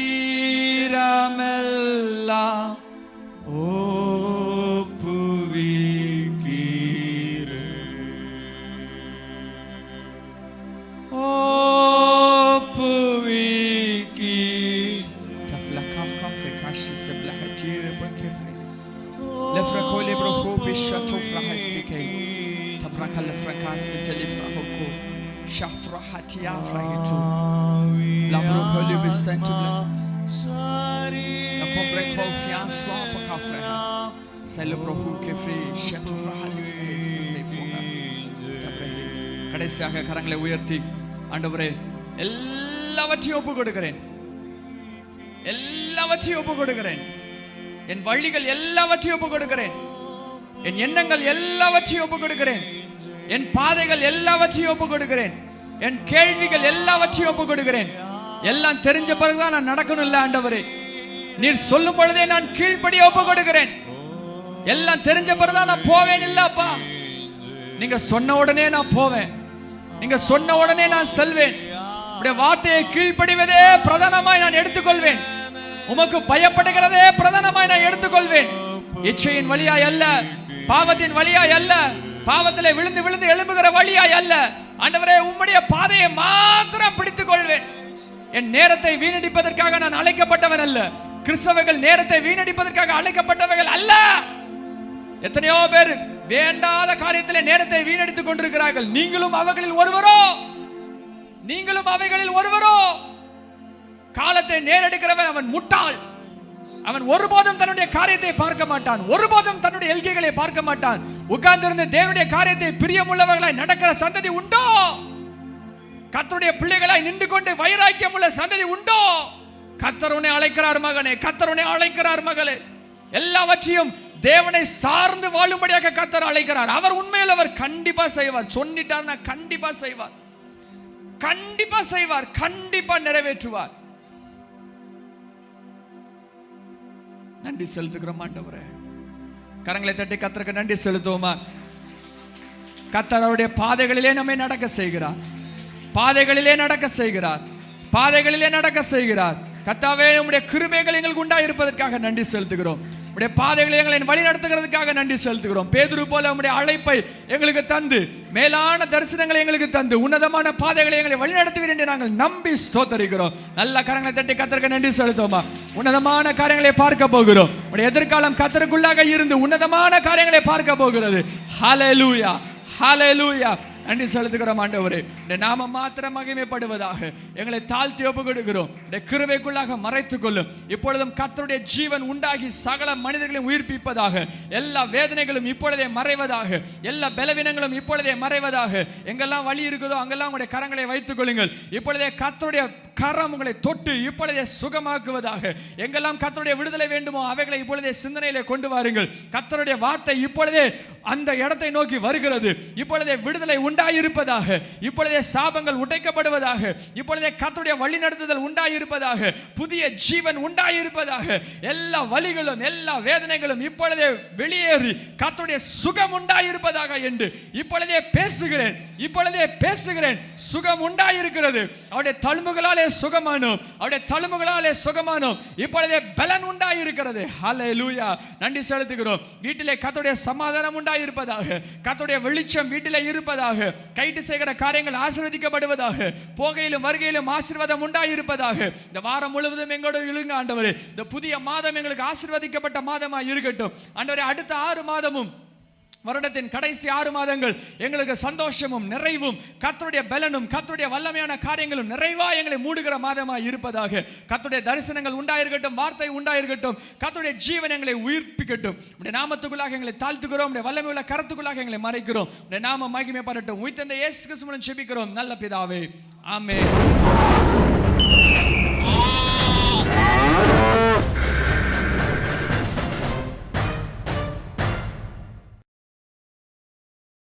கடைசியாக கரங்களை உயர்த்தி, ஆண்டவரே எல்லாவற்றையும் ஒப்புக் கொடுக்கிறேன், எல்லாவற்றையும் ஒப்புக் கொடுக்கிறேன், என் வழிகள் எல்லாவற்றையும் ஒப்புக் கொடுக்கிறேன், என் எண்ணங்கள் எல்லாவற்றையும் ஒப்புக் கொடுக்கிறேன், என் பாதைகள் எல்லாவற்றையும் ஒப்புக் கொடுக்கிறேன், என் கேள்விகள் எல்லாவற்றையும் ஒப்புக் கொடுக்கிறேன். எல்லாம் தெரிஞ்ச பிறகுதான் நான் நடக்கணும் இல்ல ஆண்டவரே, நீர் சொல்லும் பொழுதே நான் கீழ்ப்படிய ஒப்புக் கொடுக்கிறேன். எல்லாம் தெரிஞ்ச பிறகுதான் நான் போவேன் இல்லப்பா, நீங்க சொன்ன உடனே நான் போவேன், நீங்க சொன்ன உடனே நான் செல்வேன். உடைய வார்த்தையை கீழ்ப்படிவதே பிரதானமாய் நான் எடுத்துக்கொள்வேன். உமக்கு பயப்படுகிறதே பிரதானமாய் நான் எடுத்துக்கொள்வேன். இச்சையின் வழியாய் அல்ல, பாவத்தின் வழியாய் அல்ல, பாவத்திலே விழுந்து விழுந்து எழும்புகிற வழியாய் அல்ல. ஆண்டவரே, உம்முடைய பாதையை மாத்திரம் பிடித்துக் கொள்வேன். என் நேரத்தை வீணடிப்பதற்காக நான் அழைக்கப்பட்டவன் அல்ல. கிறிஸ்தவர்கள் நேரத்தை வீணடிப்பதற்காக அழைக்கப்பட்டவர்கள் அல்ல. எத்தனையோ பேர் வேண்டாத காரியத்திலே நேரத்தை வீணடித்துக் கொண்டிருக்கிறார்கள். நீங்களும் அவர்களில் ஒருவரோ, நீங்களும் அவைகளில் ஒருவரோ. காலத்தை நேரெடுக்கிறவன் அவன் முட்டாள். அவன் ஒருபோதும் தன்னுடைய காரியத்தை பார்க்க மாட்டான், ஒருபோதும் தன்னுடைய எல்கைகளை பார்க்க மாட்டான். உட்கார்ந்திருந்த தேவனுடைய காரியத்தை பிரியமுள்ளவர்களாய் நடக்கிற சந்ததி உண்டோ? கர்த்தருடைய பிள்ளைகளாய் நின்று கொண்டு வைராக்கியம் உள்ள சந்ததி உண்டோ? கர்த்தர் உன்னை அழைக்கிறார் மகனே, கர்த்தர் உன்னை அழைக்கிறார் மகளே. எல்லாவற்றையும் தேவனை சார்ந்து வாழும்படியாக கர்த்தர் அழைக்கிறார். அவர் உண்மையில் அவர் கண்டிப்பா செய்வார். சொன்னிட்டார்னா கண்டிப்பா செய்வார், கண்டிப்பா செய்வார், கண்டிப்பா நிறைவேற்றுவார். நன்றி செலுத்துகிறோம் ஆண்டவரே. கரங்களை தட்டி கர்த்தருக்கு நன்றி செலுத்துவோமா? கர்த்தர் அவருடைய பாதைகளிலே நம்மை நடக்க செய்கிறார், பாதைகளிலே நடக்க செய்கிறார், பாதைகளிலே நடக்க செய்கிறார். கர்த்தாவே, உம்முடைய கிருபைகள் எங்களுக்கு உண்டாயிருப்பதற்காக நன்றி செலுத்துகிறோம். உடைய பாதைகளை எங்களை வழி நடத்துகிறதுக்காக நன்றி செலுத்துகிறோம். பேதுரு போல உம்முடைய அழைப்பை எங்களுக்கு தந்து, மேலான தரிசனங்களை எங்களுக்கு தந்து, உன்னதமான பாதைகளை எங்களை வழி நடத்துவீர் என்று நாங்கள் நம்பி ஸ்தோத்திரிக்கிறோம். நல்ல கரங்களை தட்டி கர்த்தருக்கு நன்றி செலுத்துவோமா. உன்னதமான காரியங்களை பார்க்க போகிறோம். உடைய எதிர்காலம் கர்த்தருக்குள்ளாக இருந்து உன்னதமான காரியங்களை பார்க்க போகிறது. ஹல்லேலூயா, ஹல்லேலூயா. நன்றி செலுத்துகிறோம் ஆண்டவரே. இந்த நாம மாத்திரம் மகிமைப்படுவதாக எங்களை தாழ்த்தி ஒப்பு கொடுக்கிறோம். இந்த கிருபைக்குள்ளாக மறைத்துக் கொள்ளும். இப்பொழுதும் கர்த்தருடைய ஜீவன் உண்டாகி சகல மனிதர்களையும் உயிர்ப்பிப்பதாக, எல்லா வேதனைகளும் இப்பொழுதே மறைவதாக, எல்லா பலவீனங்களும் இப்பொழுதே மறைவதாக. எங்கெல்லாம் வலி இருக்குதோ அங்கெல்லாம் உங்களுடைய கரங்களை வைத்துக் கொள்ளுங்கள். இப்பொழுதே கர்த்தருடைய கரம் உங்களை தொட்டு இப்பொழுதே சுகமாக்குவதாக. எங்கெல்லாம் கர்த்தருடைய விடுதலை வேண்டுமோ அவைகளை இப்பொழுதே சிந்தனையிலே கொண்டு வாருங்கள். கர்த்தருடைய வார்த்தை இப்பொழுதே அந்த இடத்தை நோக்கி வருகிறது. இப்பொழுதே விடுதலை உண்டாயிருப்பதாக, இப்பொழுதே சாபங்கள் உடைக்கப்படுவதாக, இப்பொழுதே கர்த்தருடைய வழிநடத்துதல் உண்டாயிருப்பதாக, புதிய ஜீவன் உண்டாயிருப்பதாக. எல்லா வலிகளும் எல்லா வேதனைகளும் இப்பொழுதே வெளியேறி கர்த்தருடைய சுகம் உண்டாயிருப்பதாக என்று இப்பொழுதே பேசுகிறேன். இப்பொழுதே பேசுகிறேன். சுகம் உண்டாயிருக்கிறது. அவருடைய தழும்புகளாலே சுகமானோம். அவருடைய தழும்புகளாலே சுகமானோம். இப்பொழுதே பலன் உண்டாயிருக்கிறது. ஹல்லேலூயா. நன்றி செலுத்துகிறோம். வீட்டிலே கர்த்தருடைய சமாதானம் உண்டாயிருப்பதாக, கர்த்தருடைய வெளிச்சம் வீட்டிலே இருப்பதாக, கைட்டு செய்கிற காரியங்கள் ஆசீர்வதிக்கப்படுவதாக, போகையிலும் வருகையிலும் ஆசீர்வாதம் உண்டாயிருப்பதாக. இந்த வாரம் முழுவதும் எங்களோட இழுங்க ஆண்டவரே. இந்த புதிய மாதம் எங்களுக்கு ஆசீர்வதிக்கப்பட்ட மாதமா இருக்கட்டும் ஆண்டவரே. அடுத்த 6 மாதமும், வருடத்தின் கடைசி 6 மாதங்கள் எங்களுக்கு சந்தோஷமும் நிறைவும் கர்த்தருடைய பலனும் கர்த்தருடைய வல்லமையான காரியங்களும் நிறைவா எங்களை மூடுகிற மாதமாய் இருப்பதாக. கர்த்தருடைய தரிசனங்கள் உண்டாயிருக்கட்டும், வார்த்தை உண்டாயிருக்கட்டும், கர்த்தருடைய ஜீவன் எங்களை உயிர்ப்பிக்கட்டும். உடைய நாமத்துக்குள்ளாக எங்களை தாழ்த்துகிறோம். உடைய வல்லமை உள்ள கரத்துக்குள்ளாக எங்களை மறைக்கிறோம். உடைய நாமம் மகிமைப்படட்டும். உயிர்த்தெழுந்த இயேசு கிறிஸ்து மூலம் ஜெபிக்கிறோம் நல்ல பிதாவே, ஆமென்.